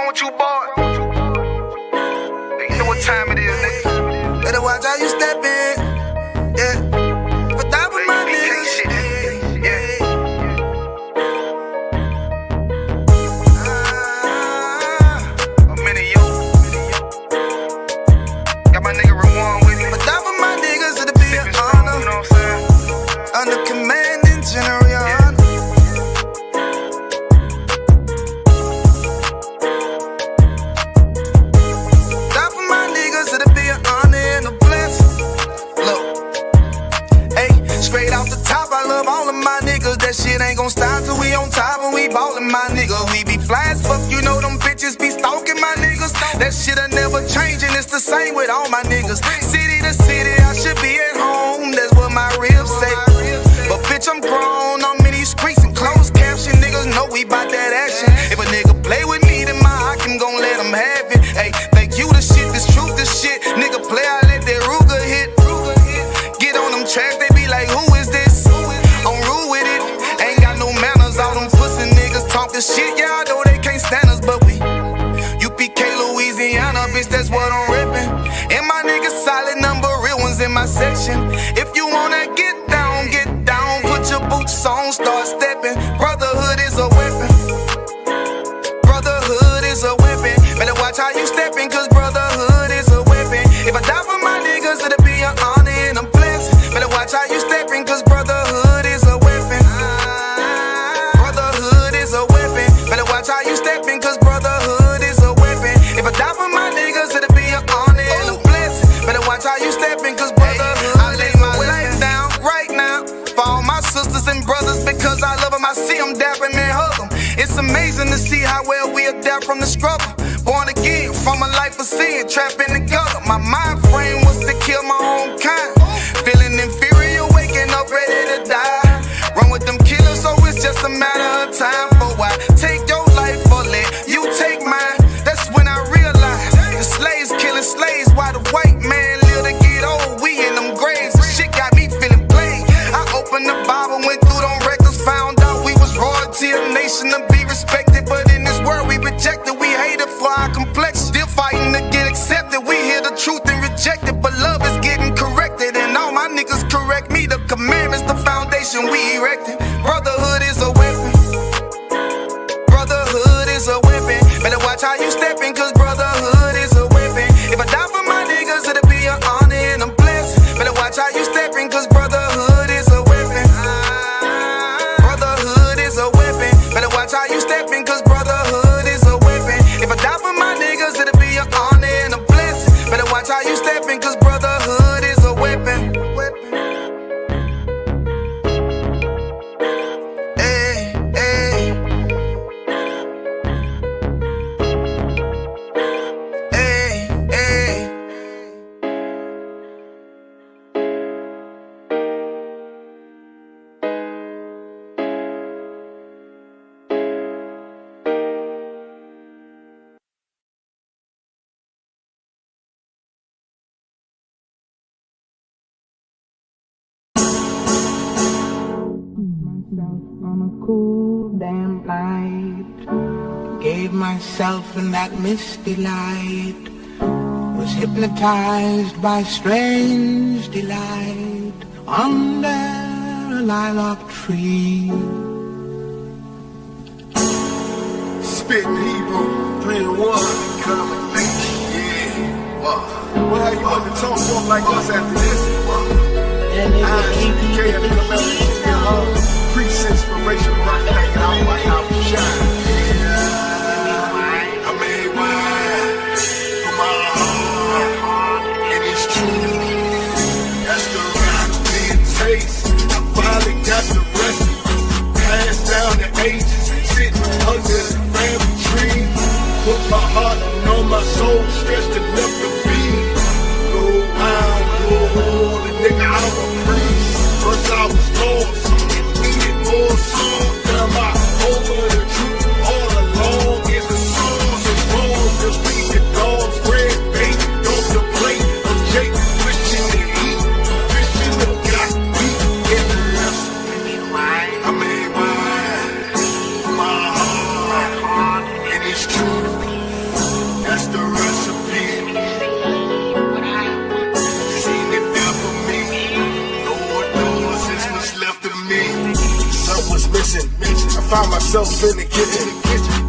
What you boy? You know what time it is, nigga. Better watch how you step in. Yeah. But that was my niggas. Yeah. I'm in it, yo. Got my nigga Rewan with me. But that was my niggas, it'll be an honor. You know what I'm saying? Under commanding General Yahanna. Straight off the top, I love all of my niggas. That shit ain't gon' stop till we on top and we ballin', my nigga. We be fly as fuck, you know them bitches be stalking my niggas. That shit'll never change and it's the same with all my niggas. City to city, I should be at home, that's what my ribs say. But bitch, I'm grown, I'm in these streets and closed caption. Niggas know we bout that action. If a nigga play with me, then my Hakim gon' let him have it. Hey, think you the shit, this truth the shit. Nigga play, I let that Ruger hit. Get on them tracks, they be like, who is this? I'm rude with it, ain't got no manners. All them pussy niggas talking shit, yeah, I know they can't stand us, but we U.P.K, Louisiana, bitch, that's what I'm rippin'. And my niggas solid, number real ones in my section. If you wanna get down, put your boots on, start steppin'. Brotherhood is a weapon. Brotherhood is a weapon. Better watch how you steppin', cause brotherhood is a weapon. If I die for my niggas, it'll be an honor and a blessing. Better watch how you steppin', cause brotherhood is a weapon. Brotherhood is a weapon. Better watch how you steppin', cause brotherhood is a weapon. If I die for my niggas, it'll be an honor and a blessing. Better watch how you steppin', cause brotherhood I lay my life down right now for all my sisters and brothers, because I love them. I see them dapping and hug them. It's amazing to see how well we adapt from the struggle. Born again from a life of sin, trapping together. My mind frame was to kill my own kind. Feeling inferior, waking up ready to die. Run with them killers, so it's just a matter of time. For why take your life or let you take mine? That's when I realized the slaves killing slaves while the white man live to get old. We in them graves, the shit got me feeling played. I opened the Bible, went through them records, found out we was royalty, a nation to be respected. But in this world we rejected, we hated for our complexion. Still fighting to get accepted, we hear the truth and reject it. But love is getting corrected, and all my niggas correct me. The commandments, the foundation we erected. Brotherhood is a weapon. Brotherhood is a weapon. Better watch how you steppin', cause brotherhood is a weapon. If I die for my niggas, it'll be an honor and a blessing. Better watch how you steppin', cause brotherhood is a weapon. Brotherhood is a weapon. Better watch how you steppin', cause brotherhood is a weapon. If I die for my niggas, it'll be an honor and a blessing. Better watch how you steppin', cause brotherhood is a weapon. On a cool damn night, gave myself in that misty light, was hypnotized by strange delight under a lilac tree. Spitting Hebrew, 3 and 1, combination, yeah. Well, how you want to talk like us after this? I.S.U.P.K and the commandments, increase inspiration, rock hanging out like how we shine. I made wine for my heart, and it's true. That's the rock being taste. I finally got the recipe, passed down the ages, sitting under the family tree. Put my heart and all my soul, stretched enough to be. Go out, go home, and nigga, I'm a priest. First I was lost, needed more songs. Now I'm over the truth all along. Is the songs of wrong, the weed, the dogs, red bait, off the plate of Jake it's true. That's the recipe. Seen it there for me. Lord knows it's what's left of me. Something was missing. I found myself in the kitchen.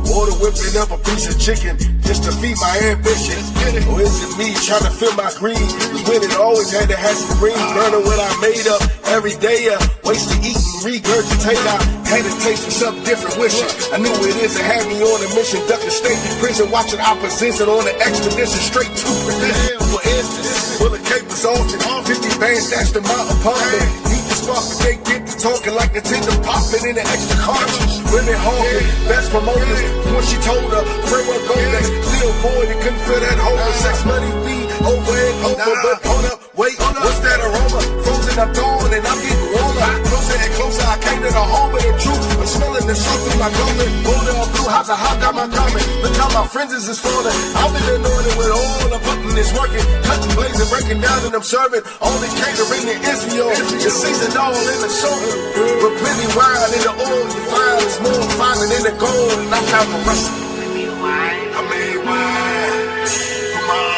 Water whipping up a piece of chicken just to feed my ambition. Or is it me trying to fill my greed? Cause winning always had to have some green. Burning what I made up every day. Waste to eat and regurgitate. I had a taste for something different, wishing I knew it is. It had me on a mission, ducking state prison, watching opposition on an expedition straight to prison. For instance, full of capers often, 50 bands dashed in my apartment. Need the spark, but they get to talking like Nintendo popping in the extra cartridge. Women hawking, best promoters. When she told her, framework Golex, still void and couldn't feel that hole. Sex, money, weed, over and over. But hold up, wait, what's that aroma? Frozen, I'm thawing and I'm getting warmer. Closer and closer, I came to the home of the truth. I'm smelling the smoke through my garment. Border of blue house, I hopped out my garment. Look how my frenzies is falling. I've been anointed with all the button is working. Cutting, blazing, breaking down and I'm serving. Only catering to Israel. The season all in the shoulder. With plenty wine in the oil, you find it's more finer than the gold. And I found the recipe. I made wine from my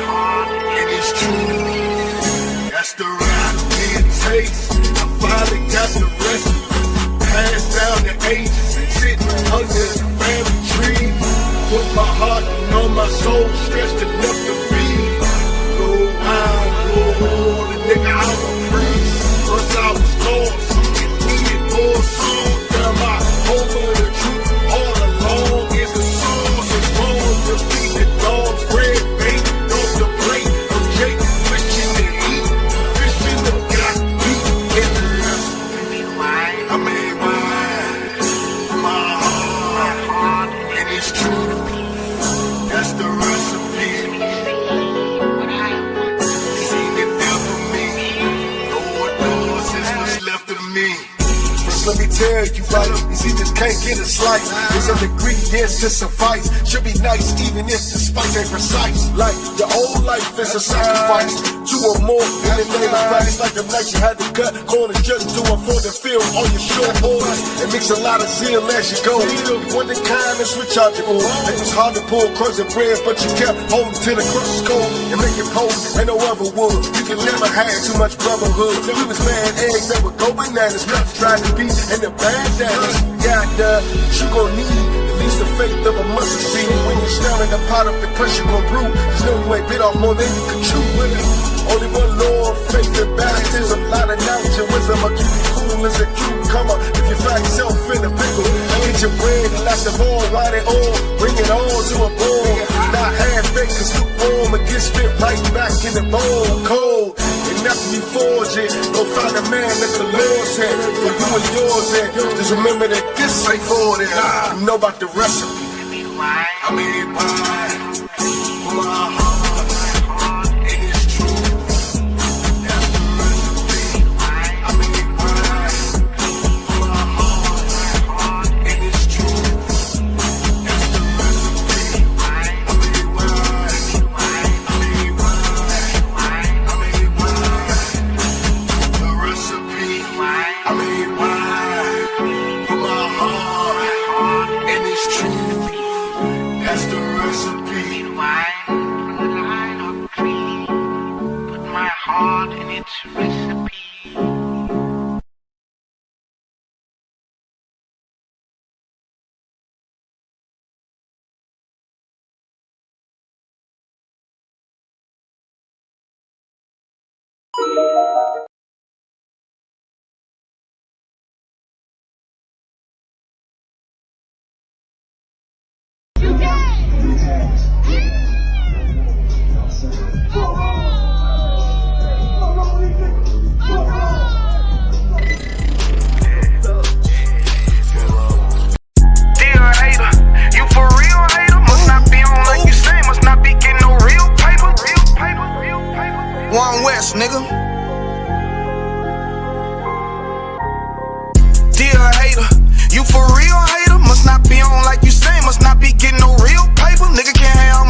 heart, and it's true. That's the recipe it takes. I finally got the recipe. Passed down the ages and sitting under the family tree. Put my heart and all my soul stretched enough to feed. Go wild, go on, the nigga I was priest. Once I was lost, and needed more songs. Found my home of the truth all along is the sauce and bones. The feed the dogs, bread, bacon, off the plate of Jake. Fishing to eat, fishing to got meat in the recipe. I made wine from my heart, and it's true. That's the recipe. Seen it there for me. Lord knows it's what's left of me. Let me tell you right, these just can't get a slice. There's some ingredients to suffice. Should be nice even if the spice ain't precise. Like your old life is a sacrifice. Two or more in the name of Christ. Like the night you had to cut corners just to afford to fill all your short orders. And mix a lot of zeal as you go. You want the kind that's rechargeable. It was hard to pull crumbs and bread, but you kept holding till the crust is cold. And make it potent, ain't no other wood. You can never have too much brotherhood. We was laying eggs that would go bananas. Nuts trying to be and the bandanas, you gon' need at least the faith of a mustard seed. When you're stirring the pot up, the pressure gon' brew. Just know you ain't bit off more than you can chew with it. Only one Lord, faith and baptism. A lot of knowledge and wisdom will keep you cool as a cucumber. If you find yourself in a pickle, get your bread and last of all, wine it all, bring it all to a bowl. Not half-baked, cause lukewarm and get spit right back in the bowl. Cold, and after you forge it, go find a man that the Lord said for you and yours. And just remember that this ain't for it. You know about the recipe. I made wine from my heart, and it's true. That's the recipe. I made wine from my heart, and it's true. That's the recipe. I made wine. I made wine. I made wine. The recipe. I made wine from my heart, and it's true. That's the recipe. Wine from the line of tree. Put my heart in its recipe. One West, nigga. Dear hater, you for real hater? Must not be on like you say, must not be getting no real paper. Nigga can't have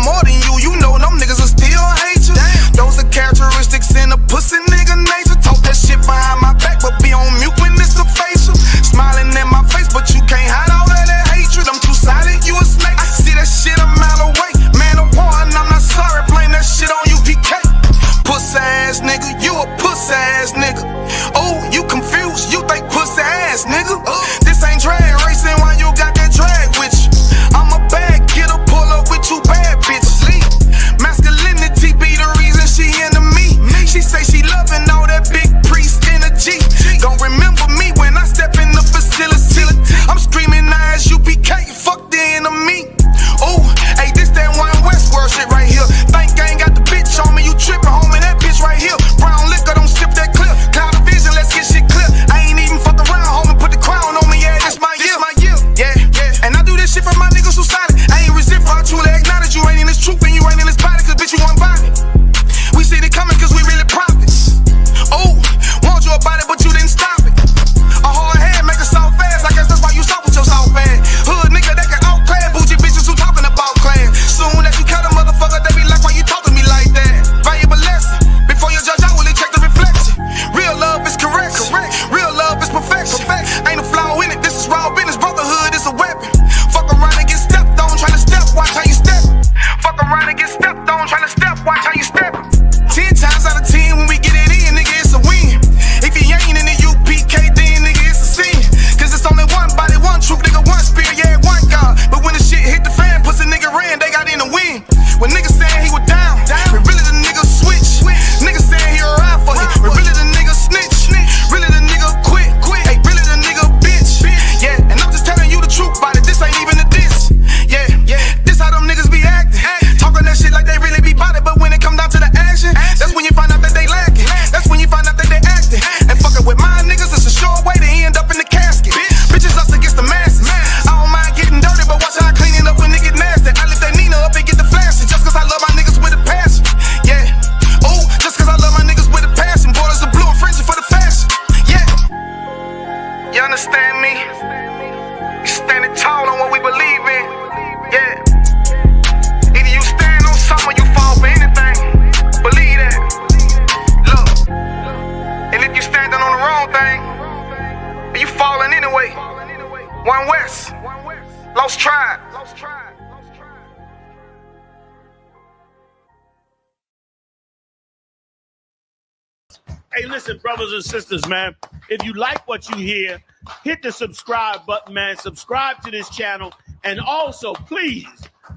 Hey, listen, brothers and sisters, man. If you like what you hear, hit the subscribe button, man. Subscribe to this channel. And also, please,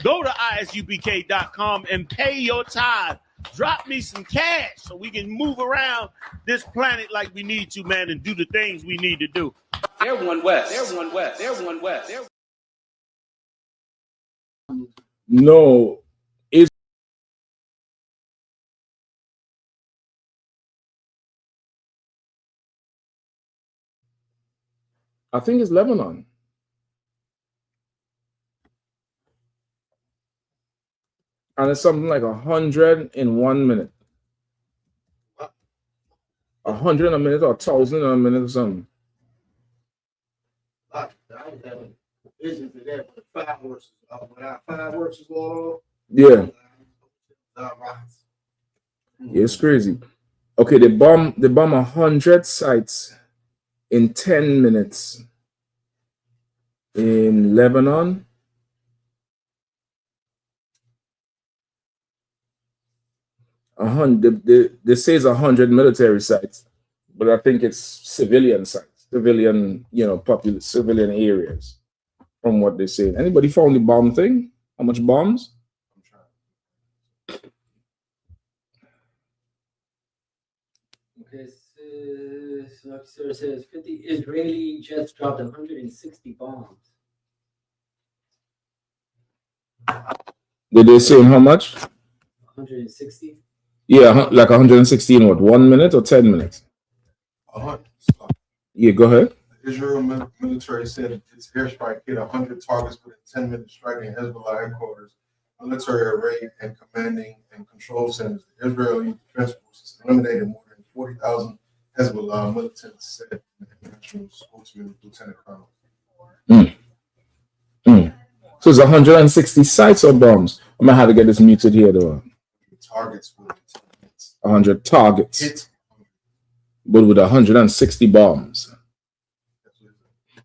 go to ISUPK.com and pay your tithe. Drop me some cash so we can move around this planet like we need to, man, and do the things we need to do. They're one west. They're one west. They're one west. No, it's I think it's Lebanon. And it's something like 100 in 1 minute. 100 in a minute or 1,000 in a minute or something. I was having visions of that when fireworks was going on. Yeah. Yeah, it's crazy. Okay, they bomb 100 sites in 10 minutes in Lebanon. They say it's 100 military sites, but I think it's civilian sites, civilian, popular civilian areas. From what they say, anybody found the bomb thing? How much bombs? Okay, so it says 50 Israeli jets dropped 160 bombs. Did they say how much? 160. Yeah, like 116. What? 1 minute or 10 minutes? Yeah, go ahead. The Israel military said its airstrike hit 100 targets within 10 minutes, striking Hezbollah headquarters, military array, and commanding and control centers. The Israeli Defense Forces eliminated more than 40,000 Hezbollah militants, said the international spokesman, Lieutenant Colonel. So it's 160 sites or bombs. I'm gonna have to get this muted here, though. Targets within 10 minutes. 100 targets, Hit. but with 160 bombs.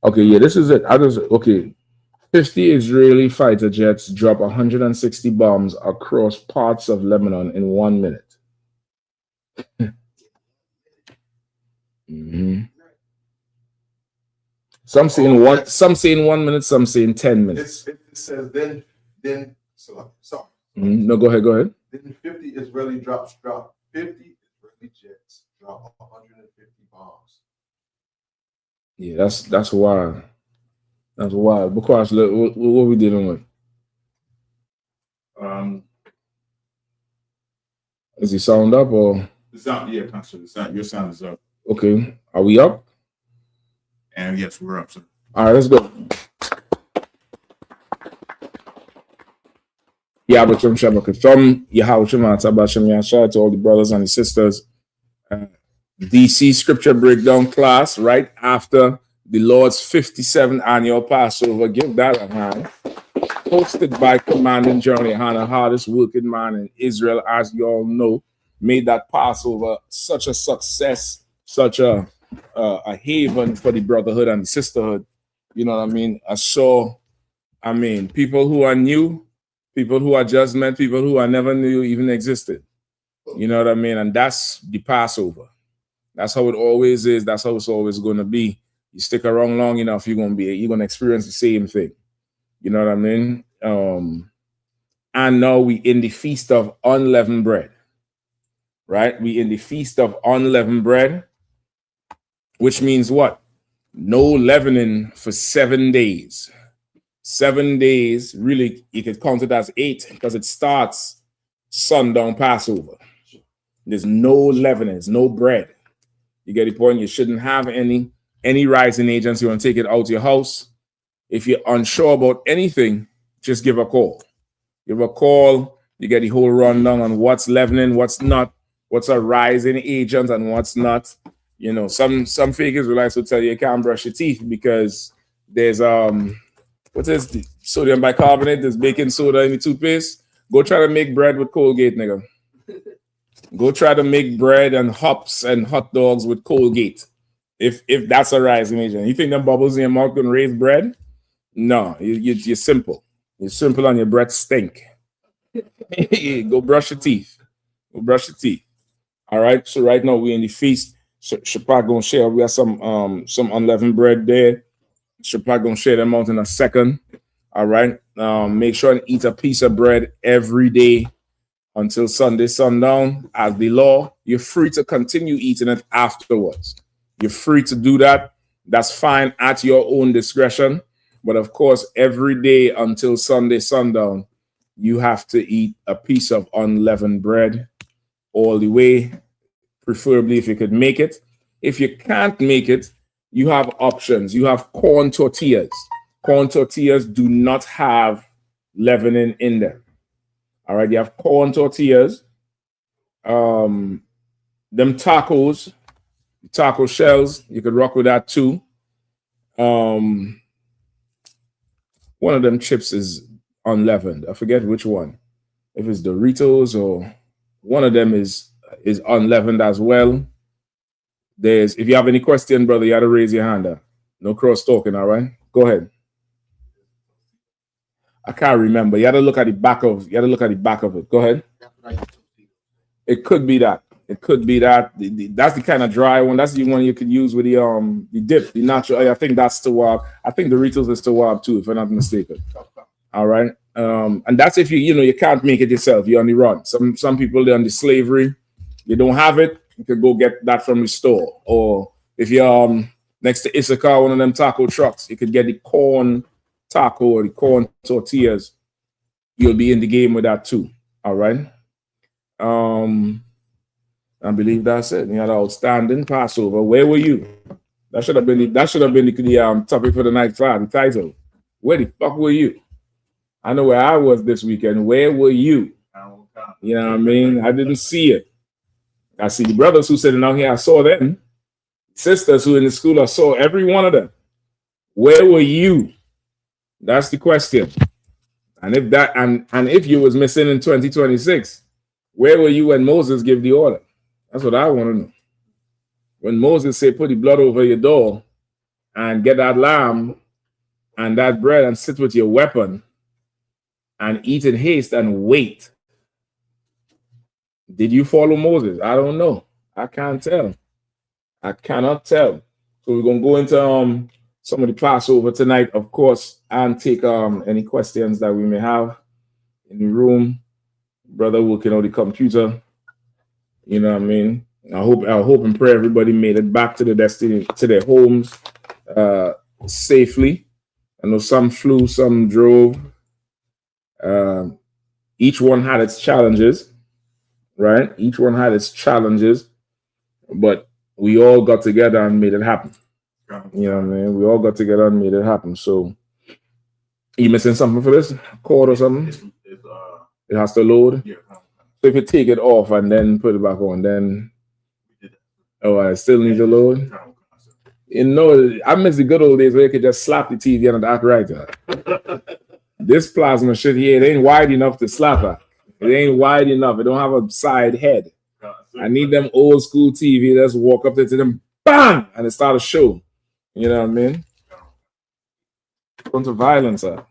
Okay, yeah, this is it. Okay. 50 Israeli fighter jets drop 160 bombs across parts of Lebanon in 1 minute. Some say in 1 minute, some say in 10 minutes. It says then sorry. No, go ahead. Then 50 Israeli jets drop 150 bombs. Yeah, that's wild. That's wild. Because what are we dealing with? Is the sound up or? The sound, yeah, Pastor. Your sound is up. Okay, are we up? And yes, we're up, sir. All right, let's go. Yeah, but from Yahanna, shout out to all the brothers and the sisters. DC scripture breakdown class right after the Lord's 57th annual Passover. Give that a hand. Hosted by Commanding General Yahanna, hardest working man in Israel, as you all know. Made that Passover such a success, such a haven for the brotherhood and the sisterhood. You know what I mean? People who are new, people who are just met, people who I never knew even existed. You know what I mean? And that's the Passover. That's how it always is. That's how it's always going to be. You stick around long enough, you're gonna experience the same thing. You know what I mean? And now we in the feast of unleavened bread, right? We in the feast of unleavened bread, which means what? No leavening for 7 days. 7 days, really, you could count it as 8 because it starts sundown Passover. There's no leavening, there's no bread. You get the point? You shouldn't have any rising agents. You want to take it out of your house. If you're unsure about anything, just give a call. Give a call. You get the whole rundown on what's leavening, what's not, what's a rising agent and what's not. You know, some fake Israelites will tell you can't brush your teeth because there's what is the sodium bicarbonate, there's baking soda in the toothpaste. Go try to make bread with Colgate, nigga. Go try to make bread and hops and hot dogs with Colgate. If that's a rising agent. You think them bubbles in your mouth can raise bread? No, you're simple. You're simple and your breath stink. Go brush your teeth. Go brush your teeth. All right. So right now we're in the feast. So Shapak gonna share. We have some unleavened bread there. Shapak gonna share them out in a second. All right. Make sure and eat a piece of bread every day until Sunday sundown. As the law, you're free to continue eating it afterwards. You're free to do that. That's fine at your own discretion. But of course, every day until Sunday sundown, you have to eat a piece of unleavened bread all the way, preferably if you could make it. If you can't make it, you have options. You have corn tortillas. Corn tortillas do not have leavening in them. All right, you have corn tortillas. Them tacos, taco shells, you could rock with that too. One of them chips is unleavened. I forget which one. If it's Doritos or one of them is unleavened as well. If you have any question, brother, you got to raise your hand up. No cross talking, all right? Go ahead. I can't remember. You got to look at the back of it. Go ahead. It could be that. It could be that. That's the kind of dry one. That's the one you could use with the dip, the natural. I think that's Tawab. I think Doritos is Tawab too, if I'm not mistaken. All right. And that's if you can't make it yourself. You're on the run. Some people, they're on the slavery. You don't have it. You could go get that from the store. Or if you're next to I.S.U.P.K, one of them taco trucks, you could get the corn taco or the corn tortillas. You'll be in the game with that too. All right. I believe that's it. You had an outstanding Passover. Where were you? That should have been the topic for the night class, the title. Where the fuck were you? I know where I was this weekend. Where were you? You know what I mean? I didn't see it. I see the brothers who sitting out here. I saw them. Sisters who in the school, I saw every one of them. Where were you? That's the question. And if you was missing in 2026, where were you when Moses gave the order? That's what I want to know. When Moses said, put the blood over your door and get that lamb and that bread and sit with your weapon and eat in haste and wait. Did you follow Moses? I don't know. I can't tell. I cannot tell. So we're going to go into some of the Passover tonight, of course, and take any questions that we may have in the room. Brother working on the computer. You know what I mean? I hope and pray everybody made it back to their homes safely. I know some flew, some drove. Each one had its challenges, right? Each one had its challenges, but we all got together and made it happen. You know what I mean? We all got together and made it happen. So, you missing something for this? Cord or something? It has to load? Yeah. So if you take it off and then put it back on, then I still need to load. I miss the good old days where you could just slap the TV and act right. This plasma shit here, it ain't wide enough to slap her. It ain't wide enough. It don't have a side head. I need them old school TV. Let's walk up there to them, bang, and it start a show. You know what I mean? Going to violence, huh?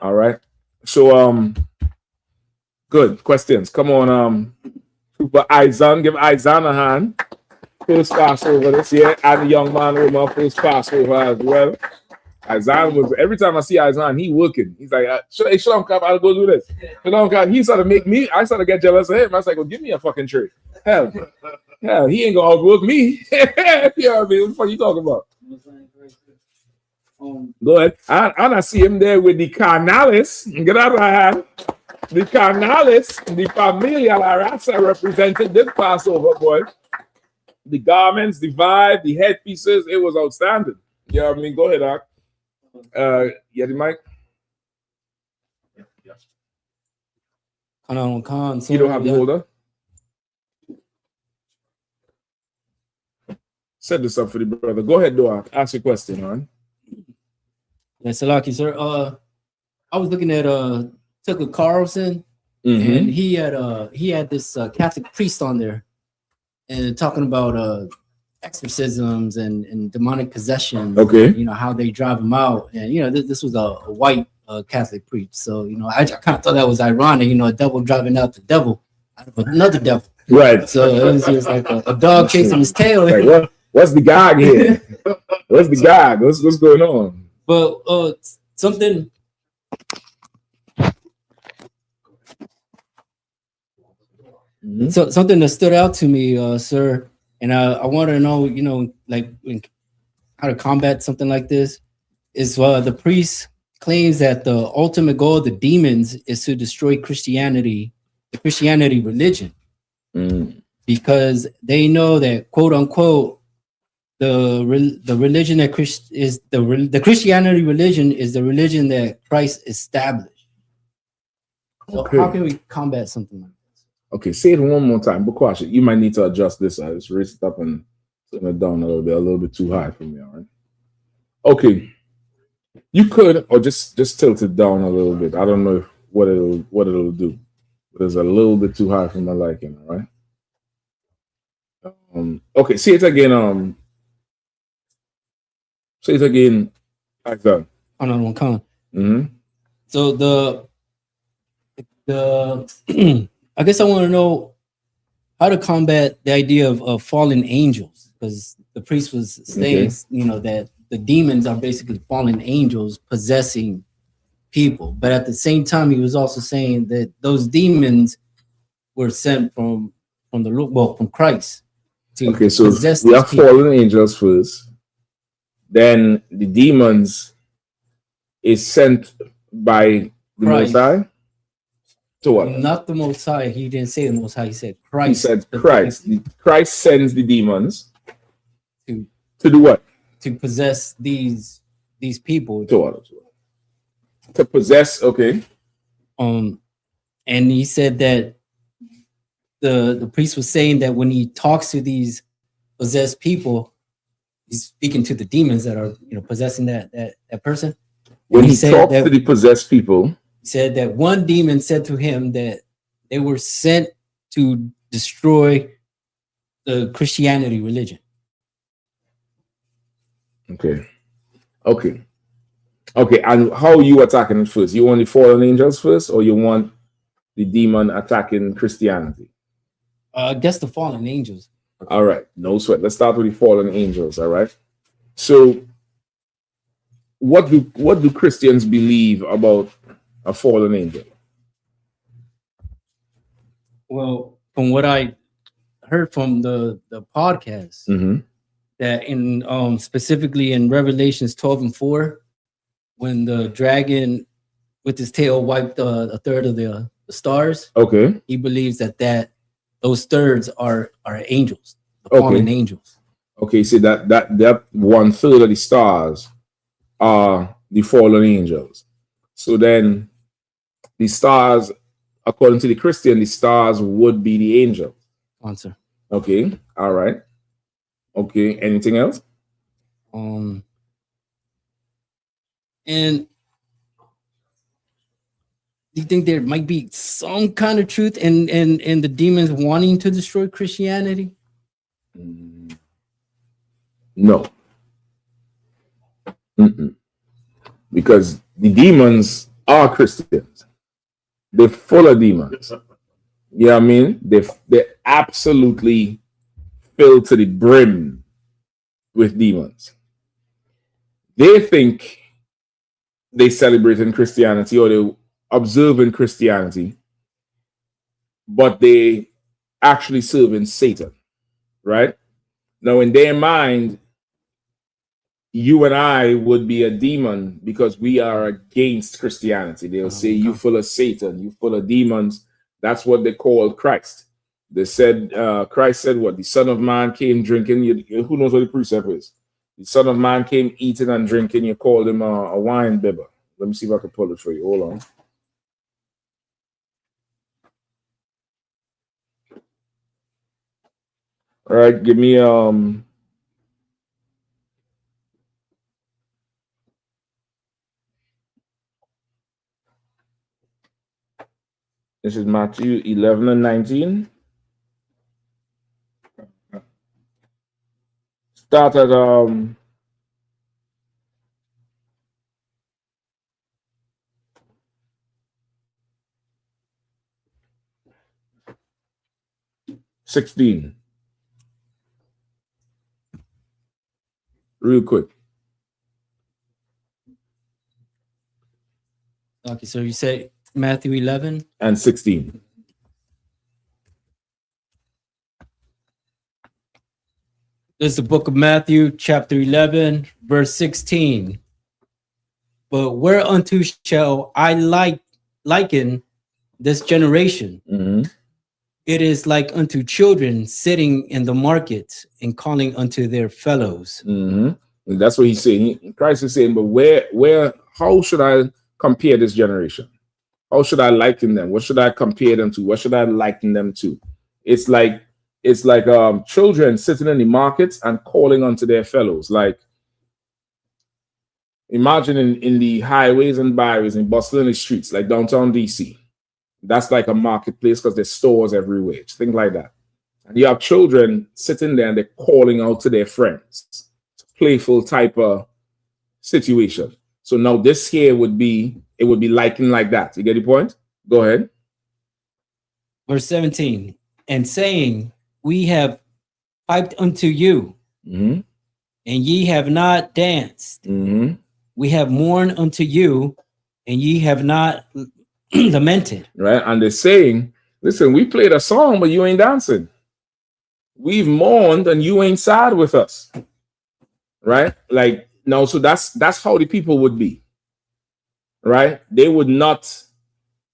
All right. So good questions. Come on, Super Izan. Give Izan a hand. First Passover this year, and the young man with my first Passover as well. Izan was every time I see Izan, he working. He's like, hey, Shalom, I'll go do this. Shalom, he started to make me. I started to get jealous of him. I was like, well, give me a fucking tray. Hell, he ain't gonna outwork me. You know what I mean? What the fuck you talking about? Go ahead. And I see him there with the carnales. Get out of my hand. The carnales, the familia la raza represented this Passover, boy. The garments, the vibe, the headpieces, it was outstanding. You know what I mean? Go ahead, Doc. Yeah, the mic. Yeah. You don't have the holder? Set this up for the brother. Go ahead, Doc. Ask your question, man. Yes, Salaki, sir. I was looking at Tucker Carlson, and he had this Catholic priest on there, and talking about exorcisms and demonic possession. Okay. And, how they drive them out, and this was a white Catholic priest. So I kind of thought that was ironic. A devil driving out the devil out of another devil. Right. So it was just like a dog chasing his tail. Like, what's the gag here? What's the gag? What's going on? But something. So something that stood out to me, sir, and I want to know, like how to combat something like this is the priest claims that the ultimate goal of the demons is to destroy Christianity, the Christianity religion, because they know that, quote unquote, the religion that the Christianity religion is the religion that Christ established. So Okay. how can we combat something like that? Okay, say it one more time. But question, you might need to adjust this. I just raise it up and turn it down a little bit too high for me. All right. Okay, you could, or just tilt it down a little bit. I don't know what it'll do. But it's a little bit too high for my liking. All right. Okay, say it again. Say it again. Like that. On one count. Mm-hmm. So the I guess I want to know how to combat the idea of fallen angels, because the priest was saying, that the demons are basically fallen angels possessing people, but at the same time, he was also saying that those demons were sent from Christ to Okay, so possess we these have people. fallen angels first. Then the demons is sent by the Most High. To what? Not the Most High. He didn't say the Most High. He said Christ. He said Christ. Christ sends the demons to do what? To possess these people. To what? To possess. Okay. And he said that the priest was saying that when he talks to these possessed people, he's speaking to the demons that are possessing that person. When he talks to the possessed people, he said that one demon said to him that they were sent to destroy the Christianity religion. Okay. And how are you attacking it first? You want the fallen angels first, or you want the demon attacking Christianity? I guess the fallen angels. All right, no sweat. Let's start with the fallen angels. All right. So, what do Christians believe about a fallen angel? Well, from what I heard from the podcast, that in specifically in Revelations 12:4, when the dragon with his tail wiped a third of the stars, he believes that those thirds are angels, the fallen angels. Okay, so that 1/3 of the stars are the fallen angels. So then the stars, according to the Christian, the stars would be the angels. Answer. Okay, all right. Okay, anything else? And do you think there might be some kind of truth in the demons wanting to destroy Christianity? No. Because the demons are Christians. They're full of demons. You know what I mean? They're absolutely filled to the brim with demons. They think they celebrate in Christianity or they observe in Christianity, but they actually serve in Satan, right? Now, in their mind, you and I would be a demon because we are against Christianity. They'll say, you full of Satan, you full of demons. That's what they call Christ. They said, Christ said what? The Son of Man came drinking. Who knows what the precept is? The Son of Man came eating and drinking. You called him a wine bibber. Let me see if I can pull it for you. Hold on. All right, give me this is Matthew 11:19. Start at 16. Real quick. Okay, so you said Matthew 11 and 16. This is the book of Matthew, chapter 11, verse 16. But whereunto shall I liken this generation? Mm-hmm. It is like unto children sitting in the market and calling unto their fellows. Mm-hmm. And that's what he's saying. Christ is saying, but how should I compare this generation? How should I liken them? What should I compare them to? What should I liken them to? It's like children sitting in the markets and calling unto their fellows. Like, imagine in the highways and byways and bustling streets, like downtown DC. That's like a marketplace because there's stores everywhere, things like that. And you have children sitting there and they're calling out to their friends. It's a playful type of situation. So now this here would be likened like that. You get the point? Go ahead. Verse 17, and saying, we have piped unto you, Mm-hmm. and ye have not danced. Mm-hmm. We have mourned unto you, and ye have not lamented. Right? And they're saying, listen, we played a song, but you ain't dancing. We've mourned and you ain't sad with us. Right? Like, no, so that's how the people would be. Right? They would not,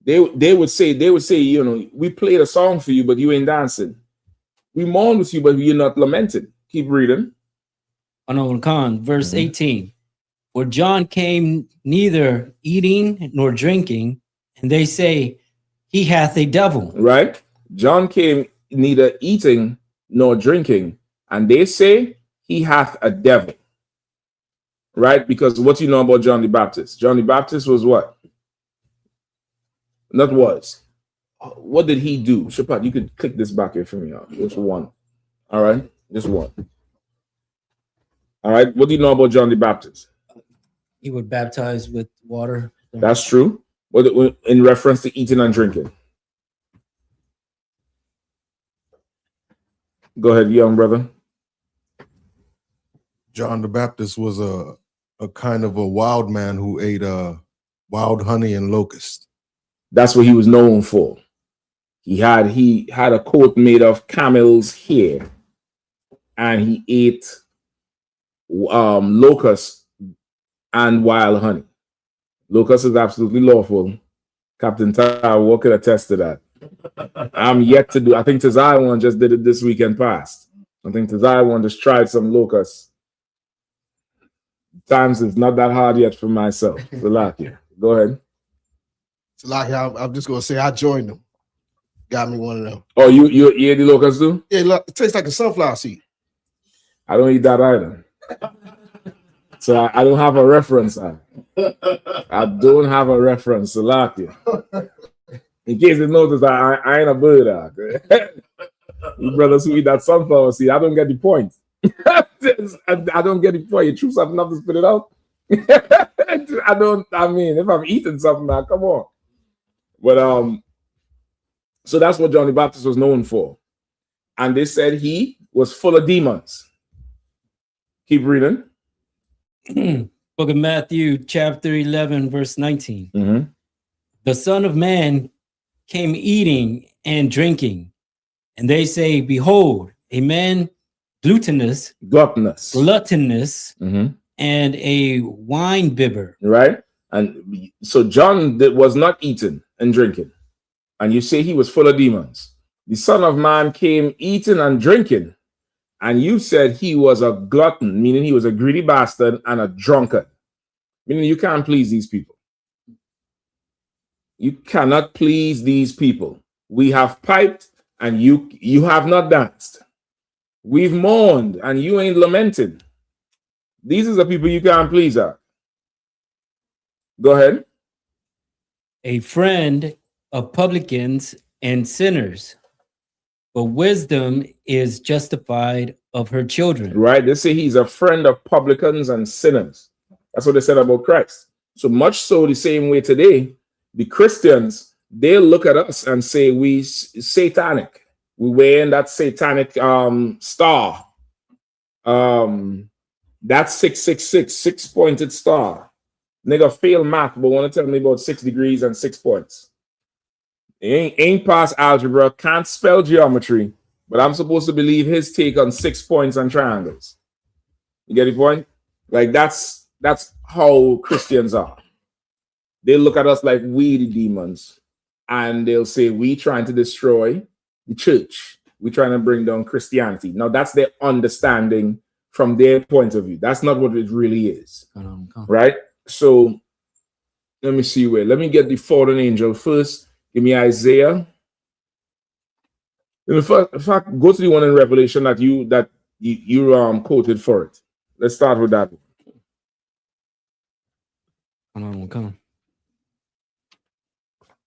they would say, you know, we played a song for you, but you ain't dancing. We mourn with you, but you're not lamenting. Keep reading. Verse 18. For John came neither eating nor drinking, and they say, he hath a devil. Right? John came neither eating nor drinking, and they say he hath a devil. Right? Because what you know about John the Baptist? John the Baptist was what? Not was. What did he do? Shapat, you could click this back here for me. Just one. All right? Just one. All right? What do you know about John the Baptist? He would baptize with water. That's true. But in reference to eating and drinking. Go ahead, young brother. John the Baptist was a kind of a wild man who ate wild honey and locust. That's what he was known for. He had a coat made of camel's hair, and he ate locusts and wild honey. Locust is absolutely lawful. Captain Tara Walker could attest to that. I'm yet to do. I think Tizai one just did it this weekend past. I think Tizai one just tried some locusts. Times it's not that hard yet for myself. Salakia, go ahead. Salakia, I'm just gonna say I joined them. Got me one of them. Oh, you eat the locusts too? Yeah, look, it tastes like a sunflower seed. I don't eat that either. So I don't have a reference. I don't have a reference. Salakia. In case you notice, I ain't a bird. You brothers who eat that sunflower seed, I don't get the point. I don't get the point. You choose something enough to spit it out. I mean, if I'm eating something now, come on. But so that's what John the Baptist was known for. And they said he was full of demons. Keep reading. Book of Matthew, chapter 11, verse 19. Mm-hmm. The Son of Man came eating and drinking, and they say, behold, a man gluttonous, mm-hmm. and a wine bibber. Right? And so John was not eating and drinking. And you say he was full of demons. The Son of Man came eating and drinking. And you said he was a glutton, meaning he was a greedy bastard and a drunkard. Meaning you can't please these people. You cannot please these people. We have piped and you have not danced. We've mourned and you ain't lamented. These are the people you can't please. Go ahead. A friend of publicans and sinners, but wisdom is justified of her children. Right? They say he's a friend of publicans and sinners. That's what they said about Christ. So much so the same way today, the Christians, they look at us and say we satanic. We wearing that satanic star. That's 666, 6-pointed star. Nigga fail math, but want to tell me about 6 degrees and 6 points. Ain't past algebra, can't spell geometry, but I'm supposed to believe his take on 6 points and triangles. You get the point? Like that's how Christians are. They look at us like we the demons, and they'll say we trying to destroy the church. We trying to bring down Christianity. Now that's their understanding from their point of view. That's not what it really is, right? So let me see where. Let me get the fallen angel first. Give me Isaiah. In fact, go to the one in Revelation that you quoted for it. Let's start with that. Come.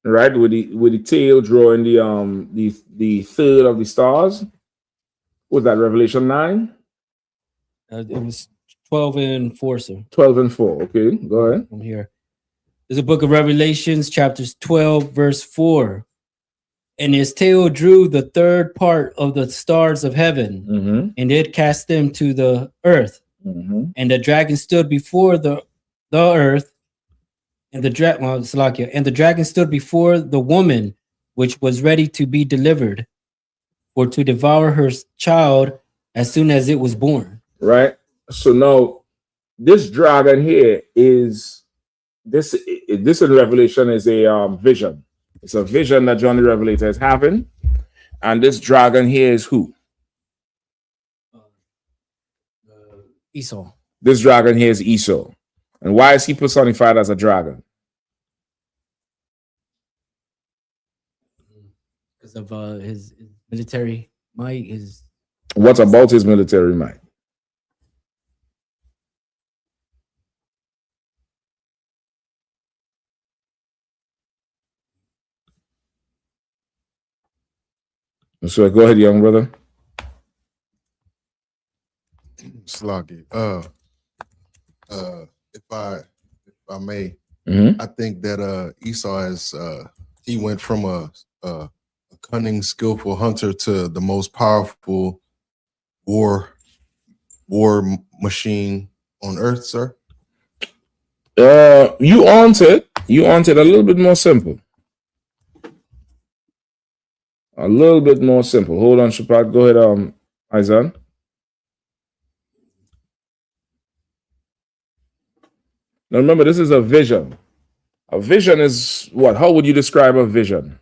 Right, with the tail drawing the third of the stars. Was that Revelation 9? It was 12 and 4, sir. 12 and 4. Okay, go ahead. I'm here. There's a book of Revelations, chapters 12, verse 4. And his tail drew the third part of the stars of heaven, and it cast them to the earth. And the dragon stood before the earth, and the dragon stood before the woman, which was ready to be delivered, or to devour her child as soon as it was born. Right. So now, this dragon here is this in Revelation is a vision. It's a vision that John the Revelator is having, and this dragon here is who? Esau. This dragon here is Esau. And why is he personified as a dragon? Because of his military might. What about his military might? So go ahead, young brother. Sloggy. If I may, I think that Esau has he went from a cunning, skillful hunter to the most powerful war machine on earth, sir. You answered a little bit more simple. A little bit more simple. Hold on, Shapat. Go ahead, Isaiah. Now remember, this is a vision. A vision is what? How would you describe a vision?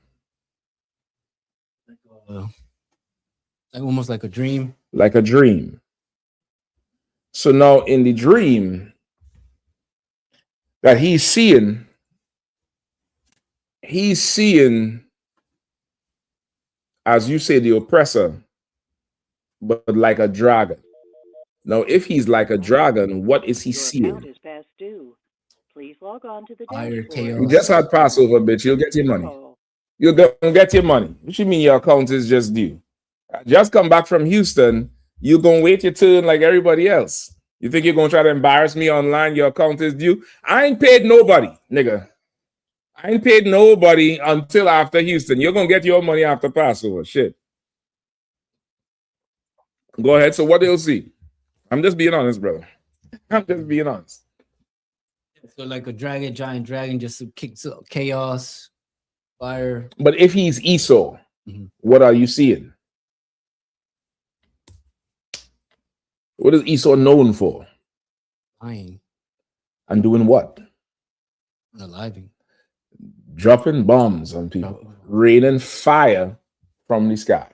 Almost like a dream. Like a dream. So now in the dream that he's seeing as you say, the oppressor, but like a dragon. Now, if he's like a dragon, what is he seeing? Please log on to the You just had Passover, bitch. You'll get your money. You'll get your money. What you mean your account is just due? Just come back from Houston. You're going to wait your turn like everybody else. You think you're going to try to embarrass me online? Your account is due? I ain't paid nobody, nigga. I ain't paid nobody until after Houston. You're going to get your money after Passover. Shit. Go ahead. So what they'll see? I'm just being honest, brother. I'm just being honest. So like a dragon, giant dragon, just kicks up chaos, fire. But if he's Esau, what are you seeing? What is Esau known for? Lying. And doing what? Unaliving. Dropping bombs on people, raining fire from the sky.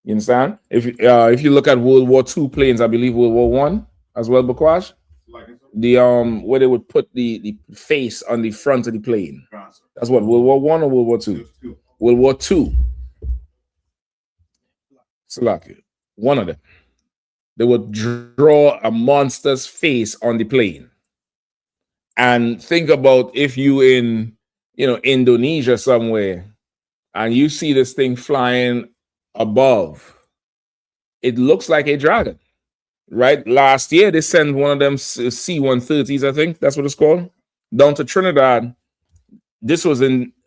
You understand? If you look at World War II planes, I believe World War I as well, Bakwash. The where they would put the face on the front of the plane. That's what, World War I or World War II? World War II. Salaki, one of them. They would draw a monster's face on the plane. And think about if you in Indonesia somewhere and you see this thing flying above, it looks like a dragon, right? Last year they sent one of them C-130s, I think that's what it's called, down to Trinidad. This was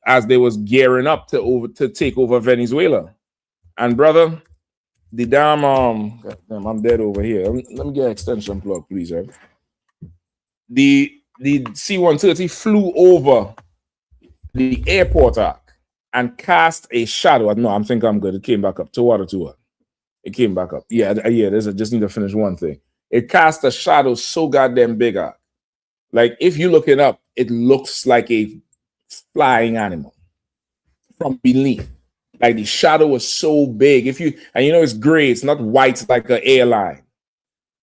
as they was gearing up to take over Venezuela. And brother, the damn goddamn, I'm dead over here. Let me get an extension plug, please. Right? The C-130 flew over the airport arc and cast a shadow. No, I'm thinking I'm good. It came back up. It came back up. Yeah. There's just need to finish one thing. It cast a shadow so goddamn big. Like if you look it up, it looks like a flying animal from beneath. Like the shadow was so big. It's gray, it's not white like an airline.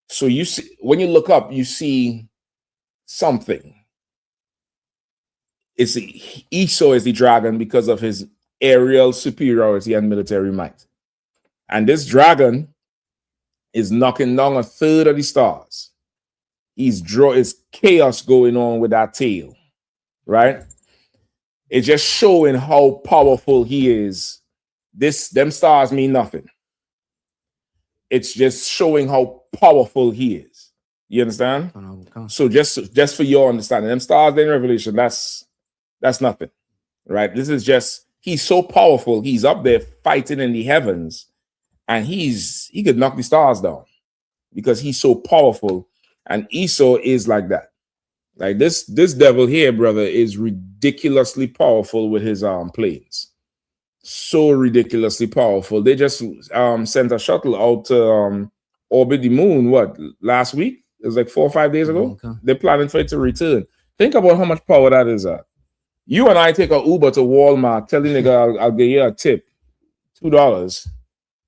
So you see, when you look up, you see something. Esau is the dragon because of his aerial superiority and military might. And this dragon is knocking down a third of the stars. It's chaos going on with that tail, right? It's just showing how powerful he is. Them stars mean nothing. It's just showing how powerful he is. You understand? So just for your understanding, them stars in Revelation, that's nothing, right? This is just, he's so powerful. He's up there fighting in the heavens, and he could knock the stars down because he's so powerful. And Esau is like that. Like this devil here, brother, is ridiculously powerful with his planes. So ridiculously powerful. They just sent a shuttle out to orbit the moon, last week? It was like 4 or 5 days ago. Okay. They're planning for it to return. Think about how much power that is. You and I take an Uber to Walmart, tell the nigga I'll give you a tip, $2,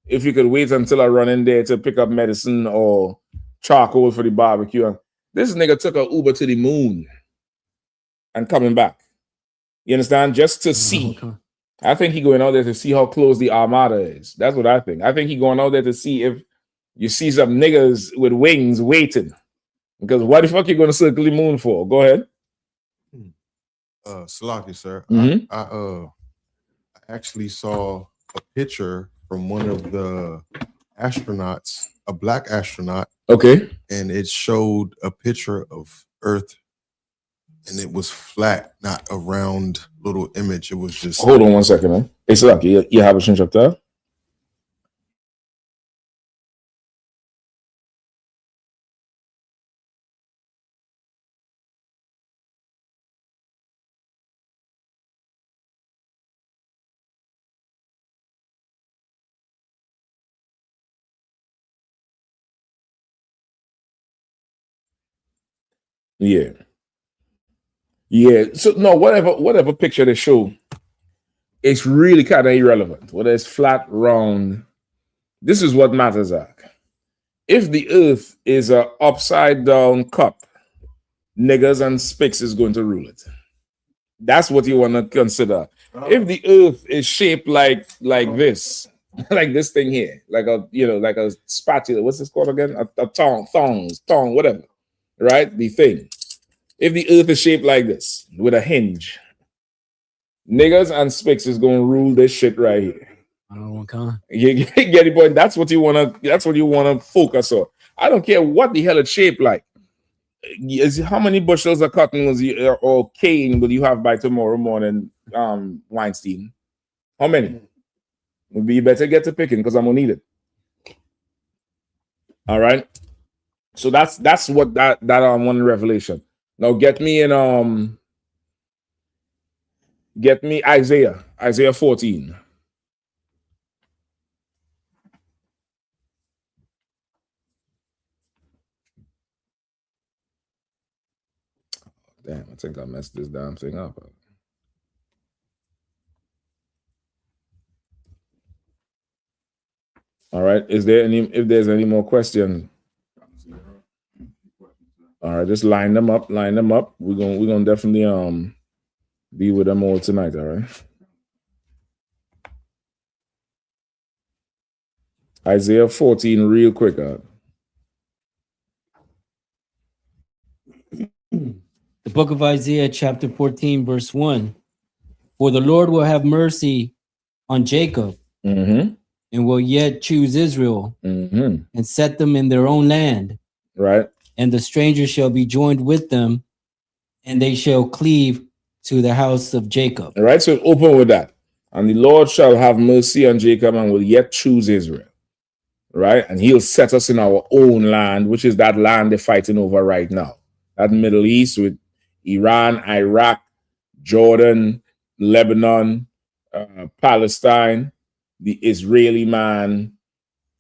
if you could wait until I run in there to pick up medicine or charcoal for the barbecue. This nigga took an Uber to the moon and coming back. You understand? Just to see. Okay. I think he going out there to see how close the armada is. That's what I think. I think he going out there to see if you see some niggas with wings waiting. Because what the fuck you going to circle the moon for? Go ahead. Salaki, sir. Mm-hmm. I actually saw a picture from one of the astronauts, a black astronaut. Okay. And it showed a picture of Earth, and it was flat, not a round little image. It was just. Hold on one second, man. Hey, Salaki, you have a change up there? Yeah. So no, whatever picture they show, it's really kind of irrelevant. Whether it's flat, round, this is what matters. If the Earth is an upside down cup, niggas and spicks is going to rule it. That's what you want to consider. If the Earth is shaped like this, like this thing here, like a spatula. What's this called again? A thong, whatever. Right? The thing. If the Earth is shaped like this with a hinge, niggas and spicks is gonna rule this shit right here. I don't want to. You get it, boy. That's what you wanna focus on. I don't care what the hell it's shaped like. How many bushels of cotton or cane will you have by tomorrow morning, Weinstein? How many? Maybe you better get to picking because I'm gonna need it. All right. So that's what that one revelation. Now get me Isaiah 14. Damn, I think I messed this damn thing up. All right. If there's any more questions? All right, just line them up. We're gonna definitely be with them all tonight. All right. Isaiah 14, real quick. The book of Isaiah, chapter 14, verse 1. For the Lord will have mercy on Jacob, and will yet choose Israel, and set them in their own land. Right. And the stranger shall be joined with them, and they shall cleave to the house of Jacob. All right, so open with that. And the Lord shall have mercy on Jacob and will yet choose Israel. Right? And he'll set us in our own land, which is that land they're fighting over right now. That Middle East with Iran, Iraq, Jordan, Lebanon, Palestine, the Israeli man,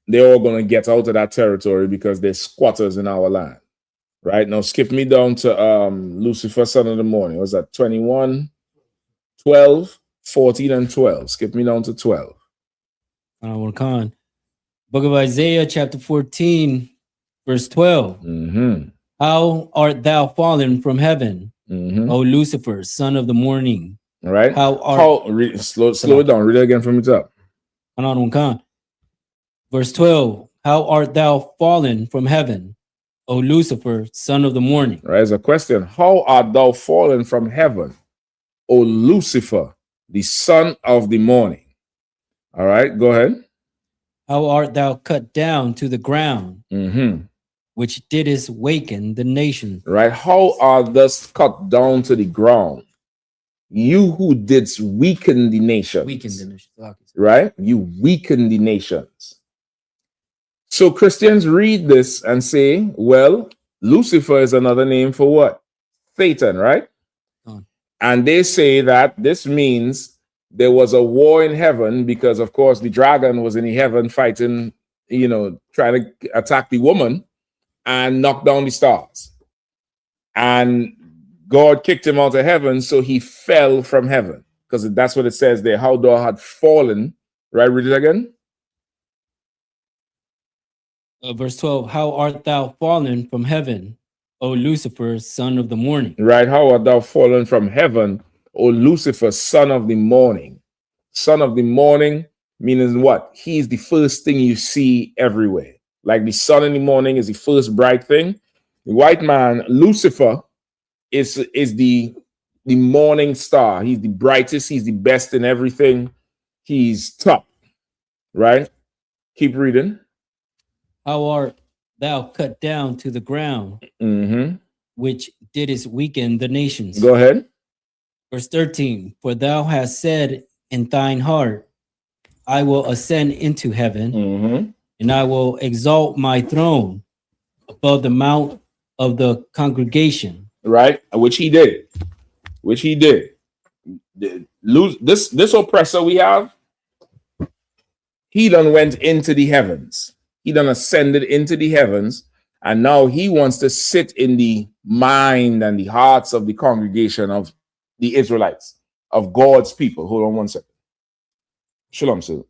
they're all going to get out of that territory because they're squatters in our land. Right? Now, skip me down to Lucifer, son of the morning. Was that 21, 12, 14, and 12? Skip me down to 12. Book of Isaiah, chapter 14, verse 12. How art thou fallen from heaven, O Lucifer, son of the morning? All right. Slow it down. Read it again from the top. Verse 12. How art thou fallen from heaven, O Lucifer, son of the morning? All right. There's a question. How art thou fallen from heaven, O Lucifer, the son of the morning? All right. Go ahead. How art thou cut down to the ground, which didst waken the nation? Right. How art thus cut down to the ground? You who didst weaken the nations. Right? You weaken the nations. So Christians read this and say, well, Lucifer is another name for what? Satan, right? And they say that this means there was a war in heaven because, of course, the dragon was in the heaven fighting, trying to attack the woman and knock down the stars. And God kicked him out of heaven, so he fell from heaven. Because that's what it says there, how thou had fallen. Right, read it again. Verse 12, how art thou fallen from heaven, O Lucifer, son of the morning? Right, how art thou fallen from heaven, O Lucifer, son of the morning? Son of the morning meaning what? He's the first thing you see everywhere. Like the sun in the morning is the first bright thing. The white man, Lucifer, is the morning star. He's the brightest. He's the best in everything. He's top. Right? Keep reading. How art thou cut down to the ground, which didst weaken the nations? Go ahead. Verse 13, for thou hast said in thine heart, I will ascend into heaven, and I will exalt my throne above the mount of the congregation. Right, which he did. This oppressor we have, he done went into the heavens. He done ascended into the heavens, and now he wants to sit in the mind and the hearts of the congregation of the Israelites, of God's people. Hold on one second. Shalom, sir.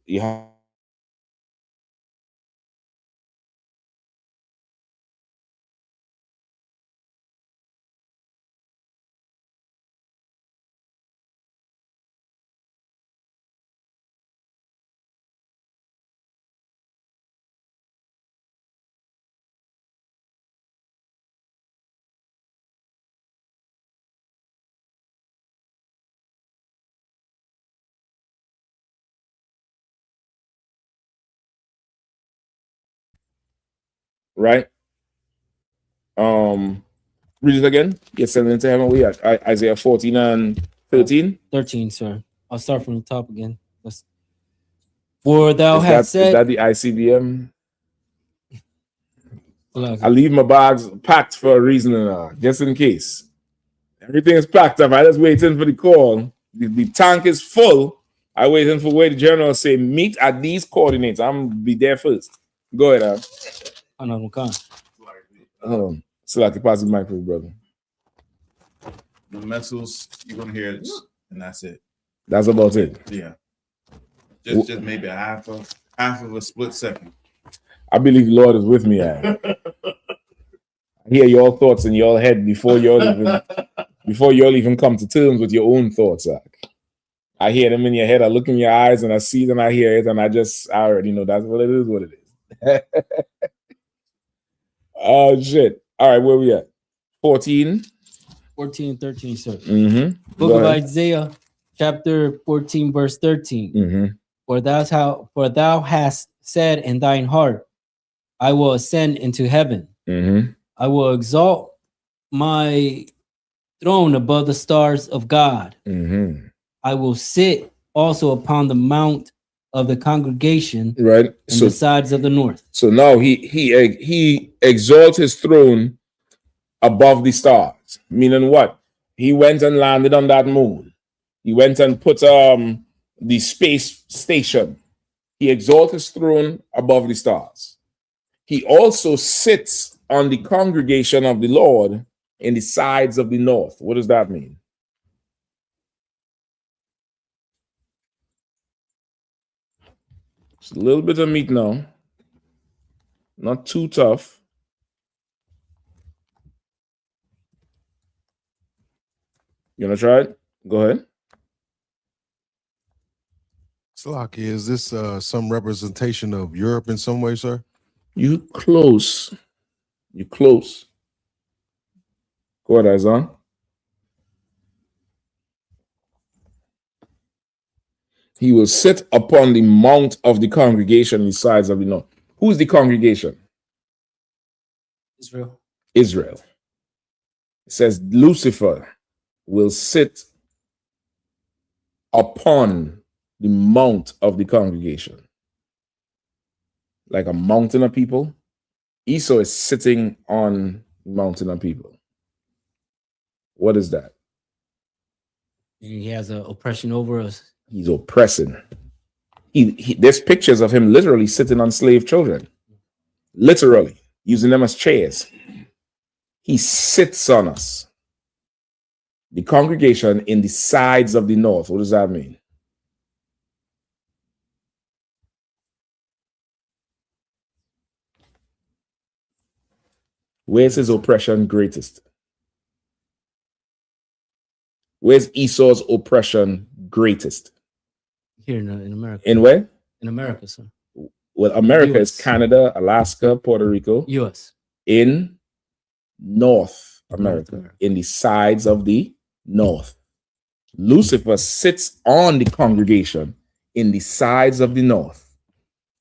Right? Read it again. Get sent into heaven. We at Isaiah 14 and 13. 13, sir. I'll start from the top again. For thou hast said. Is that the ICBM? I leave my bags packed for a reason, just in case. Everything is packed up. I just waiting for the call. The tank is full. I waiting for where the general say meet at these coordinates. I'm gonna be there first. Go ahead, So like to pass the mic for brother. The missiles, you're gonna hear it, and that's it. That's about it. Yeah. Just maybe a half of a split second. I believe the Lord is with me. I hear your thoughts in your head before y'all even come to terms with your own thoughts. I hear them in your head. I look in your eyes and I see them. I hear it, and I already know that's what it is. What it is. Oh shit! All right, where we at? 14, 13, sir. Book of Isaiah, chapter 14, verse 13. For thou hast said in thine heart, I will ascend into heaven. I will exalt my throne above the stars of God. I will sit also upon the mount of the congregation, right? and So the sides of the north. So now he exalts his throne above the stars. Meaning what? He went and landed on that moon. He went and put the space station. He exalts his throne above the stars. He also sits on the congregation of the Lord in the sides of the north. What does that mean? It's a little bit of meat now. Not too tough. You want to try it? Go ahead. Slocky, is this some representation of Europe in some way, sir? You close. You close. Go ahead, Isaiah. He will sit upon the mount of the congregation in the sides of the north. Who's the congregation? Israel. Israel. It says Lucifer will sit upon the mount of the congregation. Like a mountain of people. Esau is sitting on the mountain of people. What is that? He has an oppression over us. He's oppressing. There's pictures of him literally sitting on slave children. Literally. Using them as chairs. He sits on us. The congregation in the sides of the north. What does that mean? Where's his oppression greatest? Where's Esau's oppression greatest? Here in America. In where? In America, sir. Well, America is Canada, Alaska, Puerto Rico. U.S. In North America. In the sides of the north. Lucifer sits on the congregation in the sides of the north.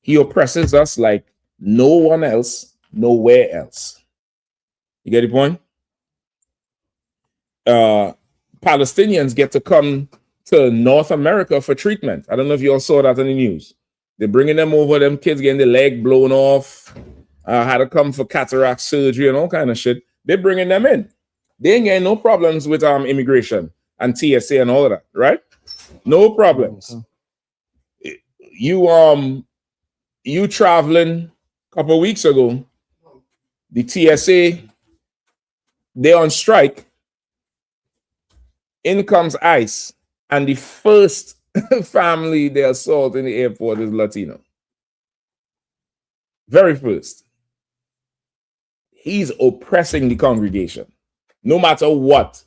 He oppresses us like no one else, nowhere else. You get the point? Palestinians get to come to North America for treatment. I don't know if you all saw that in the news. They're bringing them over, them kids getting their leg blown off, had to come for cataract surgery and all kind of shit. They're bringing them in. They ain't getting no problems with immigration and TSA and all of that, right? No problems. You traveling a couple of weeks ago, the TSA, they're on strike. In comes ICE, and the first family they assault in the airport is Latino. Very first. He's oppressing the congregation. No matter what,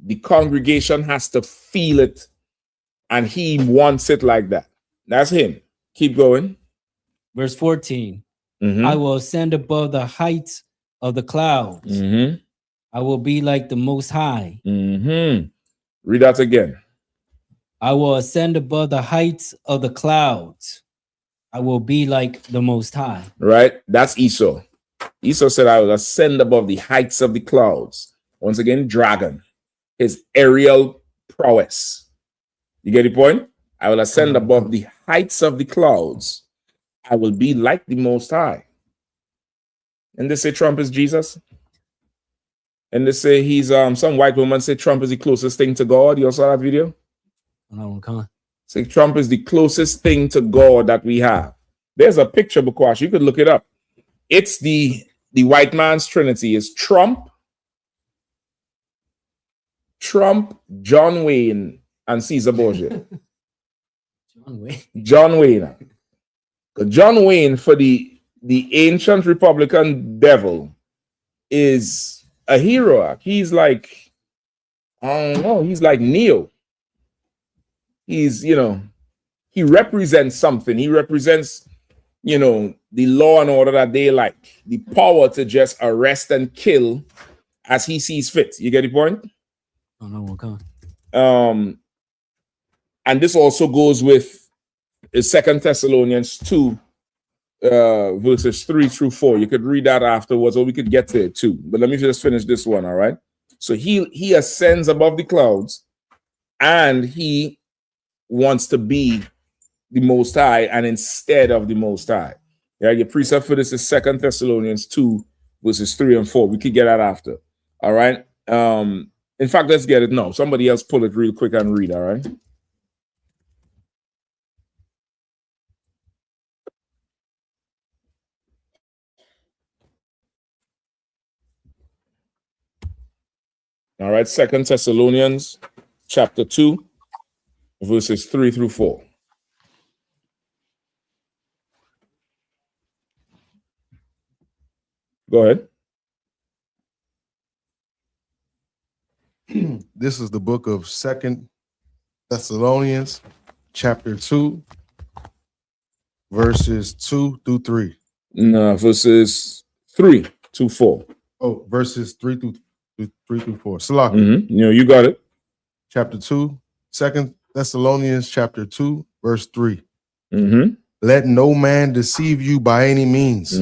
the congregation has to feel it, and he wants it like that. That's him. Keep going. Verse 14. I will ascend above the heights of the clouds. I will be like the Most High. Read that again. I will ascend above the heights of the clouds. I will be like the Most High. Right? That's Esau. Esau said, I will ascend above the heights of the clouds. Once again, dragon. His aerial prowess. You get the point? I will ascend above the heights of the clouds. I will be like the Most High. And they say Trump is Jesus. And they say he's some white woman say Trump is the closest thing to God. You all saw that video? No, come on. Say Trump is the closest thing to God that we have. There's a picture, Bukwash. You could look it up. It's the white man's trinity. It's Trump, John Wayne, and Caesar Borgia. John Wayne. John Wayne, for the ancient Republican devil, is a hero. He's like, I don't know, he's like Neo. He's, he represents something. He represents, the law and order that they like. The power to just arrest and kill as he sees fit. You get the point? Oh, no, come on. And this also goes with 2 Thessalonians 2, verses 3 through 4. You could read that afterwards, or we could get to it too. But let me just finish this one, all right? So he ascends above the clouds, and he wants to be the Most High and instead of the Most High. Yeah, your precept for this is 2 Thessalonians 2, verses 3 and 4. We could get that after. All right. In fact, let's get it now. Somebody else pull it real quick and read, all right? All right, 2 Thessalonians chapter 2, verses 3 through 4. Go ahead. This is the book of 2 Thessalonians, chapter 2, verses 2 through 3. No, verses 3 to 4. Oh, verses 3 through 4. Salaki. You got it. Chapter 2, 2 Thessalonians, chapter 2, verse 3. Mm-hmm. Let no man deceive you by any means,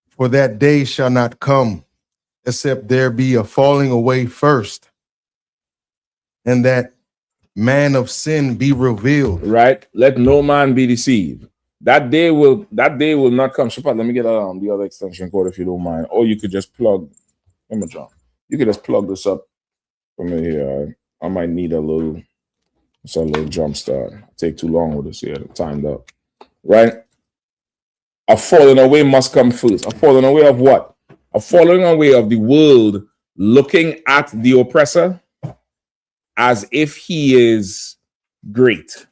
for that day shall not come, except there be a falling away first, and that man of sin be revealed. Right. Let no man be deceived. That day will not come. Shepard, let me get the other extension cord if you don't mind. Or you could just plug. You could just plug this up from here. I might need a little jump start. Take too long with this here. Timed up. Right? A falling away must come first. A falling away of what? A falling away of the world looking at the oppressor as if he is great,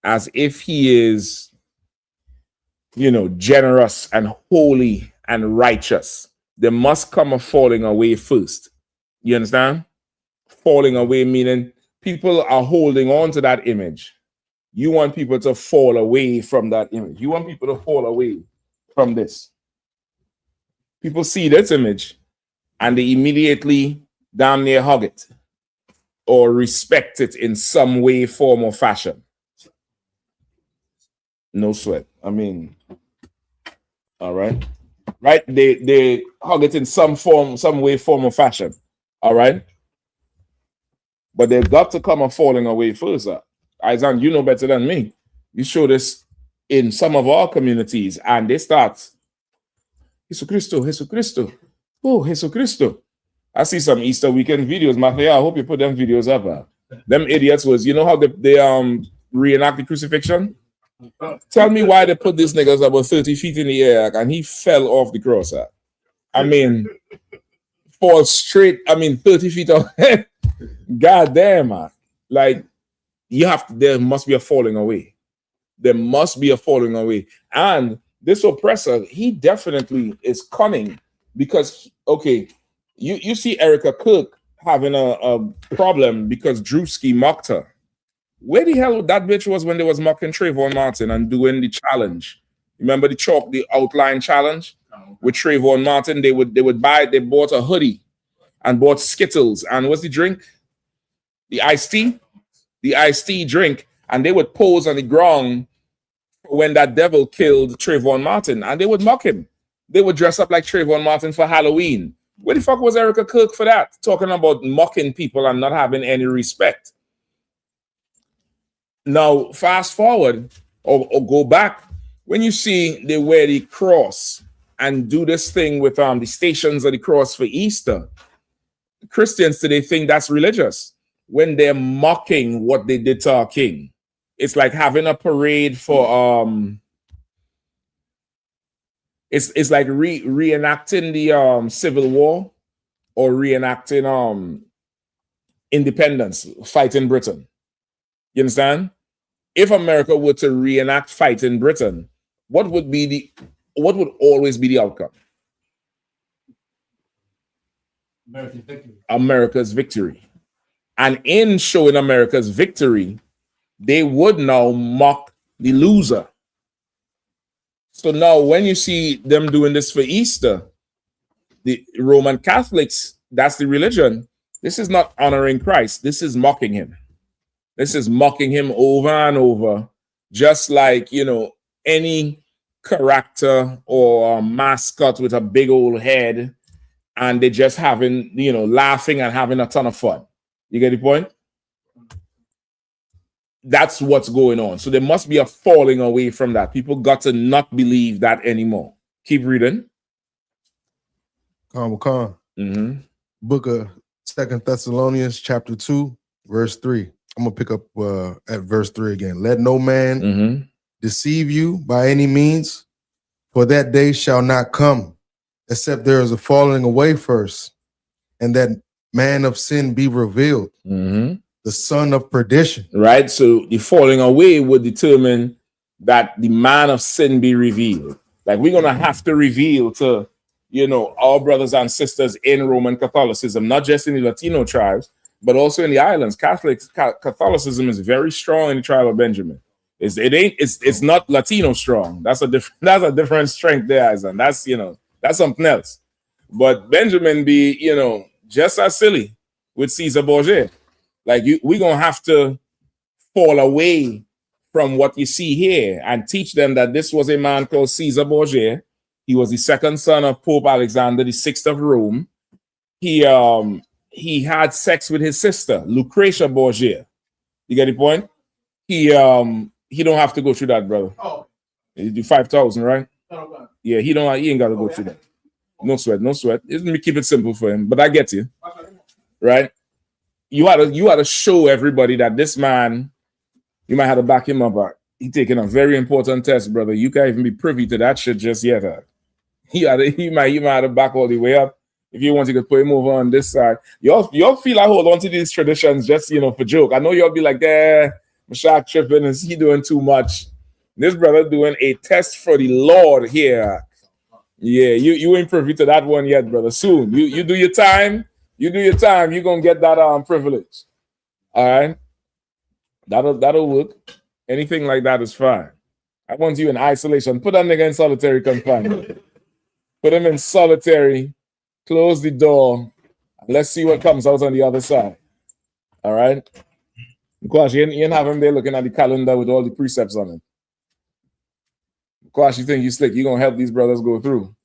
as if he is, generous and holy and righteous. There must come a falling away first. You understand? Falling away meaning people are holding on to that image. You want people to fall away from that image. You want people to fall away from this. People see this image and they immediately damn near hug it or respect it in some way, form, or fashion. No sweat. I mean, all right. Right? They hug it in some form, some way, form, or fashion. All right. But they've got to come a falling away first. Isaac, you know better than me. You show this in some of our communities, and they start, Jesucristo, Jesucristo. Oh, Jesucristo. I see some Easter weekend videos, Mafia. I hope you put them videos up. Them idiots was, how they reenact the crucifixion? Tell me why they put these niggas about 30 feet in the air and he fell off the cross. I mean, fall straight, 30 feet off. God damn, man. Like, there must be a falling away. There must be a falling away. And this oppressor, he definitely is cunning because, you see Erica Cook having a problem because Drewski mocked her. Where the hell that bitch was when they was mocking Trayvon Martin and doing the challenge? Remember the outline challenge with Trayvon Martin? They bought a hoodie and bought Skittles and what's the drink? The iced tea? The iced tea drink, and they would pose on the ground when that devil killed Trayvon Martin, and they would mock him. They would dress up like Trayvon Martin for Halloween. Where the fuck was Erica Cook for that? Talking about mocking people and not having any respect. Now, fast forward or go back. When you see they wear the cross and do this thing with the stations of the cross for Easter, Christians today think that's religious when they're mocking what they did to our king. It's like having a parade for it's like reenacting the Civil War or reenacting independence, fighting Britain. You understand? If America were to reenact fighting Britain, what would always be the outcome? America's victory. And in showing America's victory, they would now mock the loser. So now when you see them doing this for Easter, the Roman Catholics, that's the religion. This is not honoring Christ. This is mocking him. This is mocking him over and over, just like, any character or mascot with a big old head, and they're just having, laughing and having a ton of fun. You get the point? that's what's going on. So there must be a falling away from that. People got to not believe that anymore. Keep reading. Mm-hmm. Book of 2 Thessalonians chapter 2, verse 3. I'm gonna pick up at verse 3 again. Let no man deceive you by any means, for that day shall not come, except there is a falling away first, and that man of sin be revealed, the son of perdition. Right? So the falling away would determine that the man of sin be revealed. Like we're gonna have to reveal to, you know, our brothers and sisters in Roman Catholicism, not just in the Latino tribes, but also in the islands. Catholicism is very strong in the tribe of Benjamin. It's not Latino strong. That's a different strength there, and that's, you know, that's something else. But Benjamin be, you know, just as silly with Caesar Borgia. Like we're gonna have to fall away from what you see here and teach them that this was a man called Caesar Borgia. He was the second son of Pope Alexander VI of Rome. He had sex with his sister, Lucretia Borgia. You get the point? He don't have to go through that, brother. Oh, You do 5,000, right? okay. Yeah, he ain't got to go through that. No sweat, no sweat. Let me keep it simple for him, but I get you, right? You ought to show everybody that this man, you might have to back him up. He taking a very important test, brother. You can't even be privy to that shit just yet. You might have to back all the way up. If you want, you could put him over on this side. Y'all feel I hold on to these traditions just, you know, for joke. I know y'all be like, Mashak tripping, is he doing too much? This brother doing a test for the Lord here. Yeah, you ain't privy to that one yet, brother. Soon. You do your time. You do your time. You're gonna get that privilege. All right. That'll work. Anything like that is fine. I want you in isolation. Put that nigga in solitary confinement. Put him in solitary. Close the door. Let's see what comes out on the other side. All right. Because you ain't have him there looking at the calendar with all the precepts on it. Because you think you slick, you're gonna help these brothers go through.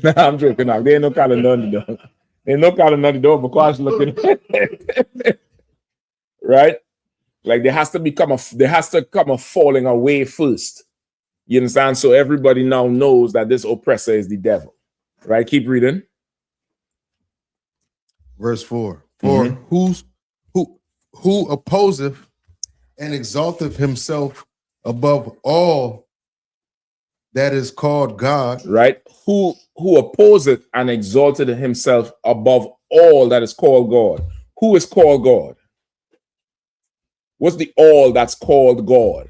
Nah, I'm joking now. There ain't no calendar on the door. There ain't no calendar on the door because looking right? Like there has to come a falling away first. You understand? So everybody now knows that this oppressor is the devil. Right? Keep reading. Verse 4. For who opposeth and exalteth himself above all that is called God. Right? Who opposeth and exalted himself above all that is called God. Who is called God? What's the all that's called God?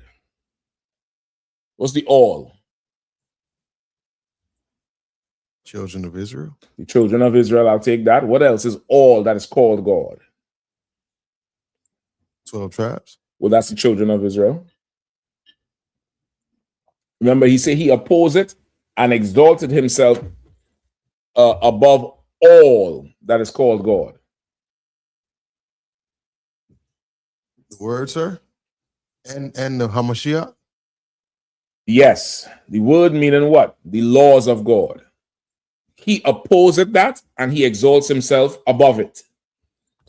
What's the all? Children of Israel. The children of Israel, I'll take that. What else is all that is called God? 12 tribes. Well, that's the children of Israel. Remember, he said he opposed and exalted himself above all that is called God. The word, sir? And the Hamashiach? Yes. The word meaning what? The laws of God. He opposes that and he exalts himself above it.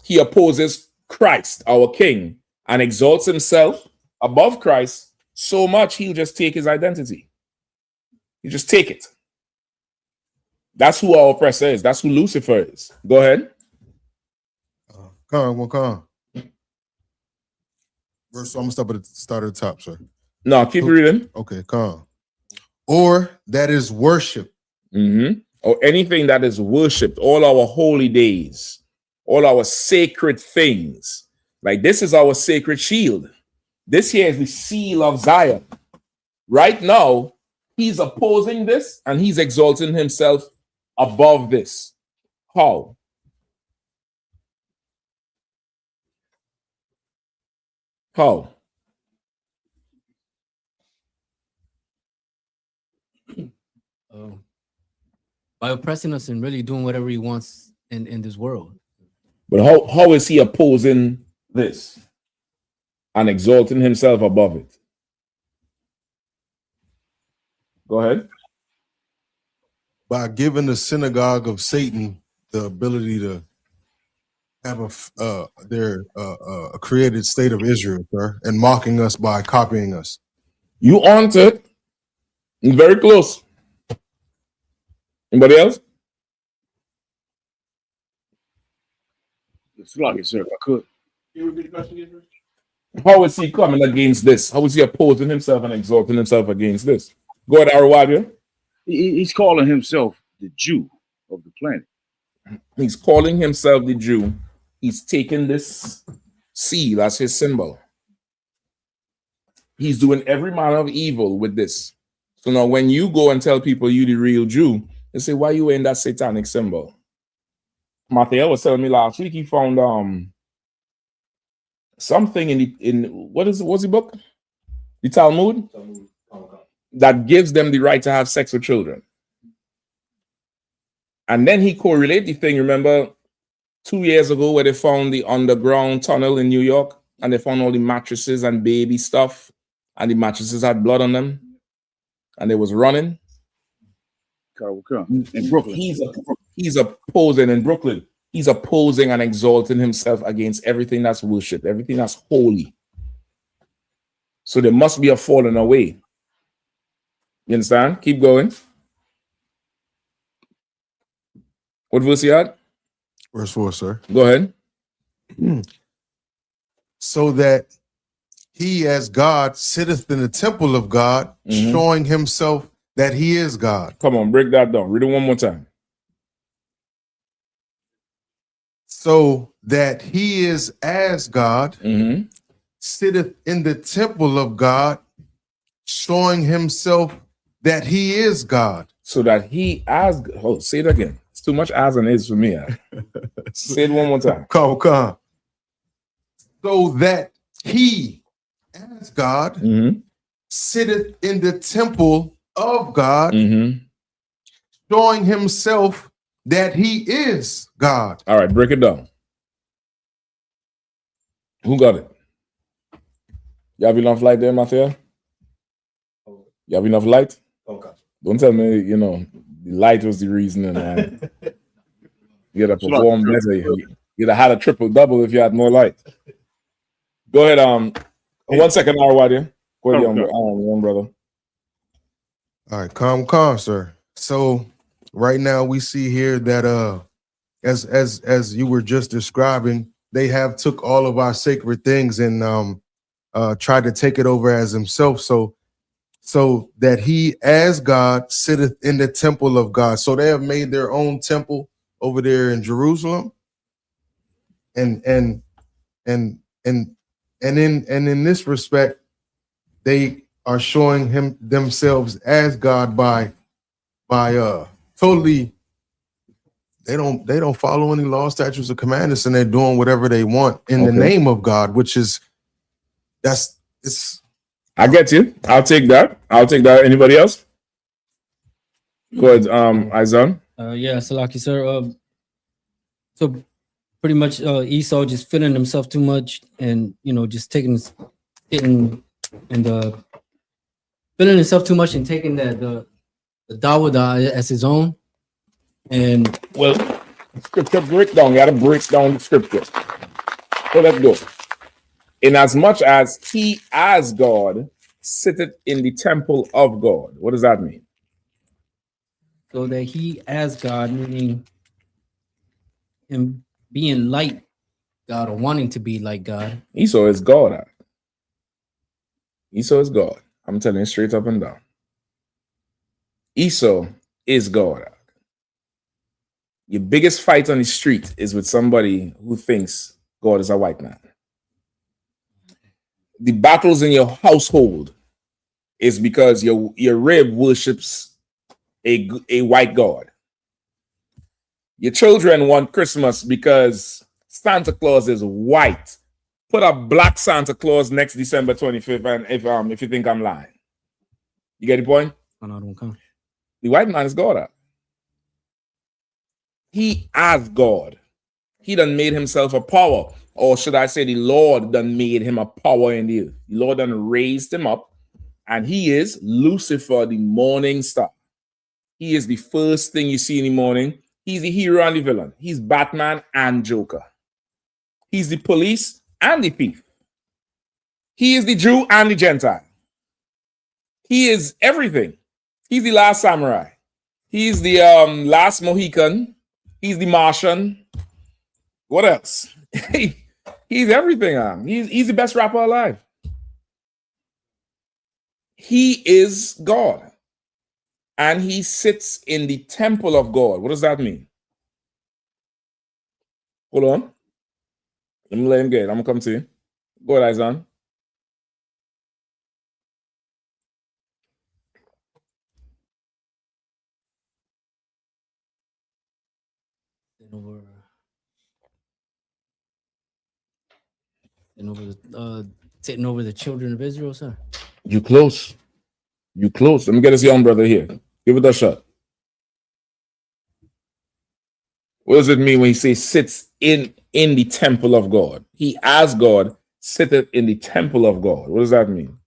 He opposes Christ, our King, and exalts himself above Christ so much he'll just take his identity. You just take it. That's who our oppressor is. That's who Lucifer is. Go ahead. Come on. Verse, I'm gonna start at the top, sir. No, keep reading. Okay, come. Or that is worship. Or anything that is worshipped, all our holy days, all our sacred things. Like this is our sacred shield. This here is the seal of Zion. Right now, he's opposing this and he's exalting himself above this. How? How? By oppressing us and really doing whatever he wants in this world. But how is he opposing this and exalting himself above it? Go ahead. By giving the synagogue of Satan the ability to have a created state of Israel, sir, and mocking us by copying us. You aren't it. Very close. Anybody else? It's like it, sir, if I could. Can you repeat the question again? How is he coming against this? How is he opposing himself and exalting himself against this? Go ahead, Arwadia. He's calling himself the Jew of the planet. He's calling himself the Jew. He's taking this seal as his symbol. He's doing every manner of evil with this. So now when you go and tell people you the real Jew, they say, why you wearing that satanic symbol? Matthew was telling me last week he found something in what's the book? The Talmud? That gives them the right to have sex with children. And then he correlated the thing, remember 2 years ago where they found the underground tunnel in New York and they found all the mattresses and baby stuff and the mattresses had blood on them and they was running. In Brooklyn. He's opposing in Brooklyn. He's opposing and exalting himself against everything that's worship, everything that's holy. So there must be a falling away. You understand? Keep going. What verse you at? Verse 4, sir. Go ahead. So that he as God sitteth in the temple of God, showing himself that he is God. Come on, break that down. Read it one more time. So that he is as God, sitteth in the temple of God, showing himself that he is God. So that he as, oh, say it again. It's too much as and is for me. Say it one more time. Come. So that he as God sitteth in the temple of God, showing himself that he is God. All right, break it down. Who got it? You have enough light there, Matthew? You have enough light? Okay. Don't tell me, the light was the reason. And you'd have performed better. You'd have had a triple-double if you had more light. Go ahead. 1 second, Arwadia. Go ahead, young brother. All right, calm, sir. So right now we see here that as you were just describing, they have took all of our sacred things and tried to take it over as himself. So that he as God sitteth in the temple of God. So they have made their own temple over there in Jerusalem. And in this respect, they are showing themselves as God by totally they don't follow any law, statutes, or commandments, and they're doing whatever they want in the name of God, which is it's I get you. I'll take that. Anybody else? Go ahead, Izan. Yeah, Salaki, sir. So pretty much Esau just feeling himself too much and just feeling himself too much and taking the Dawada as his own. And well, scripture breakdown. You gotta break down the scripture. So let's go. In as much as he as God sitteth in the temple of God. What does that mean? So that he as God, meaning him being like God or wanting to be like God. Esau is God. Esau is God. I'm telling you straight up and down. Esau is God. Your biggest fight on the street is with somebody who thinks God is a white man. The battles in your household is because your rib worships a white God. Your children want Christmas because Santa Claus is white. Put a black Santa Claus next December 25th, and if you think I'm lying. You get the point? The white man is God. He as God. He done made himself a power. Or should I say the Lord done made him a power in the earth. The Lord done raised him up. And he is Lucifer, the morning star. He is the first thing you see in the morning. He's the hero and the villain. He's Batman and Joker. He's the police and the thief. He is the Jew and the Gentile. He is everything. He's the last samurai. He's the last Mohican. He's the Martian. What else? He's everything. He's the best rapper alive. He is God. And he sits in the temple of God. What does that mean? Hold on. Let me let him get it. I'm going to come to you. Go ahead, Izan. Sitting over the children of Israel, sir. You close. You close. Let me get this young brother here. Give it a shot. What does it mean when he says sits in the temple of God? He, as God, sitteth in the temple of God. What does that mean?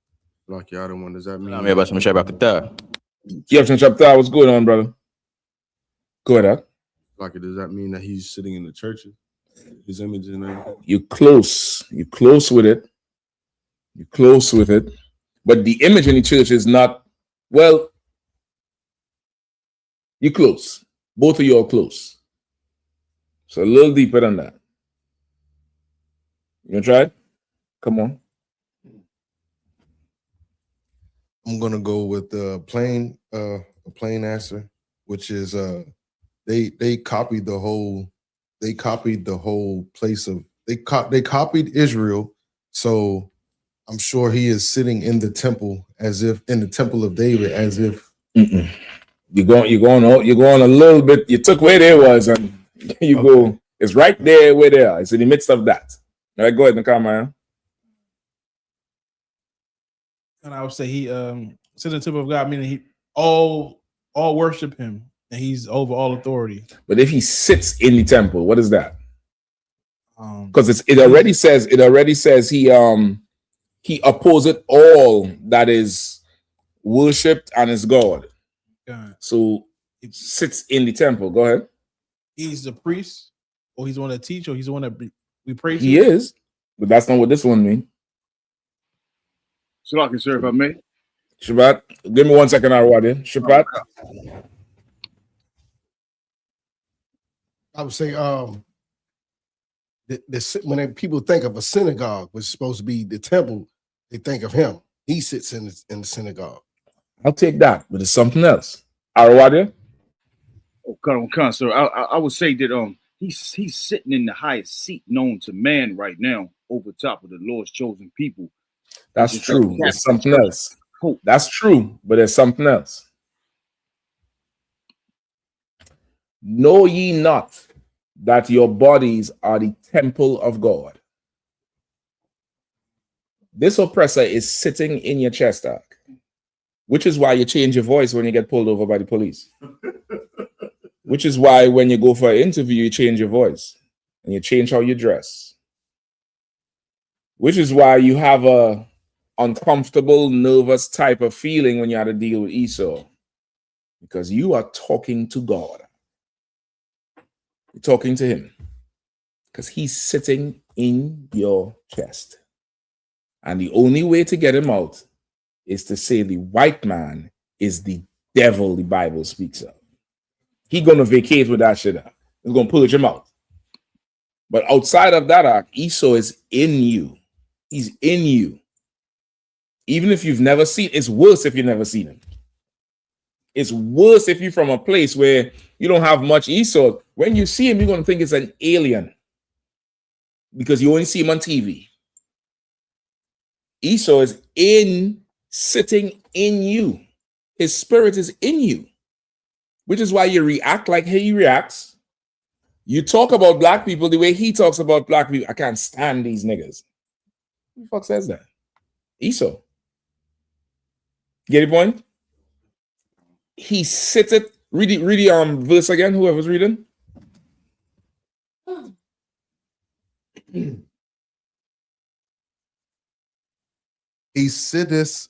Like the other one, does that mean? Chapter. What's going on, brother? Go ahead. Like, does that mean that he's sitting in the churches? His image and everything? You're close. You're close with it. You're close with it. But the image in the church is not, well, you're close. Both of you are close. So a little deeper than that. You gonna try it? Come on. I'm gonna go with a plain answer, which is they copied the whole place of they copied Israel. So I'm sure he is sitting in the temple as if in the temple of David, as if you're going a little bit. You took where there was, and you go. It's right there where they are. It's in the midst of that. All right, go ahead, Nakama. And I would say he sits in the temple of God, meaning he all worship him, and he's over all authority. But if he sits in the temple, what is that? Because it already says he opposeth all that is worshipped and is God. So it sits in the temple. Go ahead. He's the priest, or he's the one that teach, or he's the one that we praise. He is, but that's not what this one means. Salaki, sir, if I may. Shabbat, give me 1 second, Arwadi. Shabbat. I would say when people think of a synagogue, which is supposed to be the temple, they think of him. He sits in the synagogue. I'll take that, but it's something else. Arwadi? Oh, come on, sir. I would say that he's sitting in the highest seat known to man right now, over top of the Lord's chosen people. That's true. There's something else. That's true, but there's something else. Know ye not that your bodies are the temple of God? This oppressor is sitting in your chest, which is why you change your voice when you get pulled over by the police. Which is why when you go for an interview, you change your voice and you change how you dress. Which is why you have a uncomfortable, nervous type of feeling when you have to deal with Esau, because you are talking to God. You're talking to him because he's sitting in your chest. And the only way to get him out is to say the white man is the devil the Bible speaks of. He's going to vacate with that shit. He's going to purge him out. But outside of that, Esau is in you. He's in you. Even if you've never seen, it's worse if you've never seen him. It's worse if you're from a place where you don't have much Esau. When you see him, you're going to think it's an alien because you only see him on TV. Esau is sitting in you. His spirit is in you, which is why you react like he reacts. You talk about black people the way he talks about black people. I can't stand these niggas. Who the fuck says that? Esau. Get the point? He sitteth. Read the verse again, whoever's reading. He sitteth,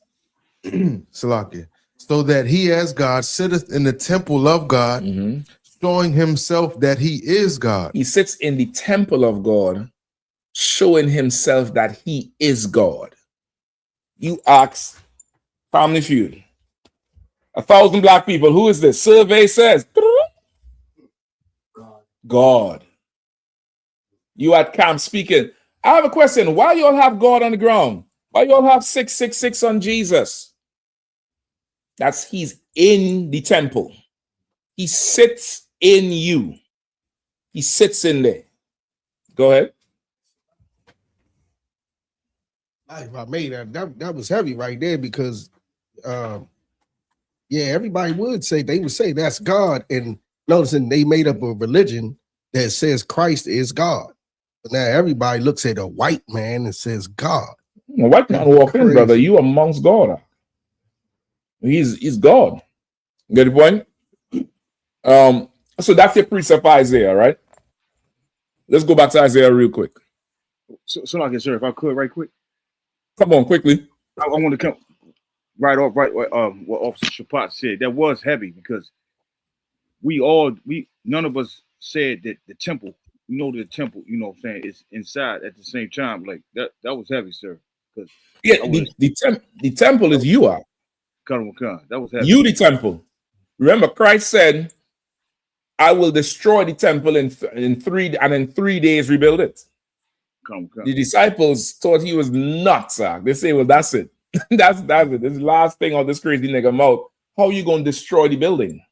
Salakia, so that he as God sitteth in the temple of God, showing himself that he is God. He sits in the temple of God, showing himself that he is God. You ask Family Feud, 1,000 black people, who is this? Survey says God. You at camp speaking. I have a question. Why you all have God on the ground? Why you all have 666 on Jesus? He's in the temple. He sits in you. He sits in there. Go ahead. If I made that was heavy right there because yeah, everybody would say that's God. And noticing they made up a religion that says Christ is God. But now everybody looks at a white man and says God. A white man walk in, brother. You amongst God. He's God. Get the point? So that's your precept Isaiah, right? Let's go back to Isaiah real quick. So like I said, if I could, right quick. Come on, quickly. I want to come right off, what Officer Shapat said. That was heavy because none of us said that the temple, the temple, you know what I'm saying, is inside at the same time. Like that was heavy, sir. Because the temple is you are. That was heavy. You the temple. Remember, Christ said, I will destroy the temple in 3 days rebuild it. The disciples thought he was nuts. They say, well, that's it. that's it. This last thing on this crazy nigga mouth. How are you going to destroy the building?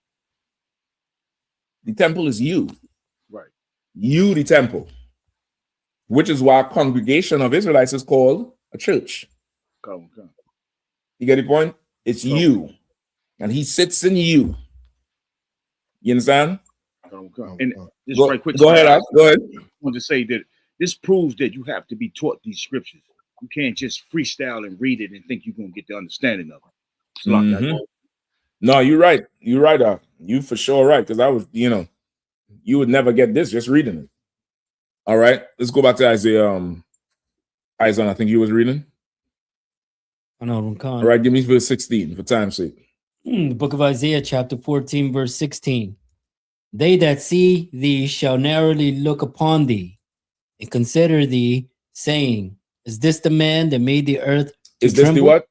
The temple is you. Right. You, the temple. Which is why a congregation of Israelites is called a church. You get the point? It's you. And he sits in you. You understand? And just go, right quick. Go ahead, Al. Go ahead. I want to say that this proves that you have to be taught these scriptures. You can't just freestyle and read it and think you're going to get the understanding of it. No, you're right. You're right, you for sure right. Because I was, you would never get this just reading it. All right. Let's go back to Isaiah. Isaiah, I think you was reading. I know. All right, give me verse 16 for time's sake. The book of Isaiah, chapter 14, verse 16. They that see thee shall narrowly look upon thee and consider thee, saying, is this the man that made the earth to Is this tremble? the what?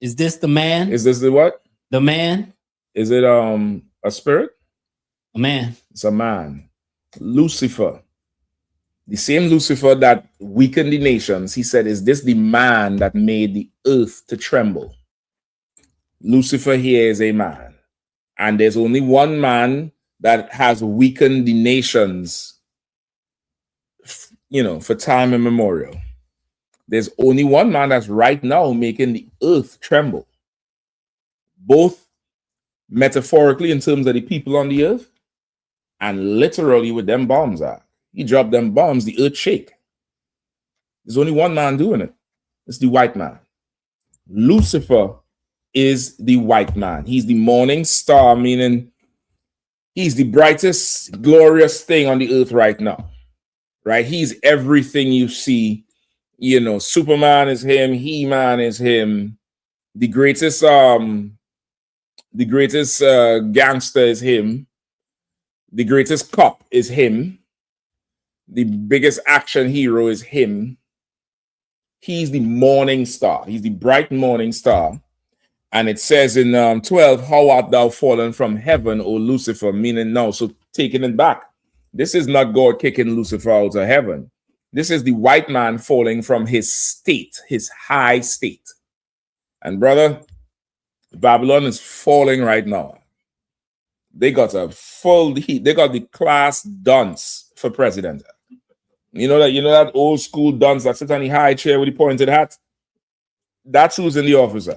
Is this the man? Is this the what? The man? Is it a spirit? A man. It's a man. Lucifer. The same Lucifer that weakened the nations. He said, is this the man that made the earth to tremble? Lucifer here is a man. And there's only one man that has weakened the nations, for time immemorial. There's only one man that's right now making the earth tremble. Both metaphorically in terms of the people on the earth and literally with them bombs are. He dropped them bombs, the earth shake. There's only one man doing it. It's the white man. Lucifer is the white man. He's the morning star, meaning he's the brightest, glorious thing on the earth right now. Right? He's everything you see. Superman is him. He-Man is him. The greatest gangster is him. The greatest cop is him. The biggest action hero is him. He's the morning star. He's the bright morning star. And it says in 12, how art thou fallen from heaven, O Lucifer? Meaning now, so taking it back. This is not God kicking Lucifer out of heaven. This is the white man falling from his state, his high state. And brother, Babylon is falling right now. They got a full heat. They got the class dunce for president. You know that old school dunce that sits on the high chair with the pointed hat? That's who's in the office.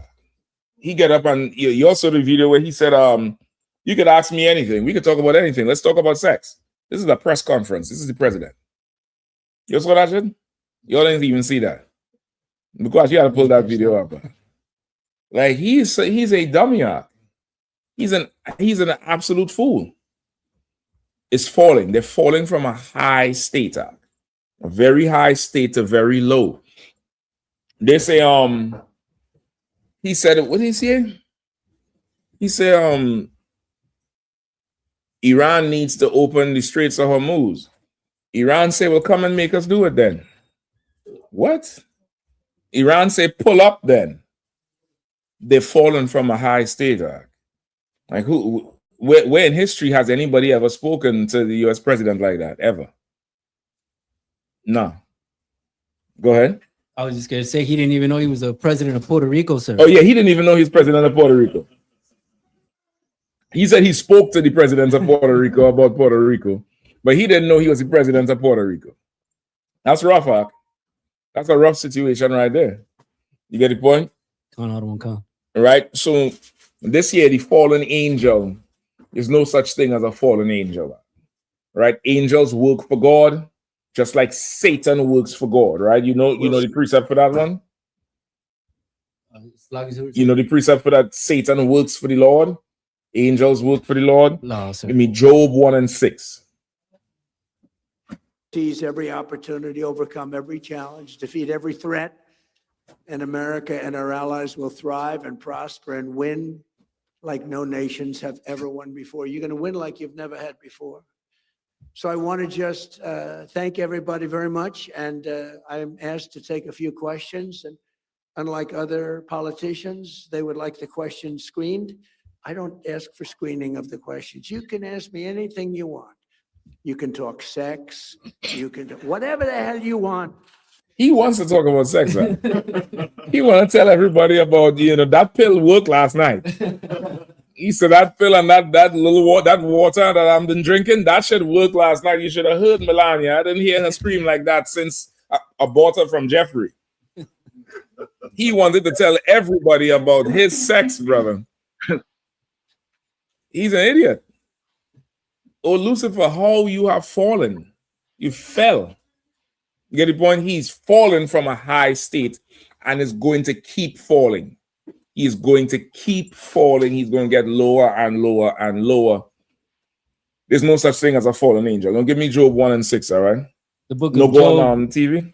He get up and you also the video where he said, you could ask me anything. We could talk about anything. Let's talk about sex. This is a press conference. This is the president. You saw that shit? You didn't even see that. Because you had to pull that video up. Like he's a dummy. He's an absolute fool. It's falling. They're falling from a high state. A very high state to very low. They say, he said, what did he say? He said, Iran needs to open the Straits of Hormuz. Iran say, well, come and make us do it then. What? Iran say pull up then. They've fallen from a high state. Like where in history has anybody ever spoken to the US president like that? Ever? No. Go ahead. I was just gonna say he didn't even know he was a president of Puerto Rico, sir. Oh yeah, he didn't even know he's president of Puerto Rico. He said he spoke to the president of Puerto Rico about Puerto Rico, but he didn't know he was the president of Puerto Rico. That's rough, Hawk. That's a rough situation right there. You get the point? Right? So this year, the fallen angel, there's no such thing as a fallen angel. Right? Angels work for God, just like Satan works for God, right? You know the precept for that one? You know the precept for that Satan works for the Lord, angels work for the Lord. No, sir. Give me Job 1:6. Seize every opportunity, overcome every challenge, defeat every threat, and America and our allies will thrive and prosper and win like no nations have ever won before. You're going to win like you've never had before. So I want to just thank everybody very much, and I'm asked to take a few questions. And unlike other politicians, they would like the questions screened. I don't ask for screening of the questions. You can ask me anything you want. You can talk sex. You can do whatever the hell you want. He wants to talk about sex. Right? He want to tell everybody about that pill worked last night. He said that pill and that water that I've been drinking, that should work last night. You should have heard Melania. I didn't hear her scream like that since I bought her from Jeffrey. He wanted to tell everybody about his sex, brother. He's an idiot. Oh, Lucifer, how you have fallen. You fell. You get the point? He's fallen from a high state and is going to keep falling. He's going to keep falling. He's going to get lower and lower and lower. There's no such thing as a fallen angel. Don't give me Job 1:6, all right? The book no of going Job. on TV?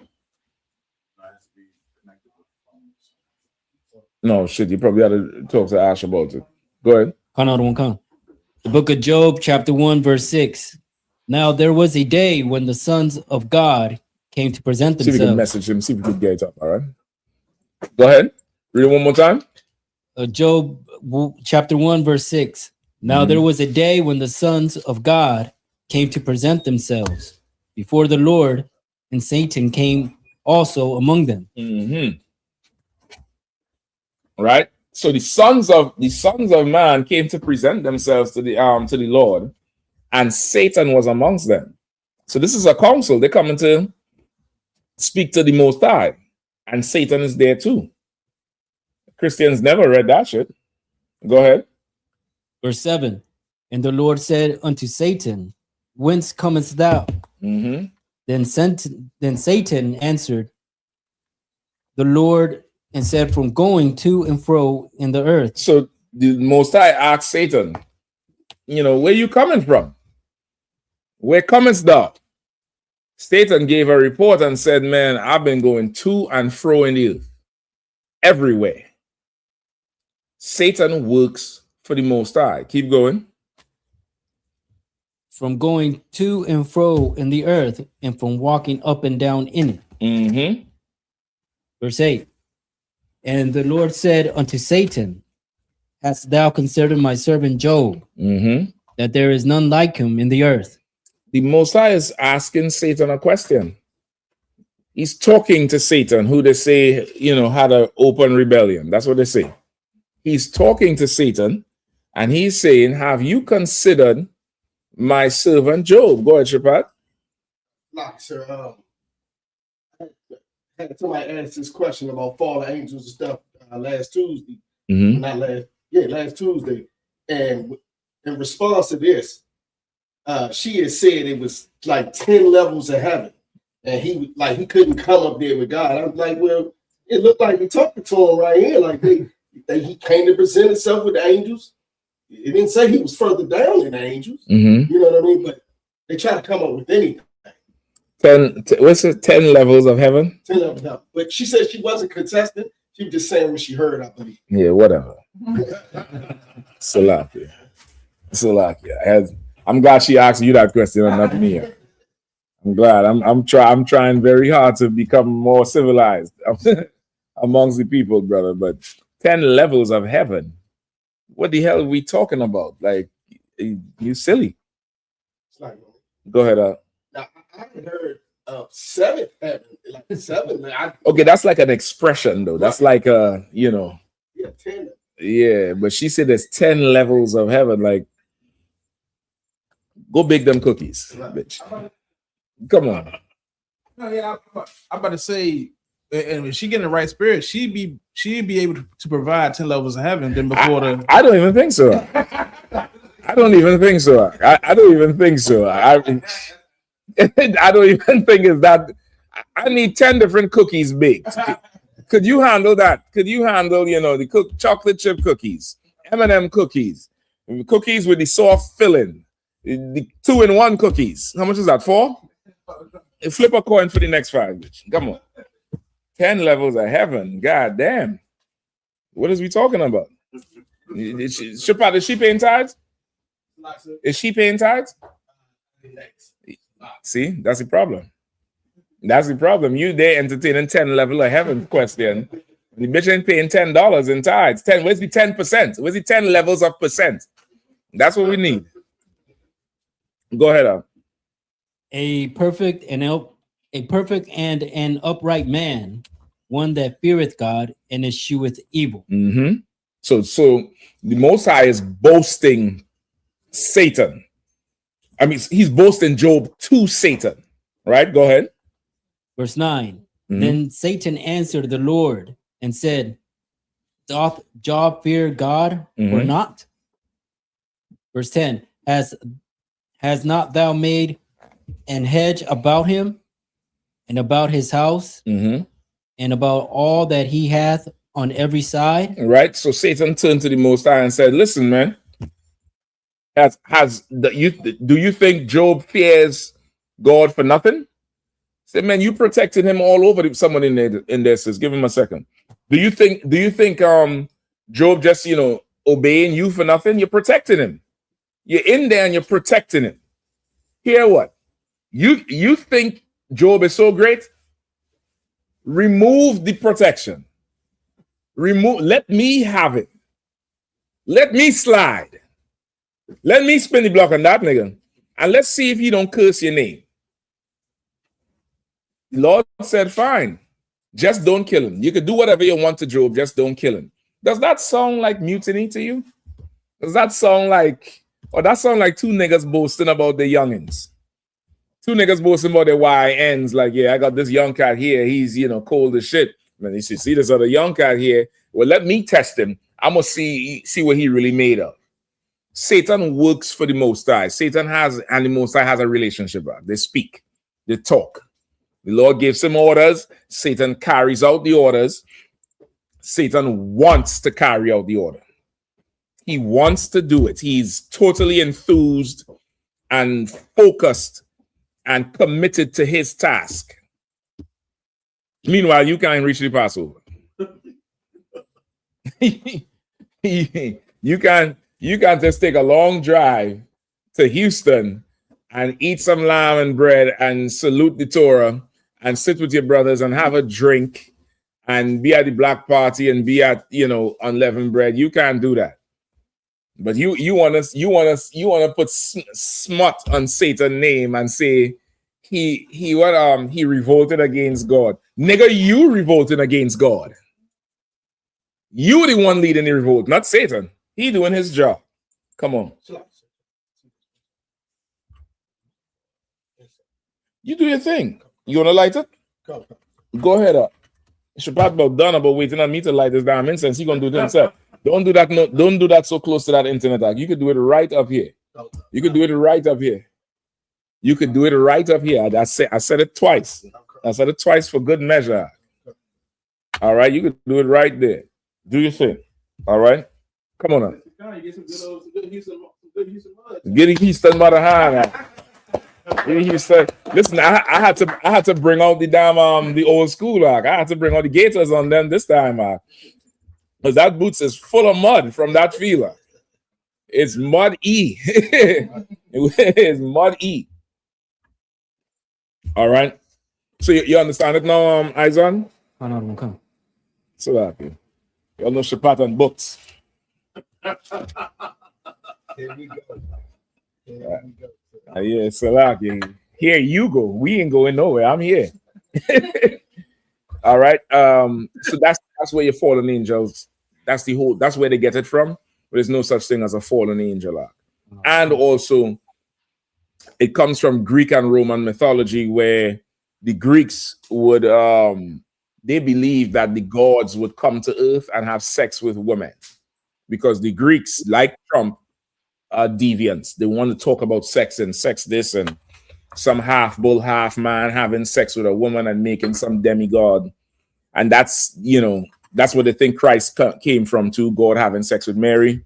No, shit. You probably had to talk to Ash about it. Go ahead. The book of Job, chapter 1, verse 6. Now there was a day when the sons of God came to present See if we can themselves. message him. See if we can get it up, all right? Go ahead. Read it one more time. Job chapter 1, verse 6. Now there was a day when the sons of God came to present themselves before the Lord, and Satan came also among them. Right? So the sons of man came to present themselves to the Lord, and Satan was amongst them. So this is a council. They're coming to speak to the Most High, and Satan is there too. Christians never read that shit. Go ahead. Verse 7. And the Lord said unto Satan, whence comest thou? Then Satan answered the Lord and said, from going to and fro in the earth. So the Most High asked Satan, where you coming from? Where comest thou? Satan gave a report and said, man, I've been going to and fro in the earth, everywhere. Satan works for the Most High. Keep going. From going to and fro in the earth, and from walking up and down in it. Verse 8. And the Lord said unto Satan, hast thou considered my servant Job, that there is none like him in the earth? The Most High is asking Satan a question. He's talking to Satan, who they say, had an open rebellion. That's what they say. He's talking to Satan, and he's saying, have you considered my servant Job? Go ahead, Shapat. Like, sir, had somebody asked this question about fallen angels and stuff last Tuesday. Last Tuesday. And in response to this, she had said it was like 10 levels of heaven. And he couldn't come up there with God. I was like, well, it looked like we talking to him right here. Like he came to present himself with the angels. It didn't say he was further down than the angels. You know what I mean? But they try to come up with anything. 10 levels of heaven? 10 levels of heaven. But she said she wasn't contesting. She was just saying what she heard, I believe. Yeah, whatever. Salakia. I'm glad she asked you that question and not me. I'm glad. I'm trying very hard to become more civilized amongst the people, brother. But 10 levels of heaven. What the hell are we talking about? Like, you silly. It's like, Go ahead. now, I haven't heard of 7 heaven, like 7. Okay, that's like an expression, though. That's like you know. Yeah, 10. Yeah, but she said there's 10 levels of heaven. Like, go bake them cookies, bitch. Come on. No, yeah, I'm about to say, and when she get in the right spirit, she'd be able to provide 10 levels of heaven than before I don't even think so. I don't even think so. I don't even think so. I don't even think it's that. I need 10 different cookies baked. Could you handle that? Could you handle, the chocolate chip cookies, M&M cookies, cookies with the soft filling, the 2-in-1 cookies? How much is that? 4? Flip a coin for the next 5. Come on. 10 levels of heaven. God damn. What is we talking about? Is she paying tithes? Is she paying tithes? See, that's the problem. That's the problem. You there entertaining 10 level of heaven question. The bitch ain't paying $10 in tithes. Where's the 10%? Where's the 10 levels of percent? That's what we need. Go ahead, Al. A perfect and an upright man, one that feareth God and escheweth evil. Mm-hmm. So the Most High is boasting Satan. I mean, he's boasting Job to Satan, right? Go ahead. Verse 9. Mm-hmm. Then Satan answered the Lord and said, doth Job fear God or not? Verse 10. Has not thou made an hedge about him and about his house and about all that he hath on every side? Right. So Satan turned to the Most High and said, listen, man, do you think Job fears God for nothing? Say, man, you protected him all over. Someone in there says, give him a second. Do you think Job just obeying you for nothing? You're protecting him. You're in there and you're protecting him. Hear what? You think Job is so great? Remove the protection. Let me have it. Let me slide. Let me spin the block on that nigga. And let's see if he don't curse your name. The Lord said, fine. Just don't kill him. You could do whatever you want to Job, just don't kill him. Does that sound like mutiny to you? Does that sound like, or that sound like 2 niggas boasting about the youngins? 2 niggas boasting about their YNs, like, yeah, I got this young cat here. He's, cold as shit. Man, you see this other young cat here. Well, let me test him. I'm going to see what he really made of. Satan works for the Most High. And the Most High has a relationship. They speak. They talk. The Lord gives him orders. Satan carries out the orders. Satan wants to carry out the order. He wants to do it. He's totally enthused and focused and committed to his task. Meanwhile, you can't reach the Passover. You can't just take a long drive to Houston and eat some lamb and bread and salute the Torah and sit with your brothers and have a drink and be at the black party and be at unleavened bread. You can't do that. But you want to put smut on Satan's name and say he revolted against God. Nigga, you revolted against God. You the one leading the revolt, not Satan. He doing his job. Come on. You do your thing. You want to light it? Go ahead up. Shabbat about done about waiting on me to light this damn incense. He gonna do it himself. Don't do that. No, don't do that so close to that internet. You could do it right up here. You could do it right up here. You could do it right up here. I said it twice. I said it twice for good measure. All right, you could do it right there. Do your thing. All right, come on now. Get a Houston mother hand. Listen, I had to bring out the damn the old school. I had to bring out the Gators on them this time, because that boots is full of mud from that feeler. It's mud E. It's mud E. All right. So you understand it now, Izon? I know I'm come. So happy. You all know Shapat and books. Here we go. Yeah, Salaki. Here you go. We ain't going nowhere. I'm here. All right. So that's where your fallen angels. That's where they get it from. But there's no such thing as a fallen angel. And also, it comes from Greek and Roman mythology, where the Greeks would they believed that the gods would come to earth and have sex with women, because the Greeks, like Trump, are deviants. They want to talk about sex and sex this and some half bull, half man having sex with a woman and making some demigod. And that's where they think Christ came from too, God having sex with Mary.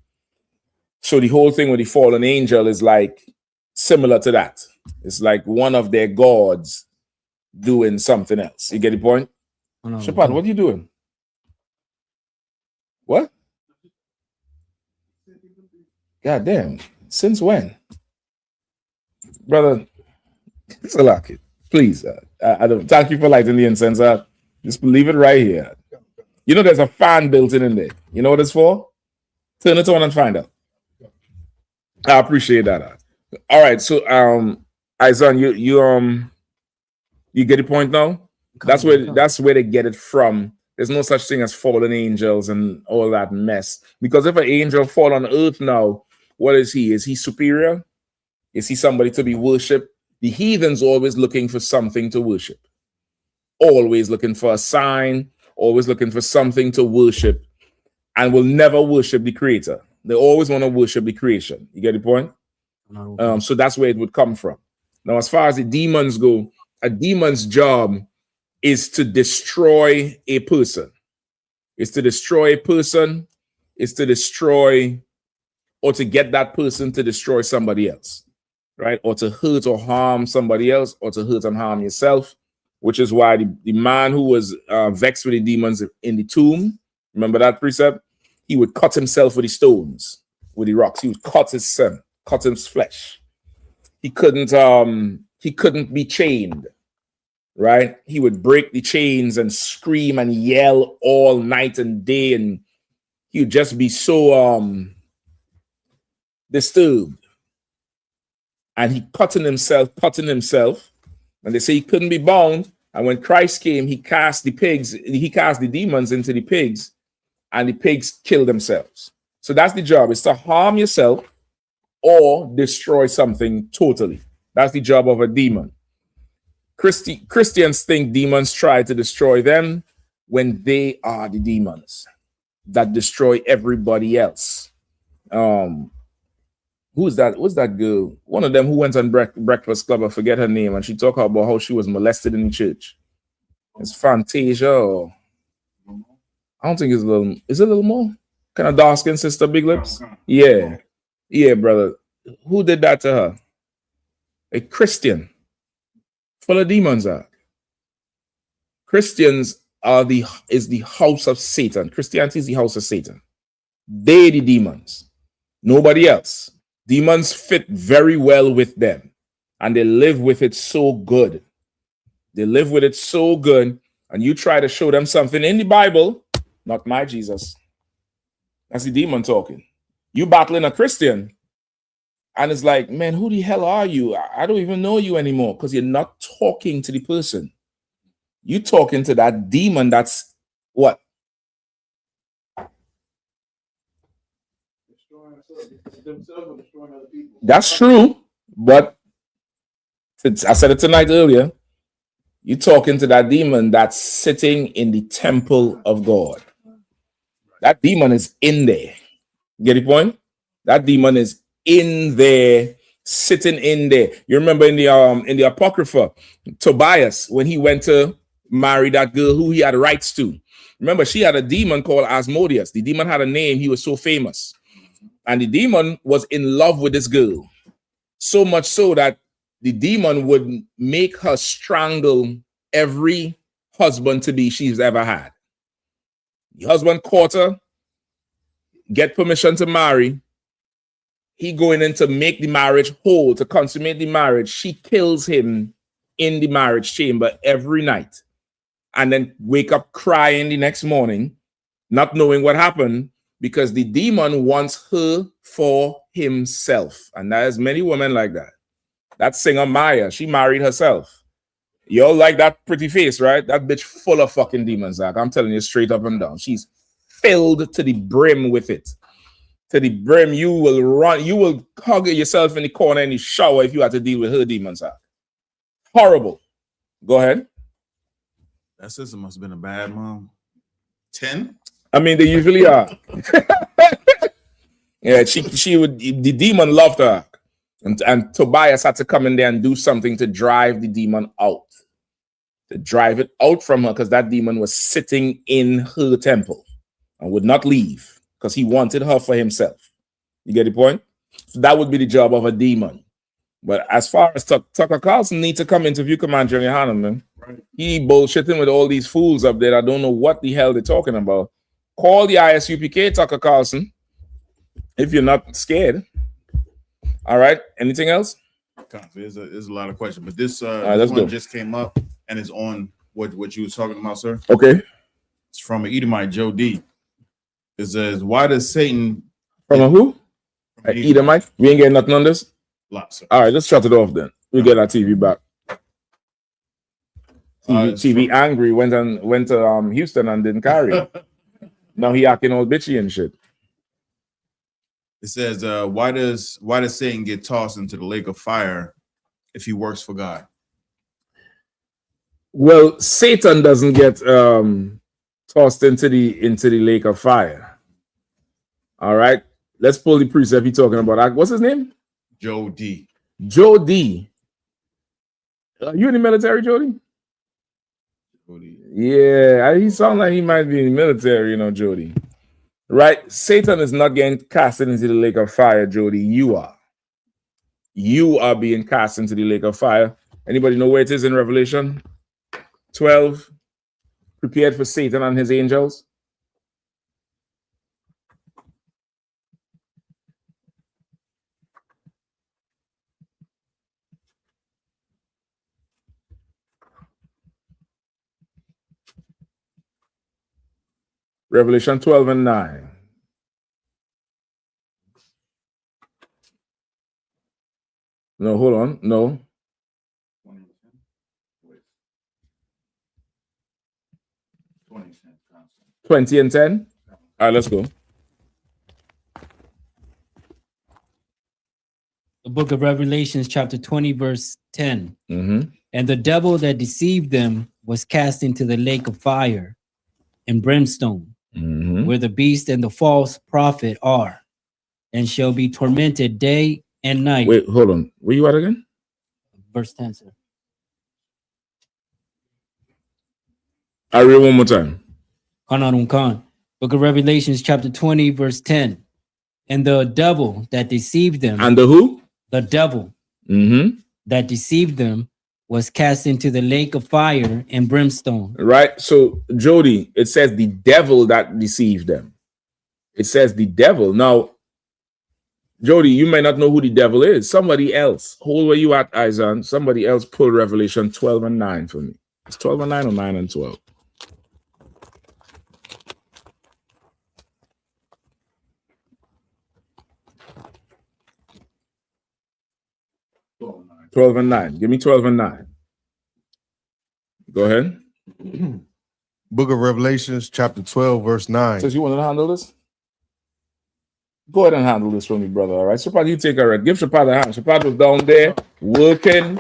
So the whole thing with the fallen angel is like similar to that. It's like one of their gods doing something else. You get the point? Shapan, what are you doing? What? God damn. Since when? Brother, it's a lot. Please, I don't thank you for lighting the incense. Just leave it right here. You know there's a fan built in there. You know what it's for? Turn it on and find out. I appreciate that. All right, so Izon, you get the point now? That's where they get it from. There's no such thing as fallen angels and all that mess. Because if an angel fall on earth now, what is he? Is he superior? Is he somebody to be worshipped? The heathen's always looking for something to worship. Always looking for a sign, always looking for something to worship, and will never worship the creator. They always want to worship the creation. You get the point? So that's where it would come from. Now, as far as the demons go, a demon's job is to destroy a person. It's to destroy a person. It's to destroy or to get that person to destroy somebody else, right? Or to hurt or harm somebody else, or to hurt and harm yourself, which is why the man who was vexed with the demons in the tomb, remember that precept? He would cut himself with the stones, with the rocks. He would cut his son, cut his flesh. He couldn't be chained, right? He would break the chains and scream and yell all night and day, and he would just be so disturbed. And he cutting himself, and they say he couldn't be bound. And when Christ came, he cast the demons into the pigs, and the pigs killed themselves. So that's the job, is to harm yourself or destroy something totally. That's the job of a demon. Christians think demons try to destroy them when they are the demons that destroy everybody else. Who's that? What's that girl? One of them who went on Breakfast Club, I forget her name, and she talked about how she was molested in the church. It's Fantasia, or I don't think it's is it a little more? Kind of dark skin sister, big lips? Yeah. Yeah, brother. Who did that to her? A Christian. Full of demons are. Christians is the house of Satan. Christianity is the house of Satan. They the demons. Nobody else. Demons fit very well with them, and they live with it so good. They live with it so good, and you try to show them something in the Bible, not my Jesus. That's the demon talking. You battling a Christian, and it's like, man, who the hell are you? I don't even know you anymore, because you're not talking to the person. You're talking to that demon that's what? That's true, but I said it tonight earlier. You're talking to that demon that's sitting in the temple of God. That demon is in there. Get the point? That demon is in there, sitting in there. You remember in the Apocrypha, Tobias, when he went to marry that girl who he had rights to. Remember, she had a demon called Asmodeus. The demon had a name. He was so famous. And the demon was in love with this girl. So much so that the demon would make her strangle every husband-to-be she's ever had. The husband caught her, get permission to marry. He going in to make the marriage whole, to consummate the marriage. She kills him in the marriage chamber every night and then wake up crying the next morning, not knowing what happened, because the demon wants her for himself. And there's many women like that. That singer Maya, she married herself. You all like that pretty face, right? That bitch full of fucking demons, Zach. I'm telling you straight up and down. She's filled to the brim with it. To the brim, you will run, you will hug yourself in the corner in the shower if you had to deal with her demons. Zach. Horrible. Go ahead. That sister must have been a bad mom. 10? I mean, they usually are. Yeah, she would, the demon loved her. And Tobias had to come in there and do something to drive the demon out. To drive it out from her, because that demon was sitting in her temple and would not leave because he wanted her for himself. You get the point? So that would be the job of a demon. But as far as Tucker Carlson needs to come interview Commander Yahanna, man. Right. He bullshitting with all these fools up there. I don't know what the hell they're talking about. Call the I.S.U.P.K, Tucker Carlson, if you're not scared. All right. Anything else? There's a lot of questions, but this right, this one go. Just came up and is on what you was talking about, sir. Okay. It's from an Edomite, Joe D. It says, "Why does Satan?" From a who? From Edomite. We ain't getting nothing on this. Lots. Sir. All right, let's shut it off then. We get our TV back. TV angry went to Houston and didn't carry it. Now he acting all bitchy and shit. It says, why does Satan get tossed into the lake of fire if he works for God? Well, Satan doesn't get tossed into the lake of fire. All right, let's pull the precept you're talking about. What's his name? Joe D. Joe D. You in the military, Jody? Yeah, he sounds like he might be in the military, you know, Jody. Right? Satan is not getting cast into the lake of fire, Jody. You are. You are being cast into the lake of fire. Anybody know where it is in Revelation 12? Prepared for Satan and his angels. Revelation 12 and 9. No, hold on. No. 20 and 10. All right, let's go. The book of Revelations, chapter 20, verse 10. Mm-hmm. And the devil that deceived them was cast into the lake of fire and brimstone, where the beast and the false prophet are, and shall be tormented day and night. Wait, hold on. Where you at again? Verse 10, sir. I read one more time. Book of Revelations, chapter 20, verse 10. And the devil that deceived them. And the who? The devil that deceived them was cast into the lake of fire and brimstone. Right. So, Jody, it says the devil that deceived them. It says the devil. Now, Jody, you may not know who the devil is. Somebody else. Hold where you at, Isaiah. Somebody else pull Revelation 12 and 9 for me. It's 12 and 9 or 9 and 12? $12 and 9. Give me 12 and 9. Go ahead. Book of Revelations, chapter 12, verse 9. Says you want to handle this? Go ahead and handle this for me, brother. All right. Shapat, you take a red. Give Shapat a hand. Shapat was down there working,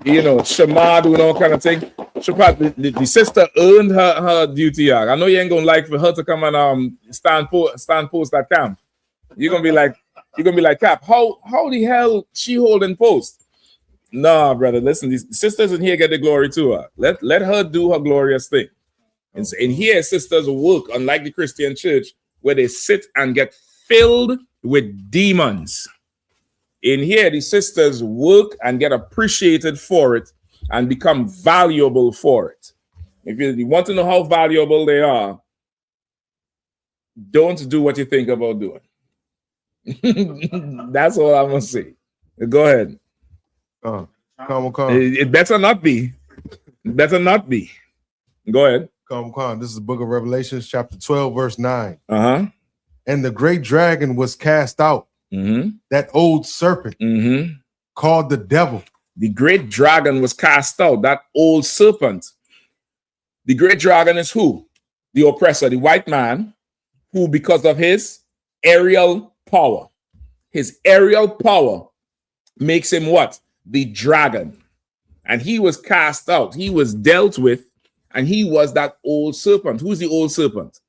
you know, Shema doing all kind of thing. Shapat, the sister earned her duty. I know you ain't gonna like for her to come and stand post at camp. You're gonna be like, Cap, how the hell she holding post? Nah, brother. Listen, these sisters in here get the glory to her. Let her do her glorious thing. And here, sisters work, unlike the Christian church, where they sit and get filled with demons. In here, the sisters work and get appreciated for it and become valuable for it. If you want to know how valuable they are, don't do what you think about doing. That's all I'm gonna say. Go ahead. It better not be. It better not be. Go ahead. This is the book of Revelations, chapter 12, verse 9. Uh-huh. And the great dragon was cast out, that old serpent called the devil. The great dragon was cast out, that old serpent. The great dragon is who? The oppressor, the white man, who because of his aerial power, makes him what? The dragon. And he was cast out. He was dealt with, and he was that old serpent. Who's the old serpent?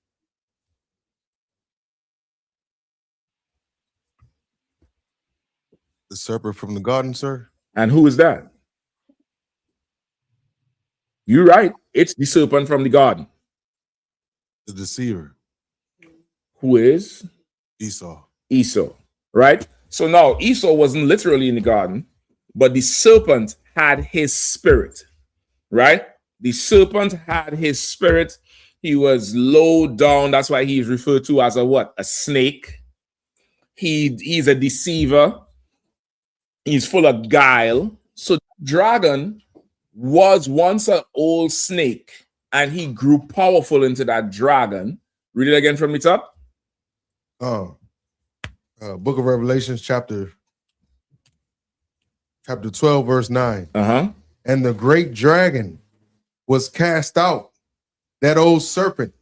The serpent from the garden, sir. And who is that? You're right. It's the serpent from the garden. The deceiver. Who is? Esau. Esau, right? So now Esau wasn't literally in the garden, but the serpent had his spirit, right? The serpent had his spirit. He was low down. That's why he's referred to as a what? A snake. He's a deceiver. He's full of guile. So dragon was once an old snake, and he grew powerful into that dragon. Read it again from the top. Book of Revelations, chapter 12, verse 9. And the great dragon was cast out, that old serpent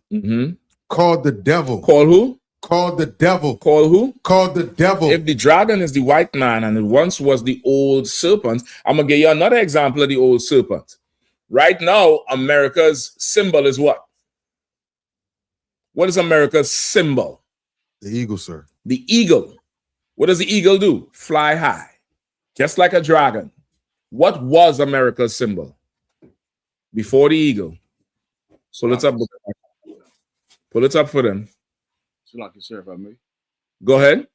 called the devil. Called who? Called the devil. Called who? Called the devil. If the dragon is the white man and it once was the old serpent, I'm going to give you another example of the old serpent. Right now, America's symbol is what? What is America's symbol? The eagle, sir. The eagle. What does the eagle do? Fly high, just like a dragon. What was America's symbol before the eagle? So let's up. Pull it up for them. So like you, sir, if I may. Go ahead.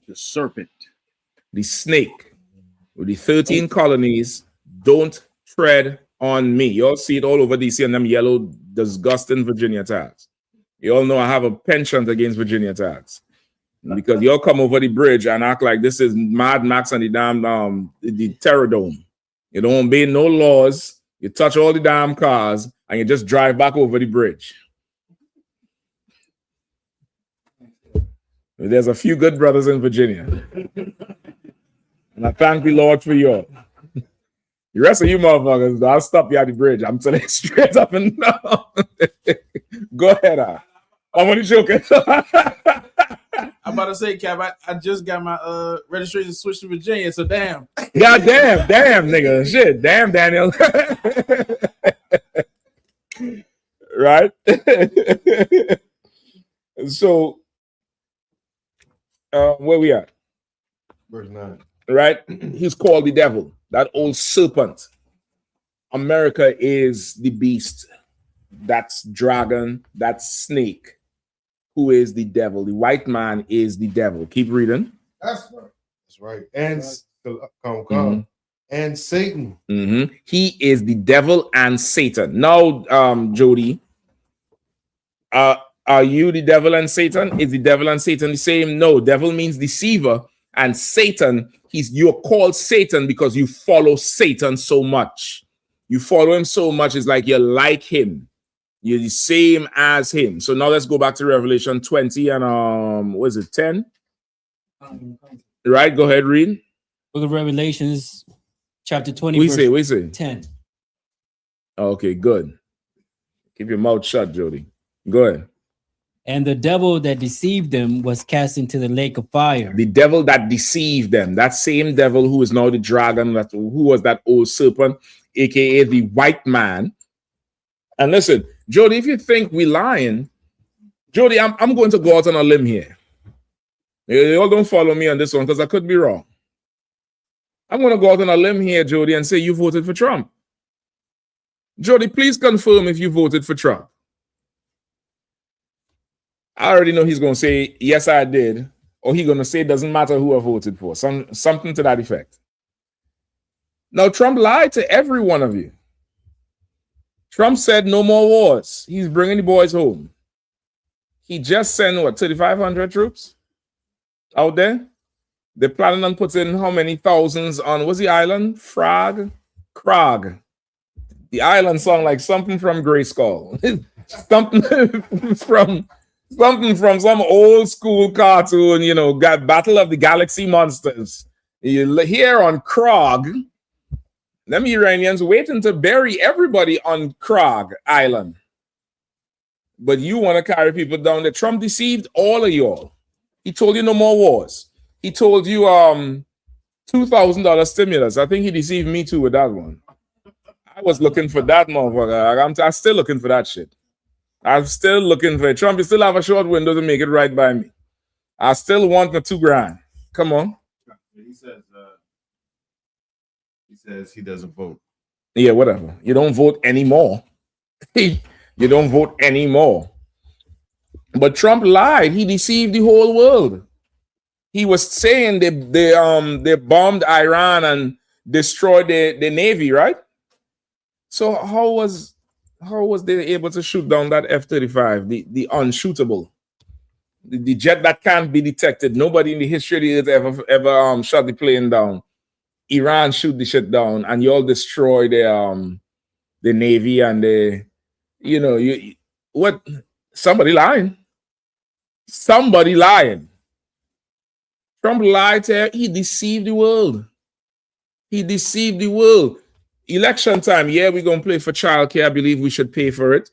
The serpent. The snake with the 13 colonies. Don't tread on me. You all see it all over DC and them yellow, disgusting Virginia tags. You all know I have a penchant against Virginia tags because y'all come over the bridge and act like this is Mad Max and the damn the Terror Dome. You don't obey no laws. You touch all the damn cars and you just drive back over the bridge. There's a few good brothers in Virginia. And I thank the Lord for you all. The rest of you motherfuckers, I'll stop you at the bridge. I'm telling you straight up and down. Go ahead. I'm only joking. I'm about to say, Cap, I just got my registration switched to Virginia, so damn. Yeah, damn, nigga. Shit, damn, Daniel. Right? So, where we at? Verse 9. Right? He's called the devil, that old serpent. America is the beast. That's dragon, that's snake. Who is the devil? The white man is the devil. Keep reading. That's right. And and Satan. He is the devil and Satan. Now, Jody, are you the devil and Satan? Is the devil and Satan the same? No, devil means deceiver, and Satan, you're called Satan because you follow Satan so much. You follow him so much, it's like you're like him. You're the same as him. So now let's go back to Revelation 20 and what is it, 10? Right, go ahead, read. Book of Revelations, chapter 20. We say 10. Okay, good. Keep your mouth shut, Jody. Go ahead. And the devil that deceived them was cast into the lake of fire. The devil that deceived them, that same devil who is now the dragon, who was that old serpent, aka the white man. And listen, Jody, if you think we're lying, Jody, I'm going to go out on a limb here. You all don't follow me on this one because I could be wrong. I'm going to go out on a limb here, Jody, and say you voted for Trump. Jody, please confirm if you voted for Trump. I already know he's going to say, yes, I did. Or he's going to say, it doesn't matter who I voted for. Something to that effect. Now, Trump lied to every one of you. Trump said no more wars. He's bringing the boys home. He just sent, 3,500 troops out there? They're planning on putting how many thousands on, what's the island? Krog. The island sound like something from Grayskull. something from some old school cartoon, you know, got Battle of the Galaxy Monsters. You here on Krog. Them Iranians waiting to bury everybody on Krog Island. But you want to carry people down there. Trump deceived all of y'all. He told you no more wars. He told you $2,000 stimulus. I think he deceived me too with that one. I was looking for that motherfucker. I'm still looking for that shit. I'm still looking for it. Trump, you still have a short window to make it right by me. I still want the $2,000. Come on. He says he doesn't vote. Yeah, whatever. You don't vote anymore. You don't vote anymore. But Trump lied. He deceived the whole world. He was saying they bombed Iran and destroyed the Navy, right? So how was they able to shoot down that F-35, the unshootable, the jet that can't be detected? Nobody in the history of the earth ever shot the plane down. Iran shoot the shit down, and you all destroy the Navy and what? Somebody lying. Somebody lying. Trump lied to her. He deceived the world. He deceived the world. Election time, yeah, we're going to play for childcare. I believe we should pay for it.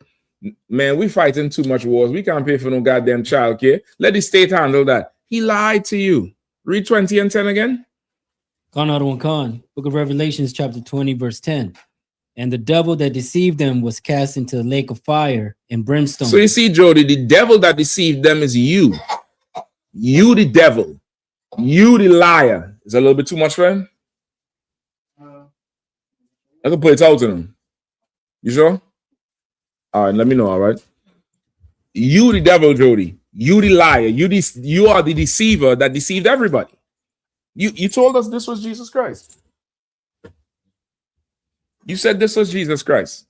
Man, we fighting too much wars. We can't pay for no goddamn childcare. Let the state handle that. He lied to you. Read 20 and 10 again. Book of Revelations, chapter 20, verse 10. And the devil that deceived them was cast into the lake of fire and brimstone. So you see, Jody, the devil that deceived them is you. You, the devil. You, the liar. Is that a little bit too much for him? I can put it out to him. You sure? All right, let me know, all right? You, the devil, Jody. You, the liar. You are the deceiver that deceived everybody. You told us this was Jesus Christ. You said this was Jesus Christ.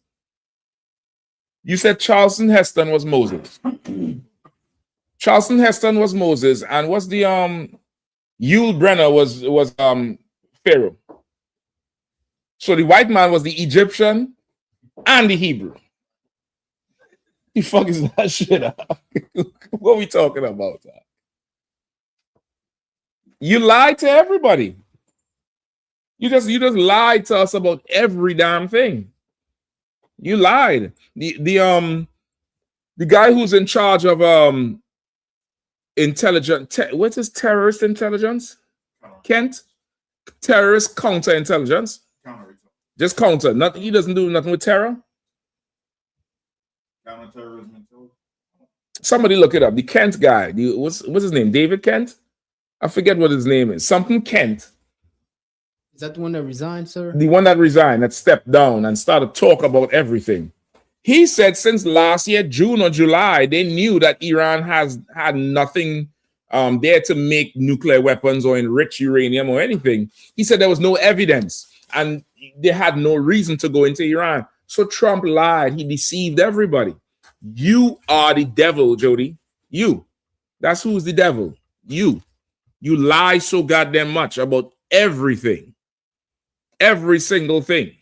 You said Charleston Heston was Moses. Charleston Heston was Moses, and what's the Yul Brenner was Pharaoh. So the white man was the Egyptian and the Hebrew. The fuck is that shit up? What are we talking about? You lied to everybody. You just lied to us about every damn thing. You lied. The guy who's in charge of what's his terrorist intelligence? Kent? Terrorist counterintelligence. Just counter. Nothing. He doesn't do nothing with terror. Counterterrorism. Somebody look it up. The Kent guy. What's his name? David Kent? I forget what his name is. Something Kent. Is that the one that resigned, sir? The one that resigned, that stepped down and started to talk about everything. He said since last year, June or July, they knew that Iran had nothing there to make nuclear weapons or enrich uranium or anything. He said there was no evidence and they had no reason to go into Iran. So Trump lied. He deceived everybody. You are the devil, Jody. You. That's who's the devil. You. You lie so goddamn much about everything. Every single thing.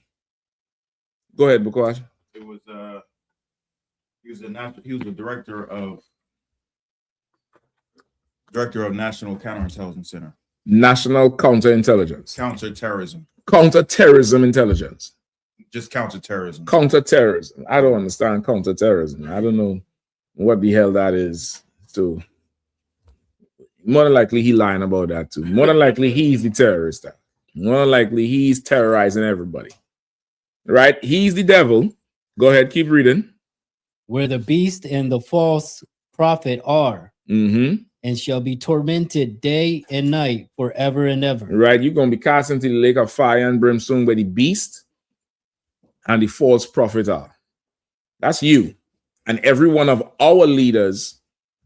Go ahead, Bukwaj. It was he was the director of National Counterintelligence Center. National Counterintelligence. Counterterrorism. Counterterrorism intelligence. Just counterterrorism. Counterterrorism. I don't understand counterterrorism. I don't know what the hell that is. So more than likely he lying about that too. More than likely he's the terrorist. More than likely he's terrorizing everybody. Right? He's the devil. Go ahead, keep reading. Where the beast and the false prophet are, and shall be tormented day and night forever and ever. Right? You're going to be cast into the lake of fire and brimstone where the beast and the false prophet are. That's you. And every one of our leaders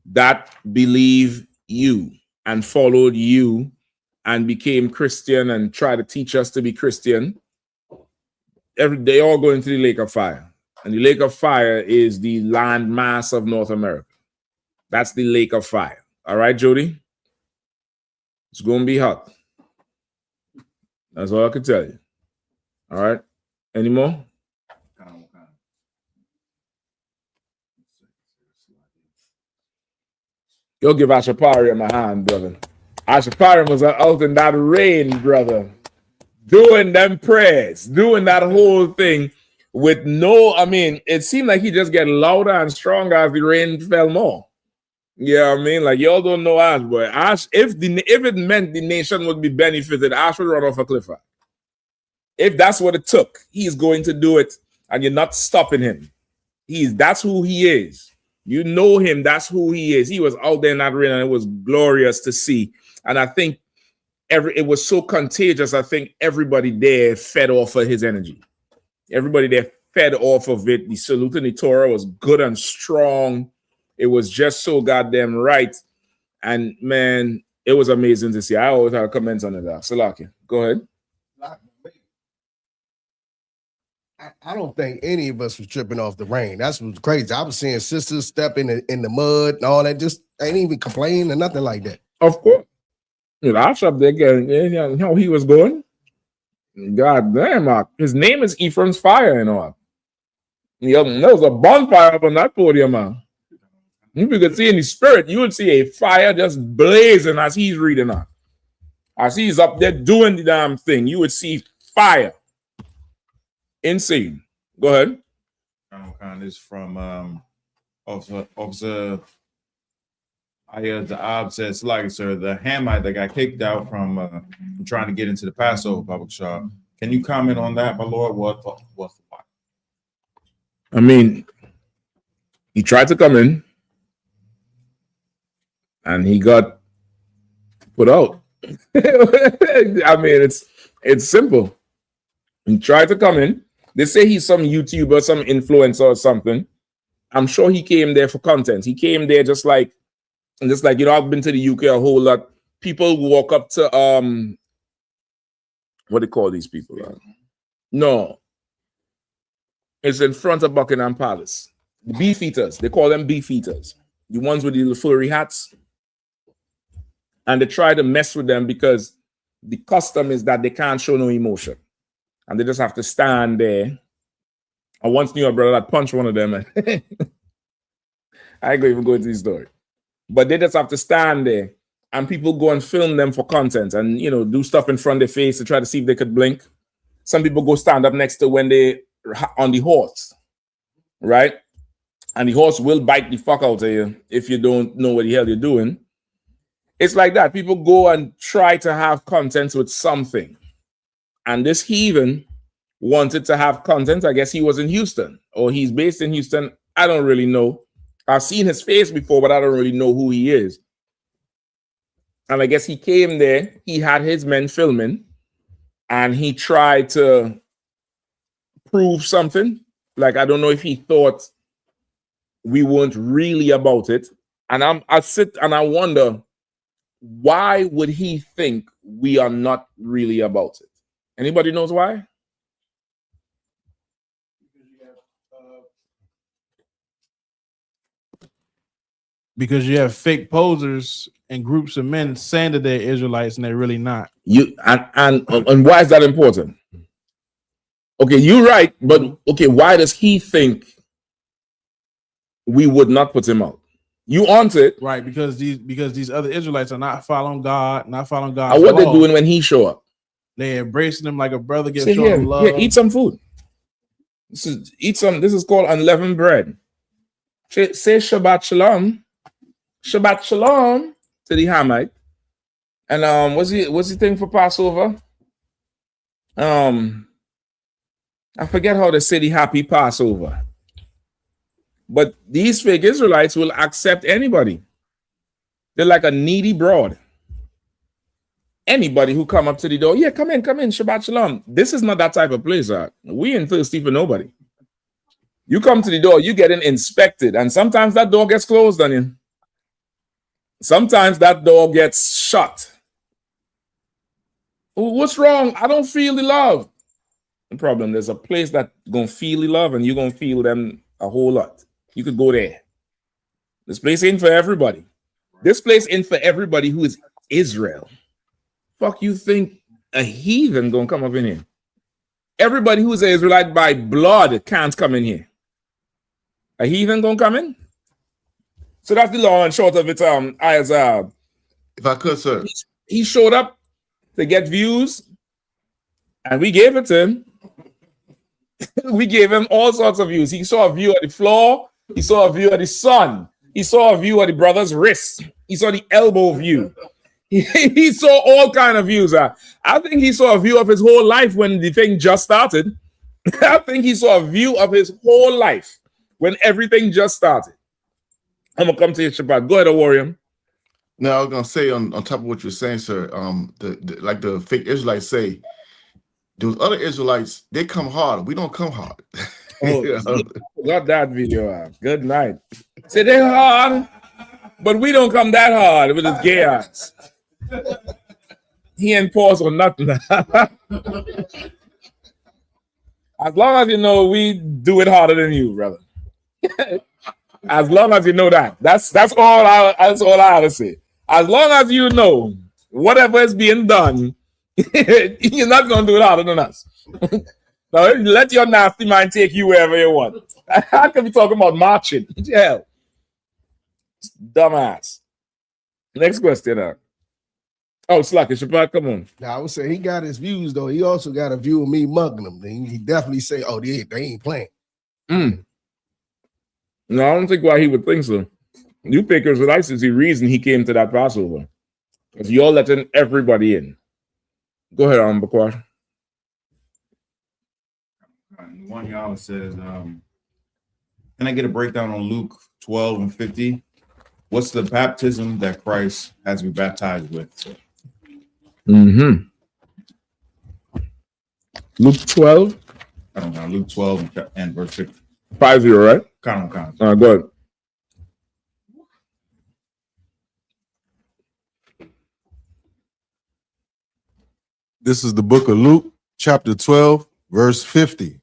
that believe you and followed you and became Christian and tried to teach us to be Christian, they all go into the lake of fire. And the lake of fire is the land mass of North America. That's the lake of fire. All right, Jody? It's going to be hot. That's all I can tell you. All right. Any more? You'll give Ashapari my hand, brother. Ashapari was out in that rain, brother, doing them prayers, doing that whole thing with no, I mean, it seemed like he just get louder and stronger as the rain fell more. Yeah, I mean, like y'all don't know Ash, boy. Ash, if it meant the nation would be benefited, Ash would run off a cliff. If that's what it took, he's going to do it, and you're not stopping him. That's who he is. You know him, that's who he is. He was out there in that rain, and it was glorious to see. And I think it was so contagious. I think everybody there fed off of his energy. Everybody there fed off of it. The salute in the Torah was good and strong. It was just so goddamn right. And man, it was amazing to see. I always have comments on it. Salaki, go ahead. I don't think any of us was tripping off the rain. That's what's crazy. I was seeing sisters step in the mud and all that. Just ain't even complaining or nothing like that. Of course. You know, I was up there getting how he was going. God damn, his name is Ephraim's Fire and all. There was a bonfire up on that podium, man. If you could see in the spirit, you would see a fire just blazing as he's reading on. As he's up there doing the damn thing, you would see fire. Insane. Go ahead. This from Officer I.S.U.P.K says, like, sir, the Hamite that got kicked out from trying to get into the Passover public shop. Can you comment on that, my lord? What's the why? I mean, he tried to come in and he got put out. I mean, it's simple. He tried to come in. They say he's some YouTuber, some influencer or something. I'm sure he came there for content. He came there just like, you know, I've been to the UK a whole lot. People walk up to what do they call these people? No, it's in front of Buckingham Palace. The beef eaters. They call them beef eaters. The ones with the little furry hats. And they try to mess with them because the custom is that they can't show no emotion. And they just have to stand there. I once knew a brother that punched one of them. I ain't gonna even go into the story. But they just have to stand there. And people go and film them for content and, you know, do stuff in front of their face to try to see if they could blink. Some people go stand up next to when they on the horse, right? And the horse will bite the fuck out of you if you don't know what the hell you're doing. It's like that. People go and try to have content with something. And this heathen wanted to have content. I guess he was in Houston or he's based in Houston. I don't really know. I've seen his face before, but I don't really know who he is. And I guess he came there. He had his men filming and he tried to prove something. Like, I don't know if he thought we weren't really about it. And I sit and I wonder, why would he think we are not really about it? Anybody knows why? Because you have fake posers and groups of men saying that they're Israelites and they're really not. And why is that important? Okay, you're right, but okay, why does he think we would not put him out? You want it, right? Because these other Israelites are not following God, not following God. And what they're doing when he show up? They're embracing him like a brother gets shown him love. Here, eat some food. This is called unleavened bread. Say Shabbat Shalom. Shabbat Shalom to the Hamite. And what's the thing for Passover? I forget how they say the happy Passover. But these fake Israelites will accept anybody. They're like a needy broad. Anybody who come up to the door, yeah, come in, Shabbat Shalom. This is not that type of place. We ain't thirsty for nobody. You come to the door, you getting inspected, and sometimes that door gets closed on you. Sometimes that door gets shut. What's wrong? I don't feel the love. The problem, there's a place that's gonna feel the love, and you're gonna feel them a whole lot. You could go there. This place ain't for everybody. This place ain't for everybody who is Israel. fuck you think a heathen gonna come up in here? Everybody who's an Israelite by blood can't come in here. A heathen gonna come in? So that's the long and short of it. If I could, sir. He showed up to get views, and we gave it to him. We gave him all sorts of views. He saw a view of the floor. He saw a view of the sun. He saw a view of the brother's wrist. He saw the elbow view. He saw all kind of views. I think he saw a view of his whole life when the thing just started. I think he saw a view of his whole life when everything just started. I'm gonna come to you, Shabbat. Go ahead, Awarium. No, I was gonna say on top of what you're saying, sir. Like the fake Israelites say, those other Israelites, they come hard. We don't come hard. Oh, got that video. Good night. Say they hard, but we don't come that hard with his gay ass. He ain't pause on nothing. As long as you know we do it harder than you, brother. As long as you know that. That's all I have to say. As long as you know whatever is being done, you're not gonna do it harder than us. Now let your nasty mind take you wherever you want. I could be talking about marching. Hell. Dumbass. Next question. Oh, Slacky, Shabbat, come on. Now, I would say he got his views, though. He also got a view of me mugging him. He definitely say, oh, they ain't playing. No, I don't think why he would think so. You think Israelites is the reason he came to that Passover. Because you're letting everybody in. Go ahead, Bakwash. One y'all says, can I get a breakdown on Luke 12 and 50? What's the baptism that Christ has been baptized with? Luke 12? I don't know. Luke 12 and verse 50. 50, right? Count. All right, go ahead. This is the book of Luke, chapter 12, verse 50.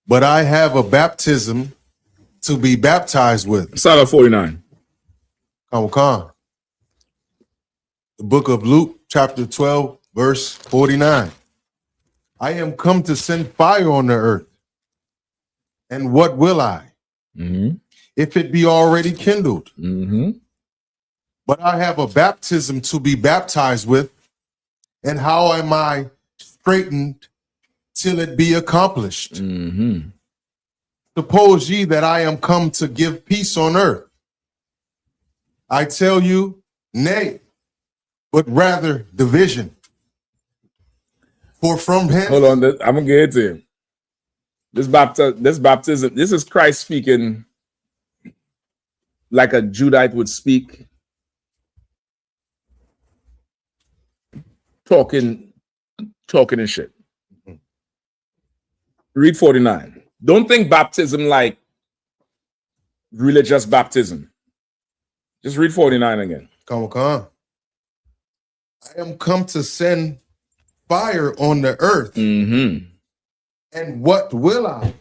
But I have a baptism to be baptized with. Start at 49. Come. The book of Luke, chapter 12, verse 49. I am come to send fire on the earth. And what will I? If it be already kindled. But I have a baptism to be baptized with. And how am I straightened till it be accomplished? Suppose ye that I am come to give peace on earth. I tell you, nay, but rather division. For from hence... Hold on, I'm going to get to him. This baptism, this is Christ speaking like a Judite would speak. Talking and shit. Read 49. Don't think baptism like religious baptism. Just read 49 again. Come. I am come to send fire on the earth. And what will I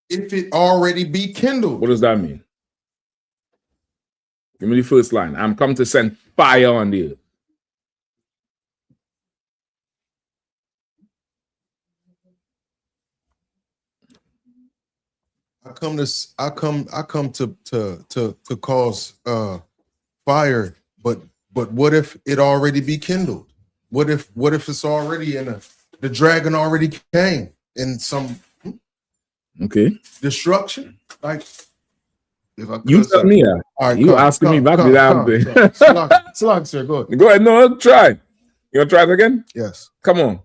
if it already be kindled? What does that mean? Give me the first line. I'm come to send fire on the earth. I come to cause fire, but what if it already be kindled? What if it's already the dragon already came in some destruction? Like if I you tell me that. Right, you asking me about the damn thing. Slug, sir, go ahead. Go ahead, no, try. You want to try it again? Yes. Come on.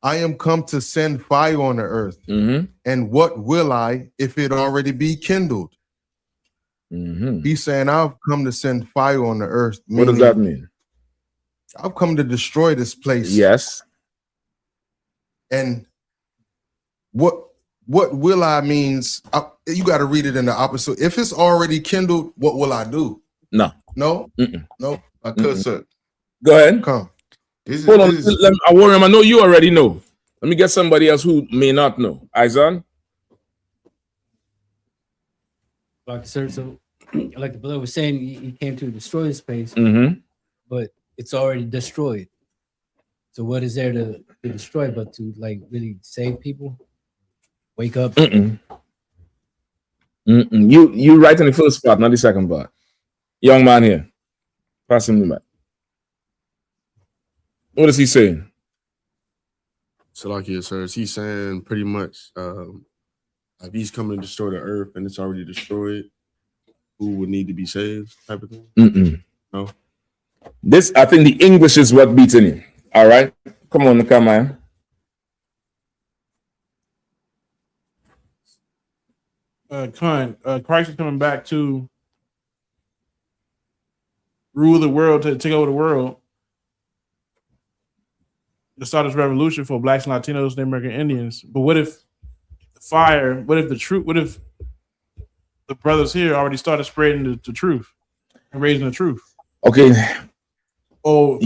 I am come to send fire on the earth. And what will I if it already be kindled? He's saying, I've come to send fire on the earth. What does that mean? I've come to destroy this place. Yes. And what will I means, you got to read it in the opposite. If it's already kindled, what will I do? No. No? No. I could, sir. Go ahead. Come. Hold on. I warn him. I know you already know. Let me get somebody else who may not know. Izan? Like, sir, so like the brother was saying, he came to destroy this place. but it's already destroyed. So what is there to destroy but to like really save people? Wake up. You right in the first part, not the second part. Young man here. Pass him the mic. What is he saying? Salakia, sir. He's saying pretty much if he's coming to destroy the earth and it's already destroyed, who would need to be saved type of thing? No. This, I think the English is what beating him. All right. Come on, Nakama. Christ is coming back to rule the world, to take over the world, to start this revolution for blacks and Latinos and American Indians. But what if the brothers here already started spreading the truth and raising the truth? Okay. Oh,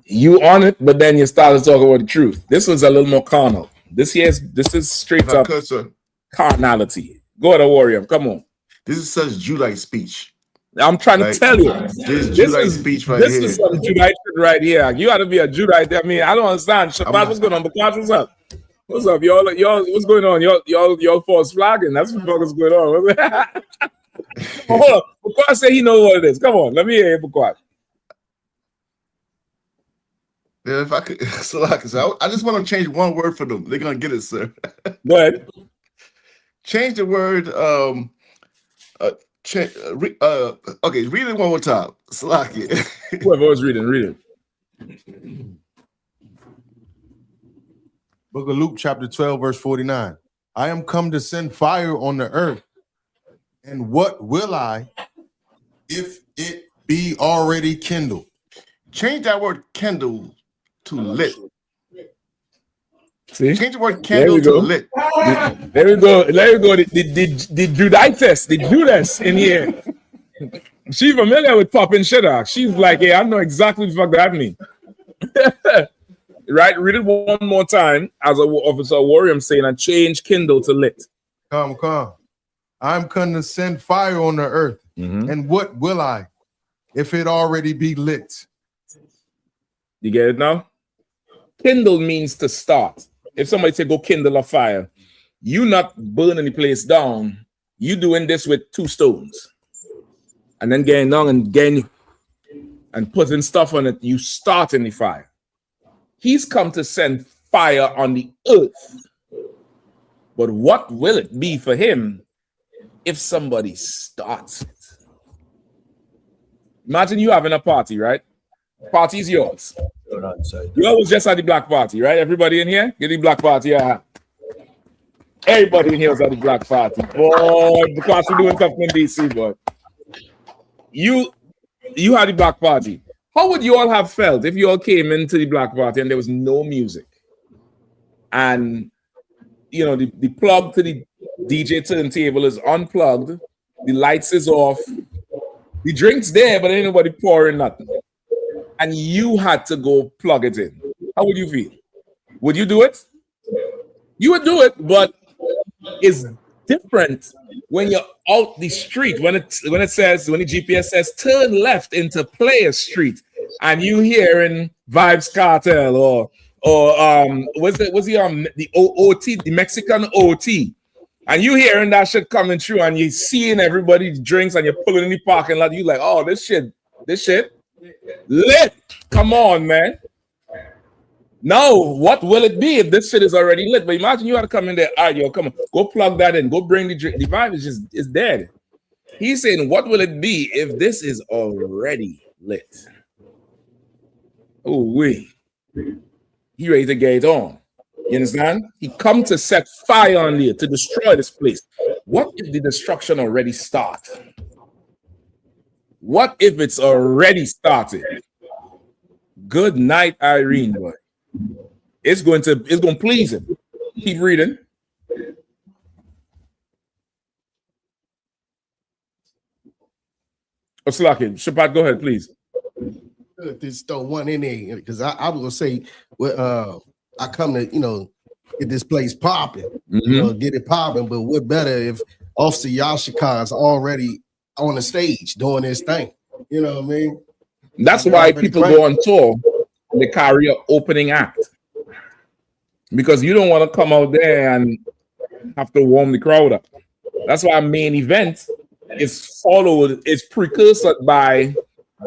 you on it, but then you started talking about the truth. This was a little more carnal. This is straight up carnality. Go ahead, warrior. Come on. This is such Judite speech. I'm trying to tell you. This Judite speech right here. This is some Judite shit right here. You ought to be a Judite. I mean, I don't understand. Shabbat, what's going on? Because what's up? What's up? Y'all, what's going on? Y'all false flagging. That's what the fuck is going on. Hold on. Because say he knows what it is. Come on. Let me hear it, Bukwa. Yeah, if I could, so I just want to change one word for them. They're gonna get it, sir. Go ahead. Change the word. Okay, read it one more time. Salakia. Whoever was reading, read it. Book of Luke, chapter 12, verse 49. I am come to send fire on the earth, and what will I, if it be already kindled? Change that word kindle to lit. See? Change the word candle to lit. There we go. There we go. The Judites, the Judas in here. She's familiar with popping shit out. She's like, yeah, I know exactly what the fuck that means. Right? Read it one more time as an officer warrior saying, and change kindle to lit. Come. I'm come to send fire on the earth. And what will I, if it already be lit? You get it now? Kindle means to start. If somebody say go kindle a fire, you not burning the place down. You doing this with 2 stones. And then getting down and putting stuff on it, you starting the fire. He's come to send fire on the earth. But what will it be for him if somebody starts it? Imagine you having a party, right? Party is yours. You always just at the black party, right? Everybody in here? Get the black party. Yeah. Everybody in here is at the black party. Boy, because we're doing something in DC, boy. You had the black party. How would you all have felt if you all came into the black party and there was no music? And, you know, the plug to the DJ turntable is unplugged. The lights is off. The drink's there, but ain't nobody pouring nothing. And you had to go plug it in. How would you feel? Would you do it? You would do it, but it's different when you're out the street. When the GPS says turn left into Player Street, and you hearing Vibes Cartel or the OT, the Mexican OT, and you hearing that shit coming through, and you seeing everybody's drinks, and you're pulling in the parking lot. You like, oh, this shit lit. Come on, man. Now, what will it be if this shit is already lit? But imagine you had to come in there. All right, yo, come on, go plug that in. Go bring the drink. The vibe is dead. He's saying, what will it be if this is already lit? Oh, wait. He ready to get it on. You understand? He come to set fire on there to destroy this place. What if the destruction already started? What if it's already started? Good night, Irene, boy. It's going to please him. Keep reading. Oslaki, Shabbat, go ahead, please. Just throw one in there because I was gonna say, I come to get this place popping, get it popping. But what better if Officer Yashika is already on the stage doing his thing? You know what I mean? That's why people go on tour and they carry an opening act. Because you don't want to come out there and have to warm the crowd up. That's why main event is followed, is precursored by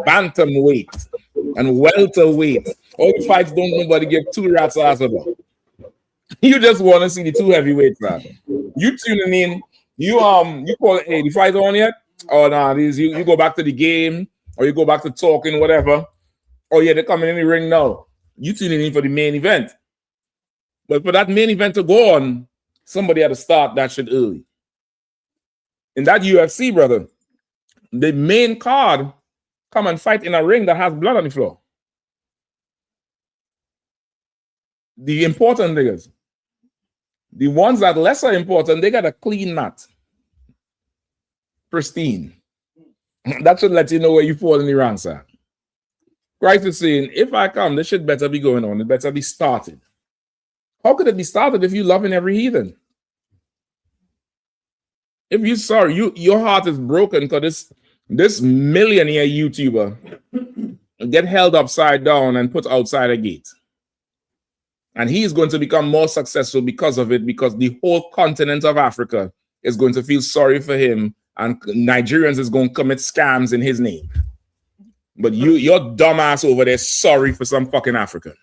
bantamweight and welterweight. All the fights don't nobody give two rats ass about. You just want to see the two heavyweights, man. You tuning in, you call it, hey, the fight on yet? Or nah, you go back to the game, or you go back to talking, whatever. Oh yeah, they're coming in the ring now. You tuning in for the main event. But for that main event to go on, somebody had to start that shit early. In that UFC, brother, the main card come and fight in a ring that has blood on the floor. The important niggas. The ones that lesser important, they got a clean mat. Pristine. That should let you know where you fall in the ranks at. Christ is saying, if I come, this shit better be going on. It better be started. How could it be started if you loving every heathen? If you sorry, your heart is broken because this millionaire YouTuber get held upside down and put outside a gate. And he is going to become more successful because of it, because the whole continent of Africa is going to feel sorry for him, and Nigerians is going to commit scams in his name. But your dumbass over there sorry for some fucking African.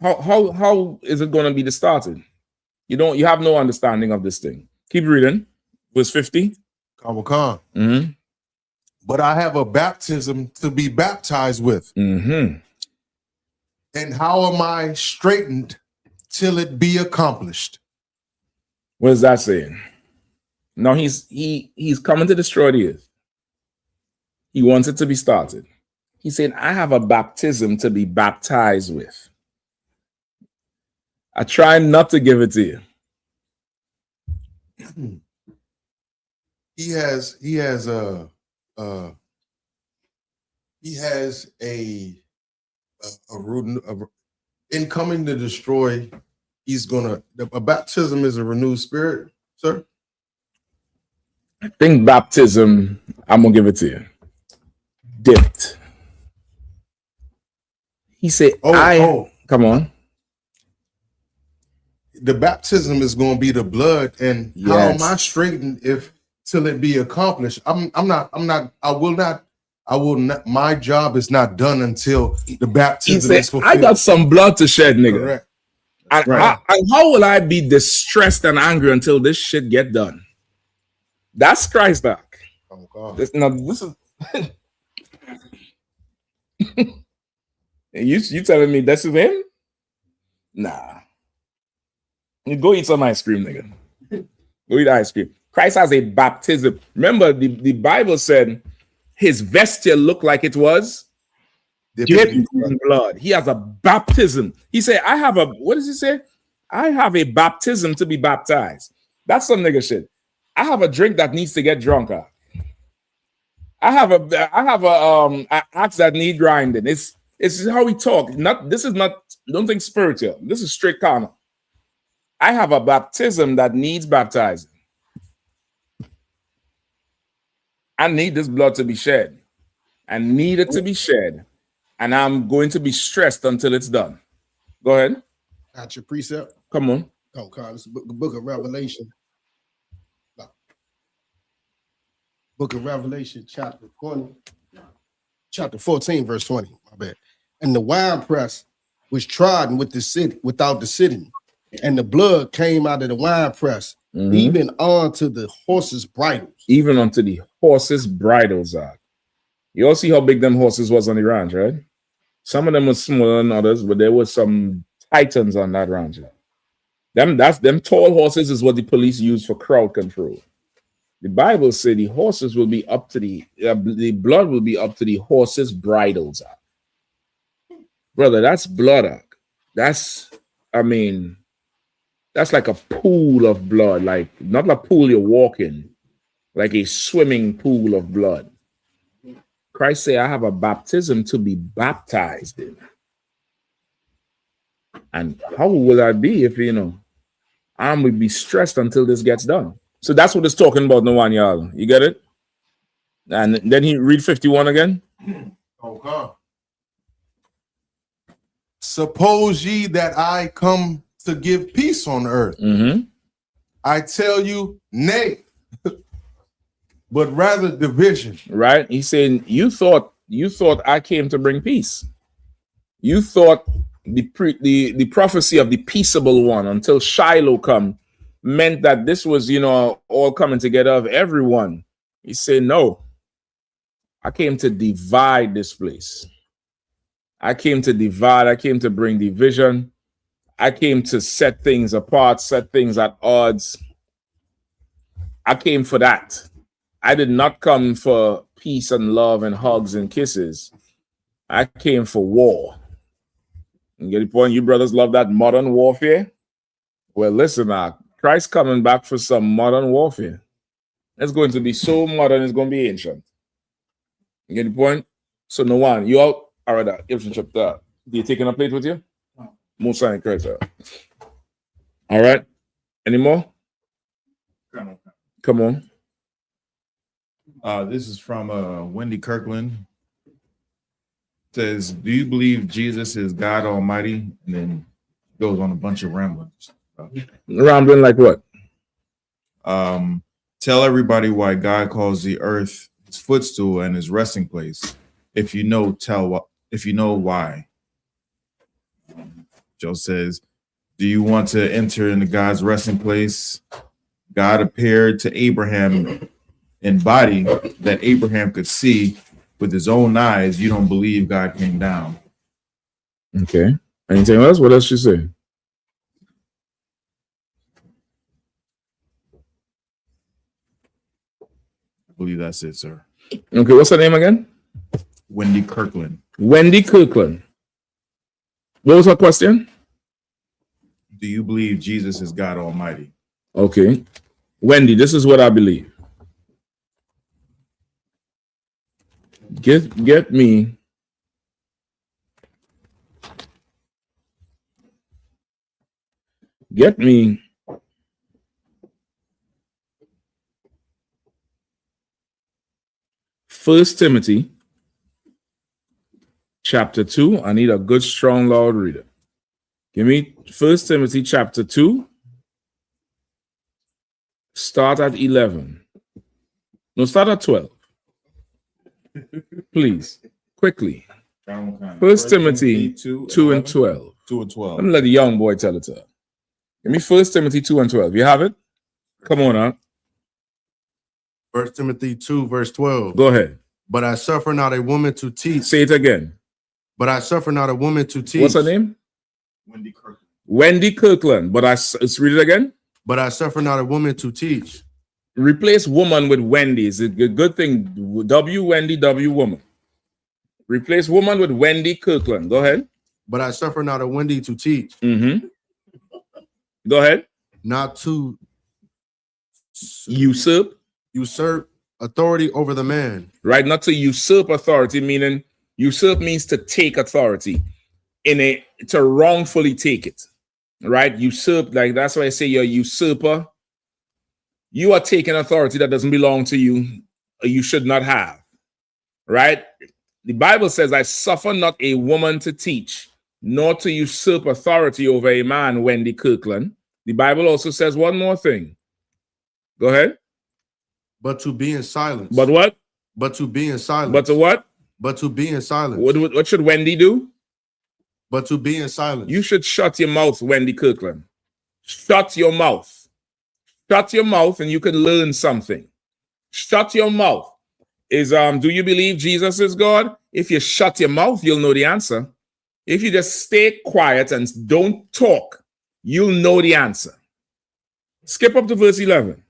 How is it going to be started? You have no understanding of this thing. Keep reading. Verse 50. Mm-hmm. But I have a baptism to be baptized with. Mm-hmm. And how am I straightened till it be accomplished? What is that saying? No, he's coming to destroy the earth. He wants it to be started. He's saying, I have a baptism to be baptized with. I try not to give it to you. He has a in coming to destroy. He's gonna. A baptism is a renewed spirit, sir. I think baptism. I'm gonna give it to you. Dipped. He said, come on. The baptism is going to be the blood, and how am I straightened if till it be accomplished? I will not. My job is not done until the baptism is fulfilled. I got some blood to shed, nigga. Correct. And how will I be distressed and angry until this shit get done? That's Christ back. Oh God. This is you telling me this is him? Nah. You go eat some ice cream, nigga. Go eat ice cream. Christ has a baptism. Remember, the Bible said his vesture looked like it was dipped in blood. He has a baptism. He said, what does he say? I have a baptism to be baptized. That's some nigga shit. I have a drink that needs to get drunk on. I have a axe that need grinding. It's how we talk. Don't think spiritual. This is straight carnal. I have a baptism that needs baptizing. I need this blood to be shed. I need it to be shed. And I'm going to be stressed until it's done. Go ahead. Got your precept. Come on. Oh, God, it's the book of Revelation. Book of Revelation, chapter 14, verse 20. My bad. And the winepress was trodden with the city, without the city, and the blood came out of the winepress, even onto the horses' bridles. Even onto the horses' bridles are. You all see how big them horses was on the ranch, right? Some of them were smaller than others, but there were some titans on that ranch. Them tall horses is what the police use for crowd control. The Bible says the horses will be up to the blood will be up to the horses' bridles. Brother, that's blood. That's like a pool of blood, like not a pool you're walking, like a swimming pool of blood. Christ said, I have a baptism to be baptized in. And how will I be if, I'm going to be stressed until this gets done? So that's what it's talking about, no one, y'all. You get it? And then he read 51 again. Okay. Suppose ye that I come to give peace on earth. I tell you, nay, but rather division. Right? He's saying, you thought I came to bring peace. You thought the prophecy of the peaceable one until Shiloh come meant that this was, all coming together of everyone. He said, no, I came to divide this place. I came to divide. I came to bring division. I came to set things apart, set things at odds. I came for that. I did not come for peace and love and hugs and kisses. I came for war. You get the point? You brothers love that modern warfare? Well, listen now. Christ coming back for some modern warfare. It's going to be so modern, it's going to be ancient. You get the point? So, no one. You out? All right, do you taking a plate with you? Musa and Christ. All right. Any more? Come on. This is from Wendy Kirkland. It says, do you believe Jesus is God Almighty? And then goes on a bunch of ramblings. Rambling like what? Tell everybody why God calls the earth his footstool and his resting place. If you know, if you know why. Joe says, do you want to enter into God's resting place? God appeared to Abraham in body that Abraham could see with his own eyes. You don't believe God came down. Okay. Anything else? What else you say? I believe that's it, sir. Okay, what's her name again? Wendy Kirkland. Wendy Kirkland. What was her question? Do you believe Jesus is God Almighty? Okay. Wendy, this is what I believe. Get me First Timothy chapter 2. I need a good, strong Lord reader. Give me First Timothy chapter 2. Start at 11. No, start at 12. Please, quickly. First Timothy 2 and 12. 2 and 12. Let me let the young boy tell it to her. Give me First Timothy 2 and 12. You have it? Come on out. First Timothy 2, verse 12. Go ahead. But I suffer not a woman to teach. Say it again. But I suffer not a woman to teach. What's her name? Wendy Kirkland. Wendy Kirkland. But let's read it again. But I suffer not a woman to teach. Replace woman with Wendy. It's a good thing. W Wendy, W woman. Replace woman with Wendy Kirkland. Go ahead. But I suffer not a Wendy to teach. Go ahead. Not to usurp authority over the man. Right, not to usurp authority, meaning usurp means to take authority to wrongfully take it. Right? Usurp, like that's why I say you're a usurper. You are taking authority that doesn't belong to you, or you should not have. Right? The Bible says, I suffer not a woman to teach, nor to usurp authority over a man, Wendy Kirkland. The Bible also says one more thing. Go ahead. But to be in silence. But what? But to be in silence. But to what? But to be in silence. What should Wendy do? But to be in silence. You should shut your mouth, Wendy Kirkland. Shut your mouth. Shut your mouth and you can learn something. Shut your mouth. Do you believe Jesus is God? If you shut your mouth, you'll know the answer. If you just stay quiet and don't talk, you'll know the answer. Skip up to verse 11.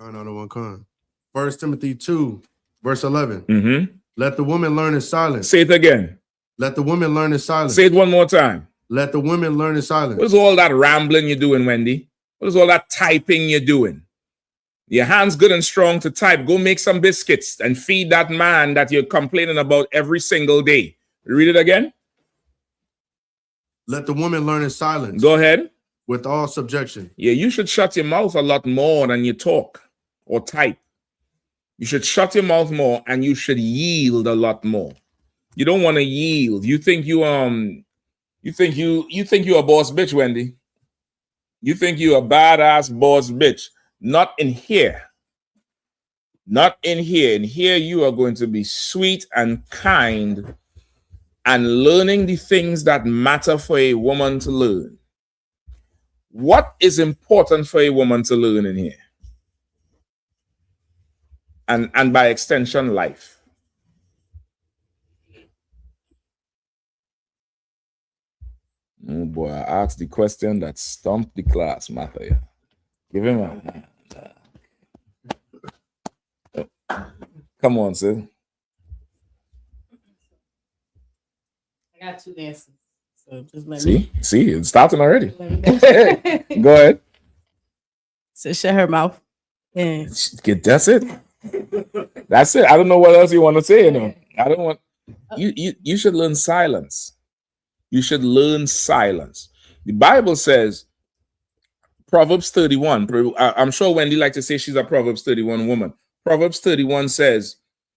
Another one come. 1 Timothy 2, verse 11. Let the woman learn in silence. Say it again. Let the woman learn in silence. Say it one more time. Let the women learn in silence. What is all that rambling you're doing, Wendy? What is all that typing you're doing? Your hand's good and strong to type. Go make some biscuits and feed that man that you're complaining about every single day. Read it again. Let the woman learn in silence. Go ahead. With all subjection. Yeah, you should shut your mouth a lot more than you talk or type. You should shut your mouth more, and you should yield a lot more. You don't want to yield. You think you're a boss bitch, Wendy. You think you're a badass boss bitch. Not in here. Not in here. In here, you are going to be sweet and kind and learning the things that matter for a woman to learn. What is important for a woman to learn in here? And by extension, life. Oh boy, I asked the question that stumped the class, Matthew. Give him a hand. Come on, sir. I got 2 answers. So just let See, me. see, it's starting already. Go ahead. So shut her mouth. And That's it. That's it. I don't know what else you want to say. I don't want you should learn silence. You should learn silence. The Bible says, Proverbs 31. I'm sure Wendy likes to say she's a Proverbs 31 woman. Proverbs 31 says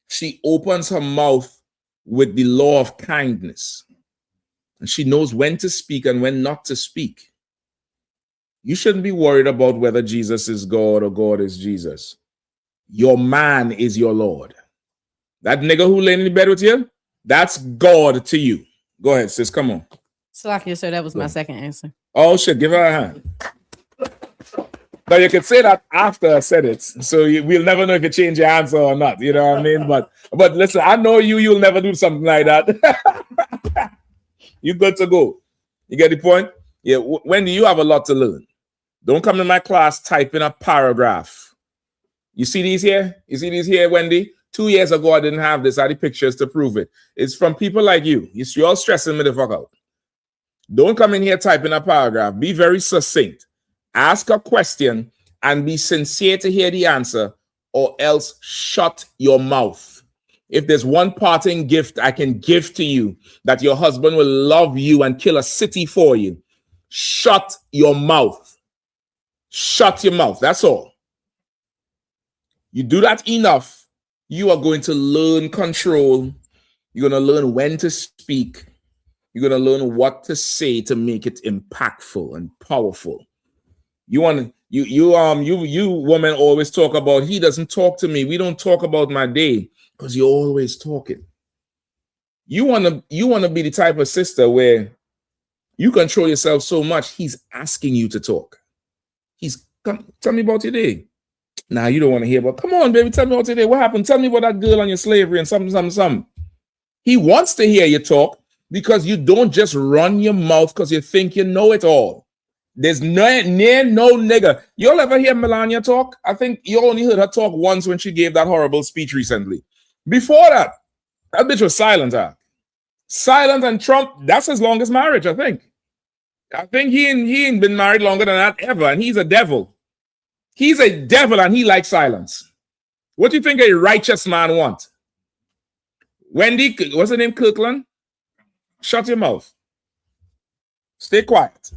she opens her mouth with the law of kindness. And she knows when to speak and when not to speak. You shouldn't be worried about whether Jesus is God or God is Jesus. Your man is your Lord. That nigga who lay in the bed with you, that's God to you. Go ahead, sis. Come on. Salakia, sir, that was my second answer. Oh, shit. Give her a hand. Now, you could say that after I said it, so we'll never know if you change your answer or not. You know what I mean? But listen, I know you'll never do something like that. You good to go. You get the point? Yeah, Wendy, you have a lot to learn. Don't come to my class typing a paragraph. You see these here? You see these here, Wendy? 2 years ago, I didn't have this. I had the pictures to prove it. It's from people like you. You're all stressing me the fuck out. Don't come in here typing a paragraph. Be very succinct. Ask a question and be sincere to hear the answer, or else shut your mouth. If there's one parting gift I can give to you, that your husband will love you and kill a city for you, shut your mouth. Shut your mouth. That's all. You do that enough, you are going to learn control. You're going to learn when to speak. You're going to learn what to say to make it impactful and powerful. You women always talk about, he doesn't talk to me. We don't talk about my day, because you're always talking. You want to be the type of sister where you control yourself so much, he's asking you to talk. Tell me about your day. Nah, you don't want to hear about, come on, baby, tell me about your day. What happened? Tell me about that girl on your slavery and something. He wants to hear you talk, because you don't just run your mouth because you think you know it all. There's no nigga. You'll ever hear Melania talk? I think you only heard her talk once when she gave that horrible speech recently. Before that bitch was silent. Silent, and Trump, that's his longest marriage, I think. I think he ain't been married longer than that ever, and he's a devil. He's a devil, and he likes silence. What do you think a righteous man wants? Wendy, what's her name, Kirkland? Shut your mouth. Stay quiet.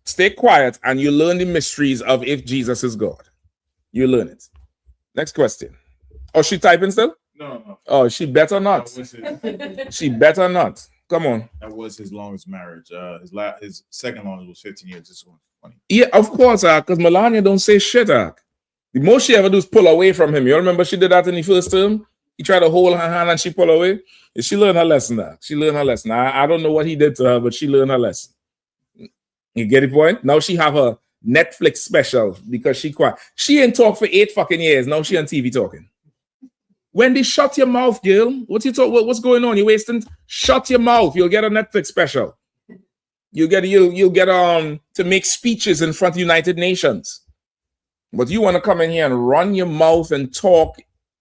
Stay quiet, and you learn the mysteries of if Jesus is God. You learn it. Next question. Oh, she typing still? No. Oh, she better not. She better not. Come on. That was his longest marriage. His second longest was 15 years. This one 20. Yeah, of course, because Melania don't say shit. The most she ever do is pull away from him. You remember she did that in the first term? He tried to hold her hand and she pulled away. She learned her lesson now. She learned her lesson. I don't know what he did to her, but she learned her lesson. You get the point? Now she have a Netflix special because she quiet. She ain't talk for 8 fucking years. Now she on TV talking. Wendy, shut your mouth, girl. What's going on? You're wasting. Shut your mouth. You'll get a Netflix special. You'll get to make speeches in front of United Nations. But you want to come in here and run your mouth and talk?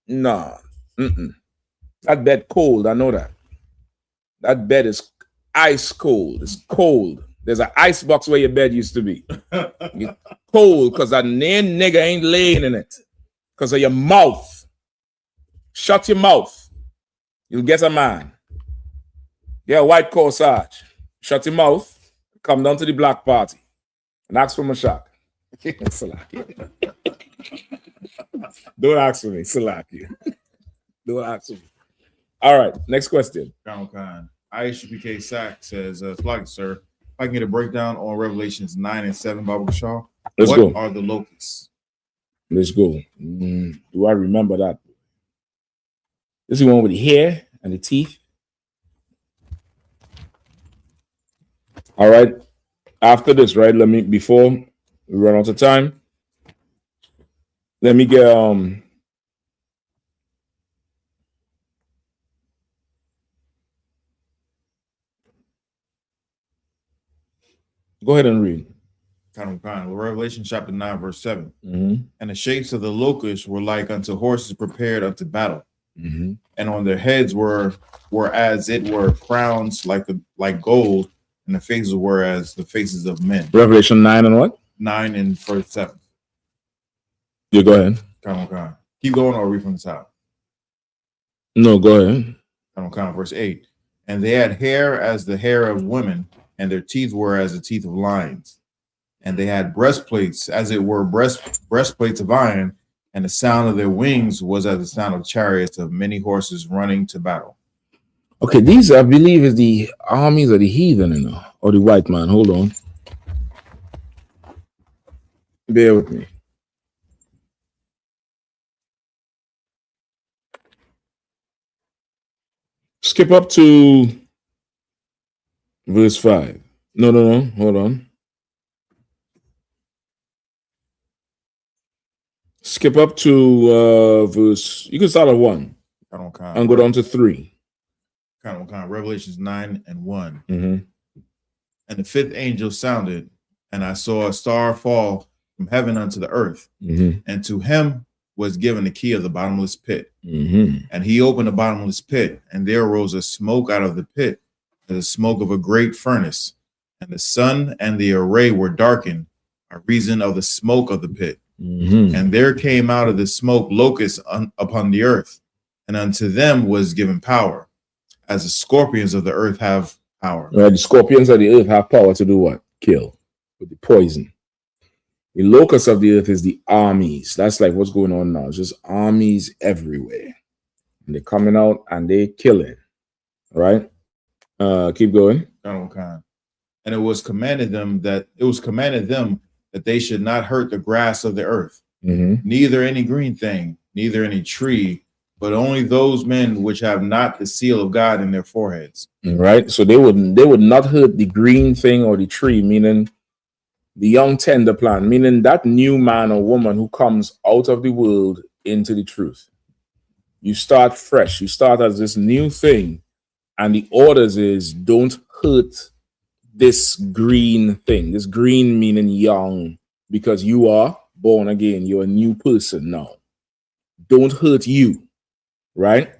Nah. That bed cold. I know that. That bed is ice cold. It's cold. There's an ice box where your bed used to be. It's cold because that nigga ain't laying in it. Because of your mouth. Shut your mouth. You'll get a man. Yeah, white corsage. Shut your mouth. Come down to the black party. And ask for my shock. Don't ask me, Salaki. Don't ask me. All right, next question. I.S.U.P.K. SAC says, Salaki, sir, if I can get a breakdown on Revelations 9 and 7, Baba Shaw. Let's what go. are the locusts? Let's go. Do I remember that? This is the one with the hair and the teeth. All right. After this, right? Let me, before we run out of time, let me get go ahead and read. Revelation chapter 9, verse 7. Mm-hmm. And the shapes of the locusts were like unto horses prepared unto battle. Mm-hmm. And on their heads were as it were crowns like gold, and the faces were as the faces of men. Revelation 9 and what? 9 and verse 7. You go ahead. Keep going or read from the top. No, go ahead. Verse 8. And they had hair as the hair of women, and their teeth were as the teeth of lions. And they had breastplates, as it were breastplates of iron, and the sound of their wings was as the sound of chariots of many horses running to battle. Okay, these I believe is the armies of the heathen, you know, or the white man. Hold on. Bear with me. Skip up to verse 5. No. Hold on. Skip up to verse. You can start at 1 and go down to 3. Revelations 9 and 1. Mm-hmm. And the fifth angel sounded, and I saw a star fall from heaven unto the earth. Mm-hmm. And to him was given the key of the bottomless pit. Mm-hmm. And he opened the bottomless pit, and there arose a smoke out of the pit, as the smoke of a great furnace. And the sun and the array were darkened by reason of the smoke of the pit. Mm-hmm. And there came out of the smoke locusts upon the earth, and unto them was given power, as the scorpions of the earth have power. Right, the scorpions of the earth have power to do what? Kill with the poison. The locusts of the earth is the armies. That's like what's going on now. It's just armies everywhere. And they're coming out and they're killing. Right? Keep going. And it was commanded them that they should not hurt the grass of the earth, neither any green thing, neither any tree, but only those men which have not the seal of God in their foreheads. Right. So they would not hurt the green thing or the tree, meaning the young tender plant, meaning that new man or woman who comes out of the world into the truth. You start fresh. You start as this new thing, and the orders is don't hurt this green thing. This green meaning young, because you are born again. You're a new person now. Don't hurt you, right?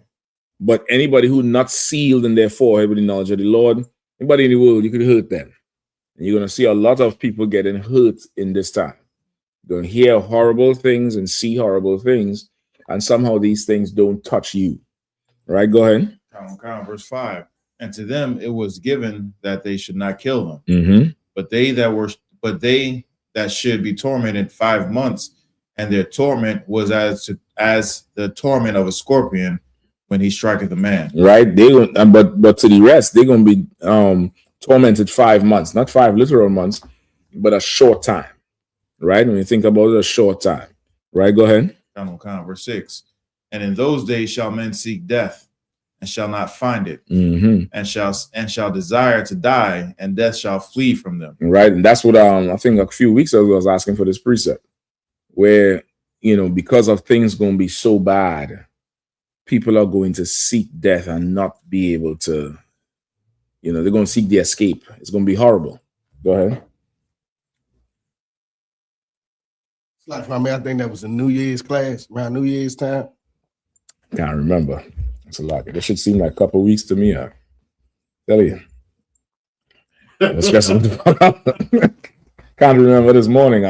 But anybody who not sealed in their forehead with the knowledge of the Lord, anybody in the world, you could hurt them. And you're going to see a lot of people getting hurt in this time. You're going to hear horrible things and see horrible things, and somehow these things don't touch you. Right? Go ahead. Verse 5. And to them it was given that they should not kill them. Mm-hmm. But they that should be tormented 5 months, and their torment was as the torment of a scorpion when he striketh a man. Right? But to the rest, they're going to be tormented 5 months, not 5 literal months, but a short time. Right? When you think about it, a short time. Right? Go ahead. Verse 6. And in those days shall men seek death, and shall not find it, and shall desire to die, and death shall flee from them. Right. And that's what I think a few weeks ago I was asking for this precept, where, because of things going to be so bad, people are going to seek death and not be able to, they're going to seek the escape. It's going to be horrible. Go ahead. It's like, I think that was a New Year's class around New Year's time. Can't remember. It's a lot. It should seem like a couple of weeks to me. Tell you. Can't remember this morning,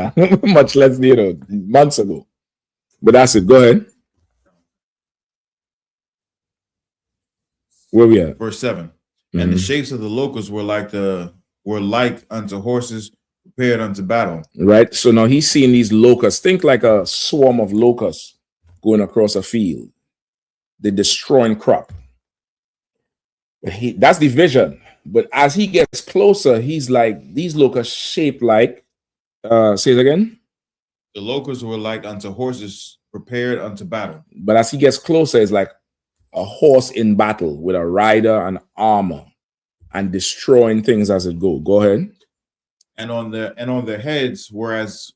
much less months ago. But that's it. Go ahead. Where we at? Verse 7. And the shapes of the locusts were like unto horses prepared unto battle. Right. So now he's seeing these locusts. Think like a swarm of locusts going across a field. They're destroying crop. That's the vision. But as he gets closer, he's like, these locusts shaped like, say it again. The locusts were like unto horses prepared unto battle. But as he gets closer, it's like a horse in battle with a rider and armor and destroying things as it go. Go ahead. And on their heads were as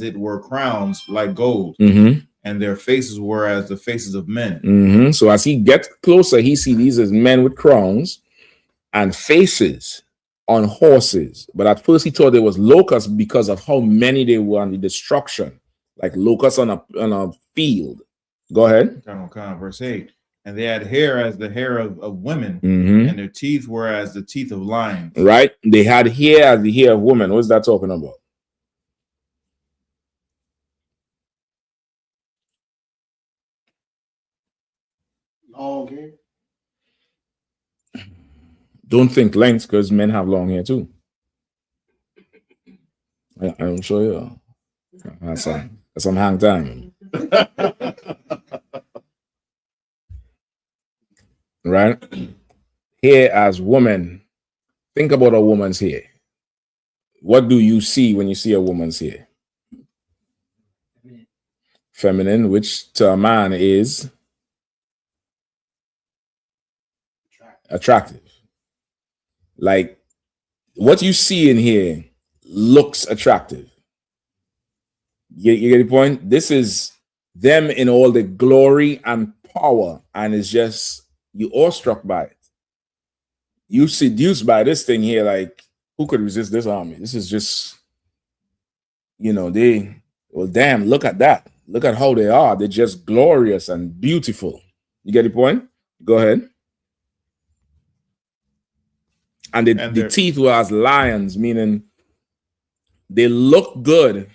it were crowns like gold, and their faces were as the faces of men. So as he gets closer, he sees these as men with crowns and faces on horses. But at first he thought it was locusts because of how many they were on the destruction, like locusts on a field. Go ahead. Verse 8. And they had hair as the hair of women, and their teeth were as the teeth of lions. Right? They had hair as the hair of women. What's that talking about? Long hair. Don't think length, because men have long hair too. I'm sure you. That's some hang time. Right? Hair as woman. Think about a woman's hair. What do you see when you see a woman's hair? Feminine, which to a man is attractive. Like what you see in here looks attractive. You get the point? This is them in all the glory and power, and it's just you awestruck by it. You seduced by this thing here, like who could resist this army? This is just, well, damn, look at that. Look at how they are. They're just glorious and beautiful. You get the point? Go ahead. And the teeth were as lions, meaning they look good,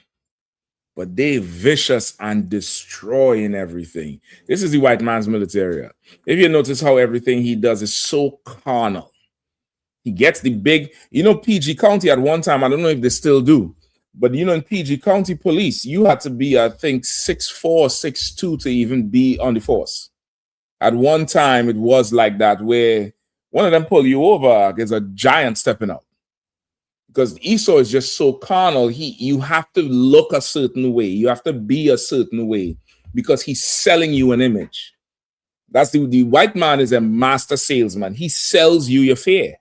but they vicious and destroying everything. This is the white man's military. If you notice how everything he does is so carnal. He gets the big, PG County at one time, I don't know if they still do, but in PG County police, you had to be, I think, 6'4", 6'2" to even be on the force. At one time, it was like that, where one of them pull you over, there's a giant stepping out. Because Esau is just so carnal, you have to look a certain way. You have to be a certain way because he's selling you an image. That's the white man is a master salesman. He sells you your fear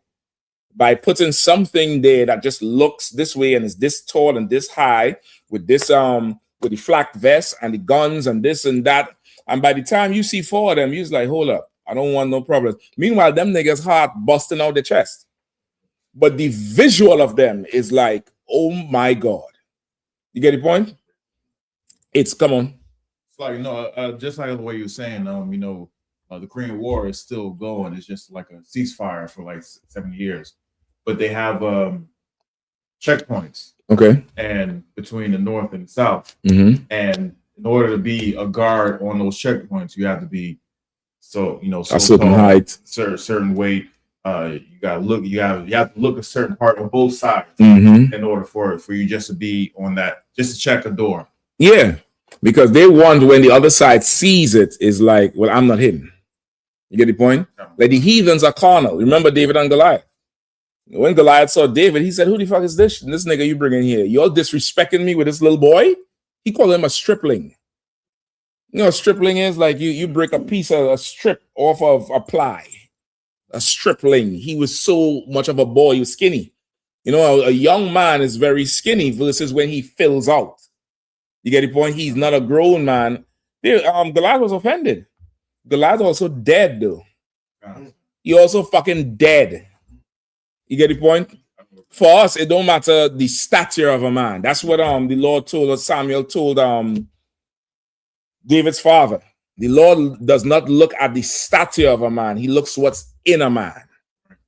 by putting something there that just looks this way and is this tall and this high with this with the flak vest and the guns and this and that. And by the time you see four of them, you're like, hold up, I don't want no problem. Meanwhile, them niggas heart busting out the chest. But the visual of them is like, oh my God. You get the point? Come on. It's like, just like the way you were saying, the Korean War is still going. It's just like a ceasefire for like 70 years. But they have checkpoints. Okay. And between the North and the South. Mm-hmm. And in order to be a guard on those checkpoints, you have to be so a certain tall, height, certain weight. You have to look a certain part on both sides in order for you just to be on that, just to check a door. Yeah, because they want when the other side sees it is like, well, I'm not him. You get the point? Like the heathens are carnal. Remember David and Goliath? When Goliath saw David, he said, "Who the fuck is this nigga you bring in here? You're disrespecting me with this little boy?" He called him a stripling. A stripling is like you break a piece of a strip off of a ply. A stripling. He was so much of a boy. He was skinny. A young man is very skinny versus when he fills out. You get the point? He's not a grown man. Goliath was offended. Goliath also dead though. He also fucking dead. You get the point? For us, it don't matter the stature of a man. That's what the Lord told us. Samuel told David's father. The Lord does not look at the stature of a man. He looks what's in a man.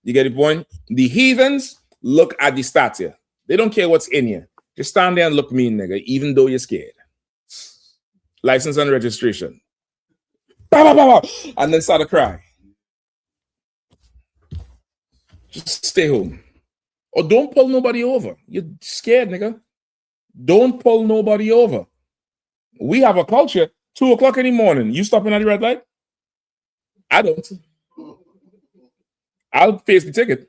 You get the point? The heathens look at the stature. They don't care what's in you. Just stand there and look mean, nigga, even though you're scared. License and registration. Bah, bah, bah, bah. And then start to cry. Just stay home. Or don't pull nobody over. You're scared, nigga. Don't pull nobody over. We have a culture. 2 o'clock in the morning, you stopping at the red light? I don't. I'll face the ticket.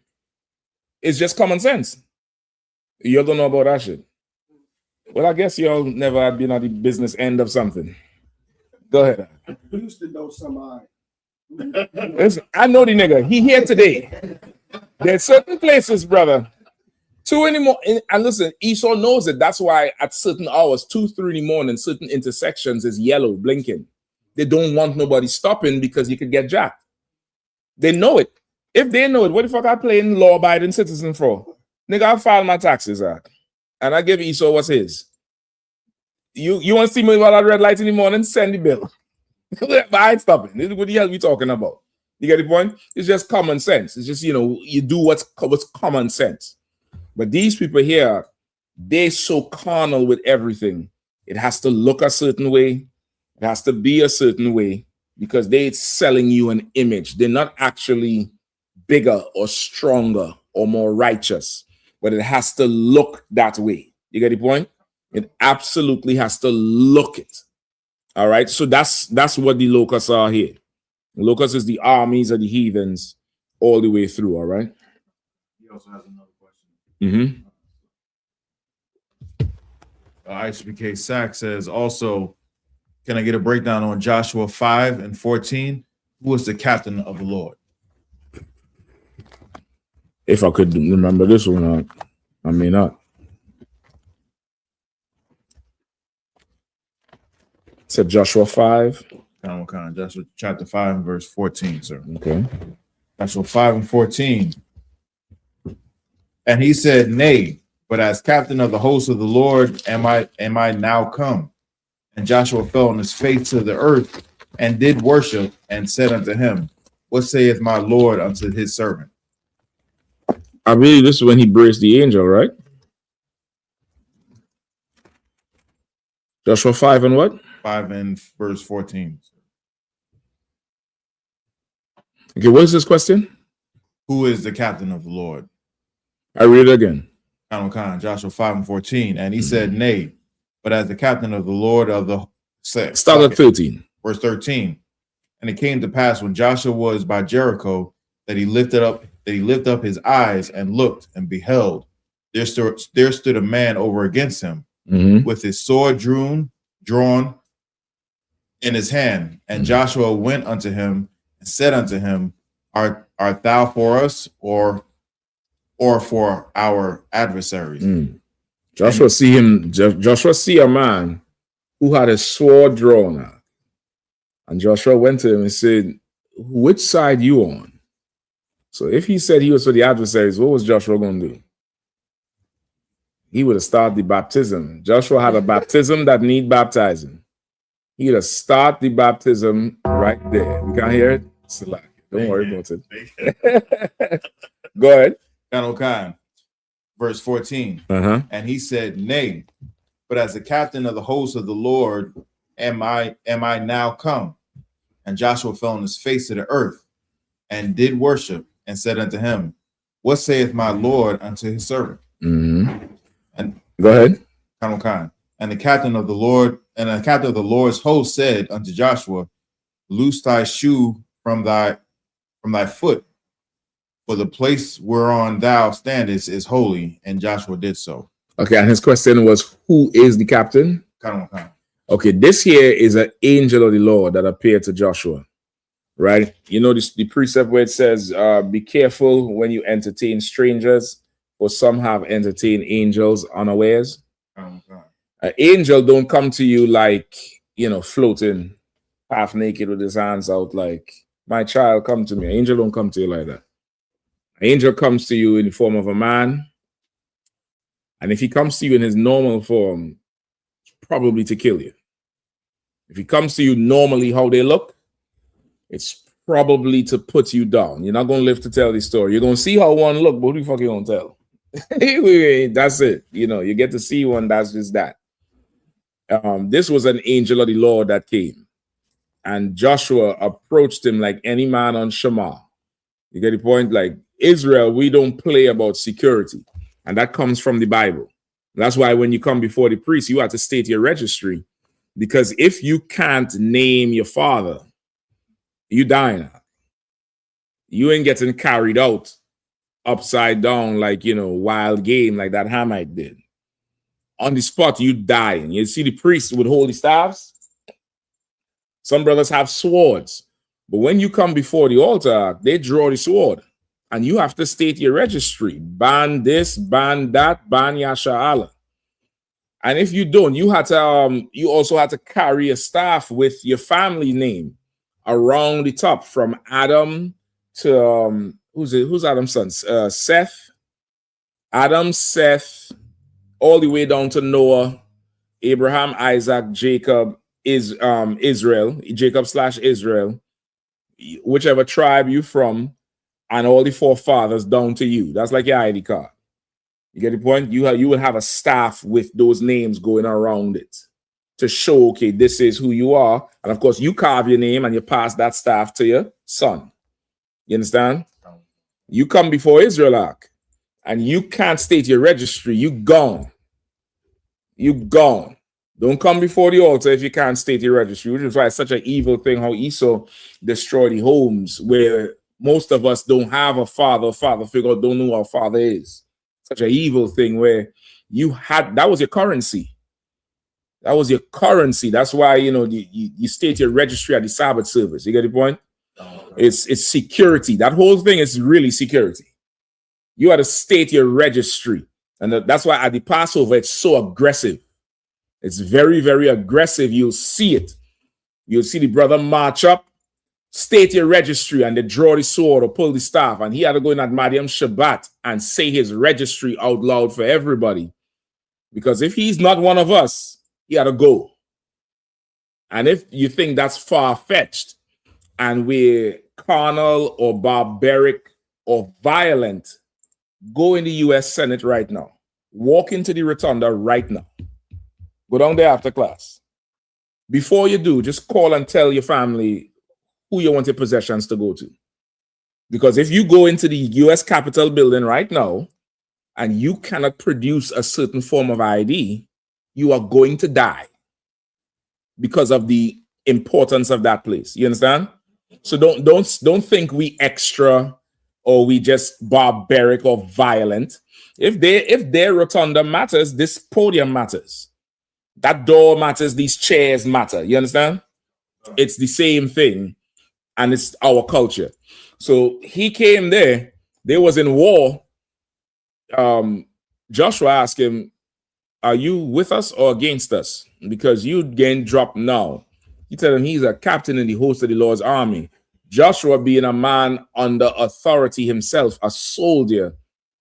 It's just common sense. You don't know about that shit. Well, I guess y'all never have been at the business end of something. Go ahead. I used to know somebody. Listen, I know the nigga. He here today. There's certain places, brother. 2 in the morning, and listen, Esau knows it. That's why at certain hours, 2, 3 in the morning, certain intersections is yellow, blinking. They don't want nobody stopping because you could get jacked. They know it. If they know it, what the fuck I playing law-abiding citizen for? Nigga, I file my taxes, and I give Esau what's his. You want to see me while I red light in the morning? Send the bill. But I ain't stopping. What the hell are we talking about? You get the point? It's just common sense. It's just, you do what's common sense. But these people here, they're so carnal with everything. It has to look a certain way. It has to be a certain way because they're selling you an image. They're not actually bigger or stronger or more righteous, but it has to look that way. You get the point? It absolutely has to look it. All right. So that's what the locusts are here. The locusts is the armies of the heathens all the way through. All right. He also has another question. I.S.U.P.K. Sack says also, can I get a breakdown on Joshua 5 and 14? Who was the captain of the Lord? If I could remember this one, I may not. It said Joshua 5. Joshua chapter 5 and verse 14, sir. Okay. Joshua 5 and 14. And he said, nay, but as captain of the host of the Lord am I now come. And Joshua fell on his face to the earth and did worship and said unto him, what saith my Lord unto his servant? I believe this is when he braced the angel, right? Joshua 5 and what? 5 and verse 14. Okay, what is this question? Who is the captain of the Lord? I read it again. Joshua 5 and 14. And he said, nay, but as the captain of the Lord of the sex. Start at 13. Verse 13. And it came to pass when Joshua was by Jericho that he lifted up his eyes and looked and beheld. There stood a man over against him with his sword drawn in his hand. And Joshua went unto him and said unto him, Art thou for us or for our adversaries? Joshua see a man who had a sword drawn out. And Joshua went to him and said, which side you on? So if he said he was for the adversaries, what was Joshua going to do? He would have started the baptism. Joshua had a baptism that need baptizing. He would have started the baptism right there. We can't hear it? Don't worry about it. Go ahead. Verse 14. And he said, nay, but as the captain of the host of the Lord am I now come. And Joshua fell on his face to the earth and did worship and said unto him, what saith my Lord unto his servant? And go ahead. And the captain of the Lord's host said unto Joshua, loose thy shoe from thy foot, for the place whereon thou standest is holy. And Joshua did so. Okay, and his question was, who is the captain? Okay, this here is an angel of the Lord that appeared to Joshua, right? You know the precept where it says, be careful when you entertain strangers, for some have entertained angels unawares. An angel don't come to you like, floating half naked with his hands out like, my child, come to me. An angel don't come to you like that. An angel comes to you in the form of a man. And if he comes to you in his normal form, it's probably to kill you. If he comes to you normally how they look, it's probably to put you down. You're not going to live to tell the story. You're going to see how one look, but who the fuck you going to tell? That's it. You get to see one, that's just that. This was an angel of the Lord that came. And Joshua approached him like any man on Shema. You get the point? Like Israel, we don't play about security. And that comes from the Bible. That's why when you come before the priest, you have to state your registry. Because if you can't name your father, you dying. You ain't getting carried out upside down like, you know, wild game like that Hamite did. On the spot, you dying. You see the priests with holy staffs. Some brothers have swords. But when you come before the altar, they draw the sword. And you have to state your registry. Ban this, ban that, ban Yasha. And if you don't, you had to you also had to carry a staff with your family name around the top, from Adam to who's Adam's son? Seth. Adam, Seth, all the way down to Noah, Abraham, Isaac, Jacob, Israel, Jacob/Israel, whichever tribe you from, and all the forefathers down to you. That's like your ID card. You get the point? You will have a staff with those names going around it to show, okay, this is who you are. And of course, you carve your name and you pass that staff to your son. You understand? You come before Israelite and you can't state your registry. You gone. You gone. Don't come before the altar if you can't state your registry, which is why it's such an evil thing how Esau destroyed the homes where most of us don't have a father figure, don't know who our father is. Such an evil thing where that was your currency. That was your currency. That's why, you know, you state your registry at the Sabbath service. You get the point? It's security. That whole thing is really security. You had to state your registry. And that's why at the Passover, it's so aggressive. It's very, very aggressive. You'll see it. You'll see the brother march up, state your registry, and they draw the sword or pull the staff. And he had to go in at Mariam Shabbat and say his registry out loud for everybody. Because if he's not one of us, he had to go. And if you think that's far-fetched and we're carnal or barbaric or violent, go in the U.S. Senate right now. Walk into the rotunda right now. Go down there after class. Before you do, just call and tell your family who you want your possessions to go to. Because if you go into the U.S. Capitol building right now and you cannot produce a certain form of ID, you are going to die because of the importance of that place. You understand? So don't think we extra or we just barbaric or violent. If their rotunda matters, this podium matters. That door matters, these chairs matter. You understand? It's the same thing, and it's our culture. So he came there, they was in war. Joshua asked him, are you with us or against us? Because you getting dropped now. He told him he's a captain in the host of the Lord's army. Joshua, being a man under authority himself, a soldier,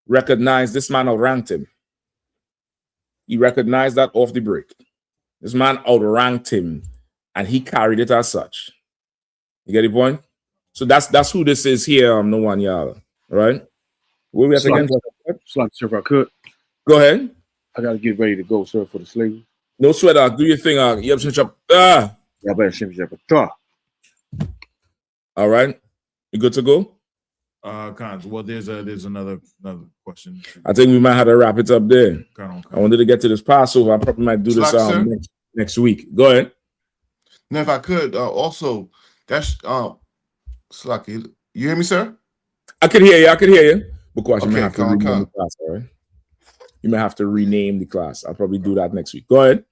recognized this man outranked him. He recognized that off the break. This man outranked him, and he carried it as such. You get the point? So that's who this is here. No one, y'all. Right? Where we at again? Sir, if I could. Go ahead. I got to get ready to go, sir, for the slavery. No sweat. Do your thing. You have to all right. You good to go? Well, there's another question. I think we might have to wrap it up there. I wanted to get to this Passover. I probably might do this next week. Go ahead. Now, if I could, also, that's Slacky. You hear me, sir? I can hear you. Because you may have to rename the class, all right? You may have to rename the class. I'll probably do that next week. Go ahead.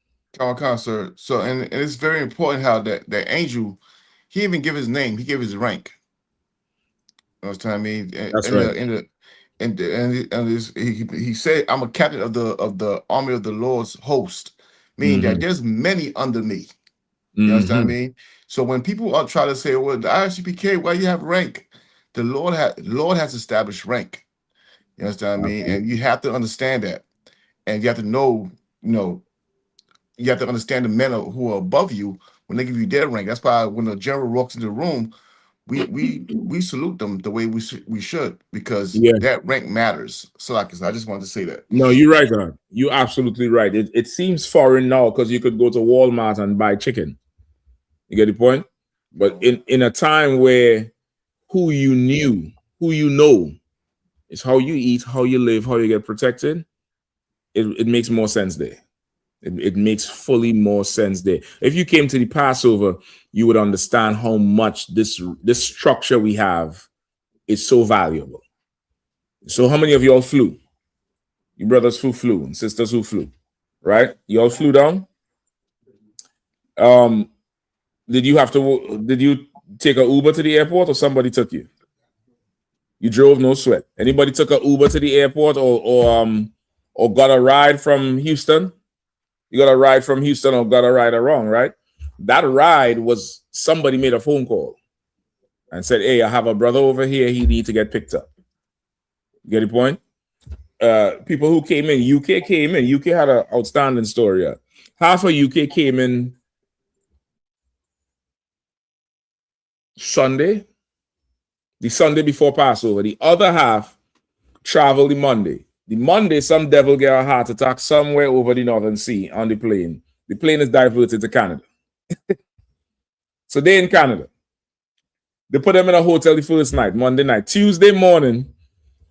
Sir. So, and it's very important how that angel, he even give his name, he gave his rank. You know what I mean? That's right. He said, "I'm a captain of the army of the Lord's host," meaning that there's many under me. You know what I mean? So when people are trying to say, "Well, the I.S.U.P.K, why you have rank?" The Lord has established rank. You know what I mean? And you have to understand that, and you have to know, you have to understand the men who are above you when they give you their rank. That's why when the general walks in the room, we salute them the way we should, because that rank matters. So I just wanted to say that. No, you're right, God. You're absolutely right. It seems foreign now because you could go to Walmart and buy chicken. You get the point? But in a time where who you know is how you eat, how you live, how you get protected, it makes more sense there. It makes fully more sense there. If you came to the Passover, you would understand how much this structure we have is so valuable. So how many of y'all flew? You brothers who flew and sisters who flew, right? You all flew down? Did you take an Uber to the airport or somebody took you? You drove, no sweat. Anybody took an Uber to the airport or got a ride from Houston? You got a ride from Houston or got a ride wrong, right? That ride was somebody made a phone call and said, hey, I have a brother over here. He needs to get picked up. You get the point? People who came in, UK came in. UK had an outstanding story. Half of UK came in Sunday, the Sunday before Passover. The other half traveled the Monday. The Monday, some devil get a heart attack somewhere over the Northern Sea on the plane. The plane is diverted to Canada. So they're in Canada. They put them in a hotel the first night, Monday night. Tuesday morning,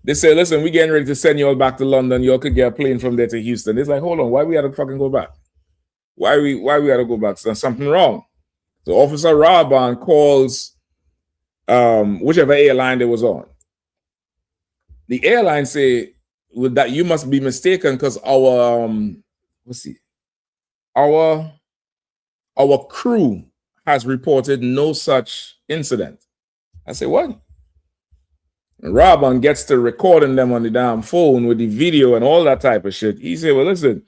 they say, listen, we're getting ready to send you all back to London. You all could get a plane from there to Houston. It's like, hold on, why we had to fucking go back? Why we had to go back? So there's something wrong. So Officer Raban calls whichever airline they was on. The airline say, well, that you must be mistaken because our crew has reported no such incident. I say, what? And Raban gets to recording them on the damn phone with the video and all that type of shit. He said, well, listen,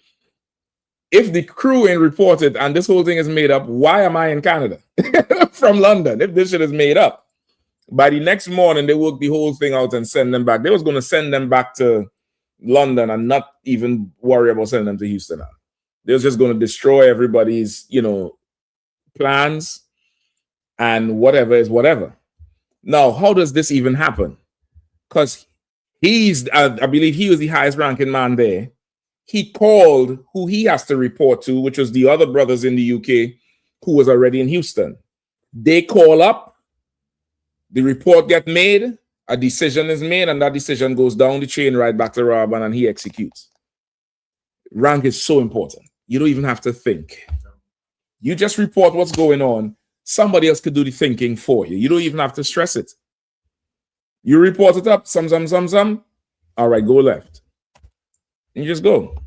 if the crew ain't reported and this whole thing is made up, why am I in Canada from London if this shit is made up? By the next morning, they worked the whole thing out and send them back. They was going to send them back to London and not even worry about sending them to Houston now. They was just going to destroy everybody's, plans and whatever is whatever. Now, how does this even happen? Because I believe he was the highest ranking man there. He called who he has to report to, which was the other brothers in the UK who was already in Houston. They call up, the report get made, a decision is made, and that decision goes down the chain right back to Raban, and he executes. Rank is so important. You don't even have to think. You just report what's going on. Somebody else could do the thinking for you. You don't even have to stress it. You report it up, some. All right, go left. And you just go.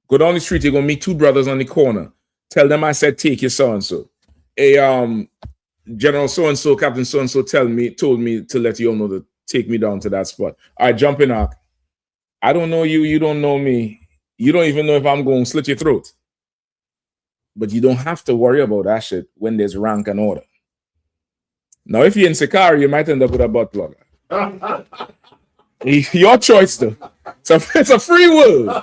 Go down the street, you're going to meet two brothers on the corner. Tell them I said, take your so-and-so. General so-and-so, Captain so-and-so told me to let you all know to take me down to that spot. All right, jump in, Ark. I don't know you. You don't know me. You don't even know if I'm going to slit your throat. But you don't have to worry about that shit when there's rank and order. Now, if you're in Sakari, you might end up with a butt plug. Your choice, though. It's a free world.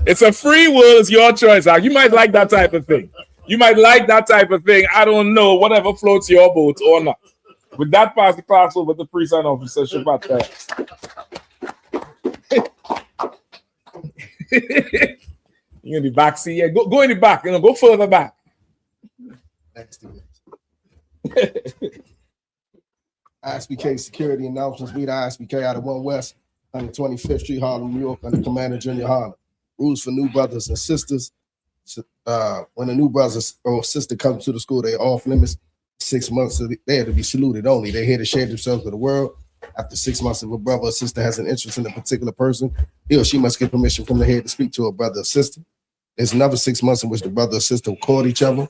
It's a free world. It's your choice. You might like that type of thing. I don't know. Whatever floats your boat or not. With that, pass the class over to priest and officer Shabbat. You in the back seat? Yeah, go in the back. Go further back. I.S.U.P.K security announcements. We the I.S.U.P.K out of 1 West, 125th Street, Harlem, New York, under Commander Junior Yahanna. Rules for new brothers and sisters. When a new brother or sister comes to the school, they off limits. 6 months, they have to be saluted only. They're here to share themselves with the world. After 6 months, if a brother or sister has an interest in a particular person, he or she must get permission from the head to speak to a brother or sister. There's another 6 months in which the brother or sister will court each other.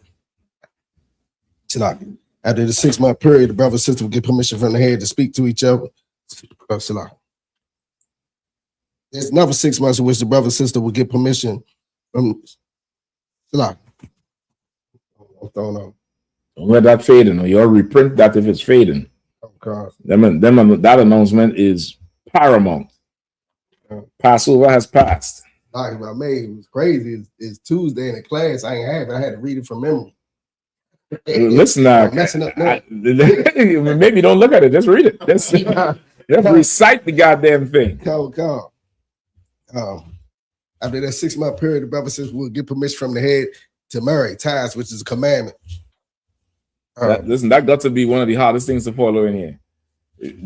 After the 6 month period, the brother or sister will get permission from the head to speak to each other. There's another 6 months in which the brother or sister will get permission from Don't let that fading, or you'll reprint that if it's fading. That announcement is paramount. Passover has passed. I made it was crazy. It's Tuesday in the class. I ain't have it. I had to read it from memory. Listen, maybe don't look at it. Just read it. Just recite the goddamn thing. After that 6 month period, the brother says we'll get permission from the head to marry tithes, which is a commandment. That got to be one of the hardest things to follow in here.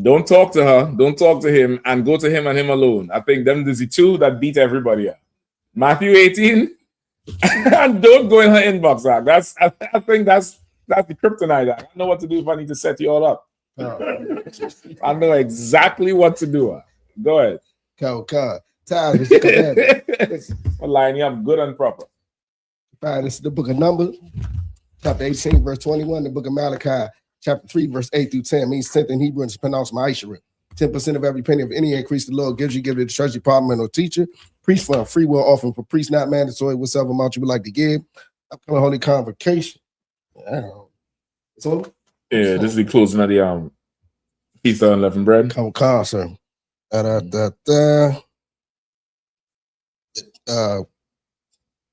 Don't talk to her, don't talk to him, and go to him and him alone. I think them is the two that beat everybody up. Matthew 18 And don't go in her inbox, Zach. I think that's the kryptonite. Zach. I know what to do if I need to set you all up. I know exactly what to do. Go ahead. Tithes is the commandment. I'll line you up good and proper. This is the book of Numbers, chapter 18, verse 21. The book of Malachi, chapter 3, verse 8 through 10. Means 10th in Hebrew and it's pronounced I.S.U.P.K. 10% of every penny of any increase the Lord gives you, give it to the treasury department or teacher. Priest for a free will offering for priest, not mandatory, whatever amount you would like to give. Upcoming holy convocation. So, yeah, this is the closing of the Feast of Unleavened Bread. Sir.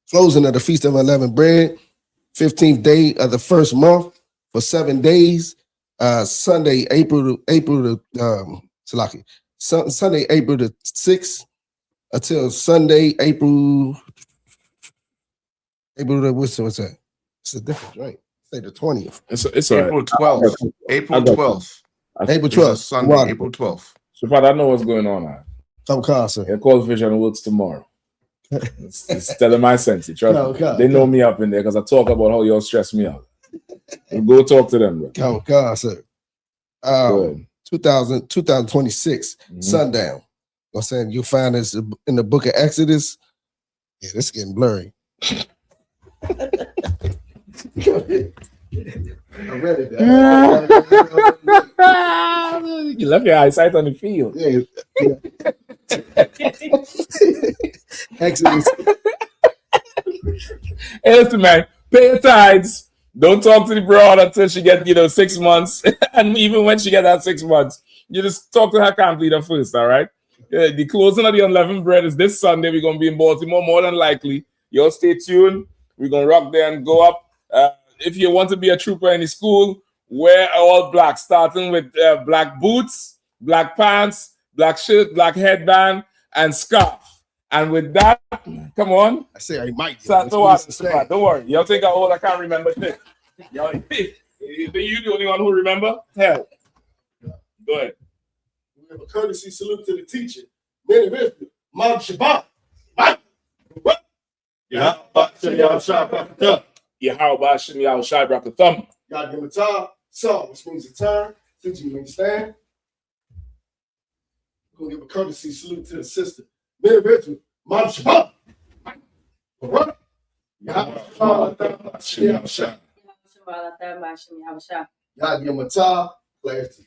Closing of the Feast of Unleavened Bread, 15th day of the first month for 7 days. Sunday, April the 6th until Sunday, April the what's that? It's a different drink. Say the 20th. It's April 12th. April 12th. April It's a 12th. Sunday, April 12th. So far, I know what's going on now. Come concert. Yeah, call fish and works tomorrow. It's telling my sense. Trust me. They know me up in there because I talk about how y'all stress me out. Go talk to them, bro. Come concert. 2026 sundown. I'm saying you'll find this in the book of Exodus. Yeah, this is getting blurry. I read it. You left your eyesight on the field. Yeah. Exodus. Hey, listen, man. Pay your tithes. Don't talk to the broad until she get 6 months. And even when she get that 6 months, you just talk to her camp leader first, all right? The closing of the Unleavened Bread is this Sunday. We're going to be in Baltimore, more than likely. Y'all stay tuned. We're going to rock there and go up. If you want to be a trooper in the school, wear all black, starting with black boots, black pants, black shirt, black headband, and scarf. And with that, come on. I say I might. Don't worry. Y'all think I'm old? I can't remember shit. Y'all, you the only one who remember? Hell. Go ahead. We have a courtesy salute to the teacher. Men of Israel, Mount Shabbat. Yahweh. God give a time, so which means a turn. Teacher, you understand? We're gonna give a courtesy salute to the sister. Men of Israel, Mount Shabbat. God give him a time. Class to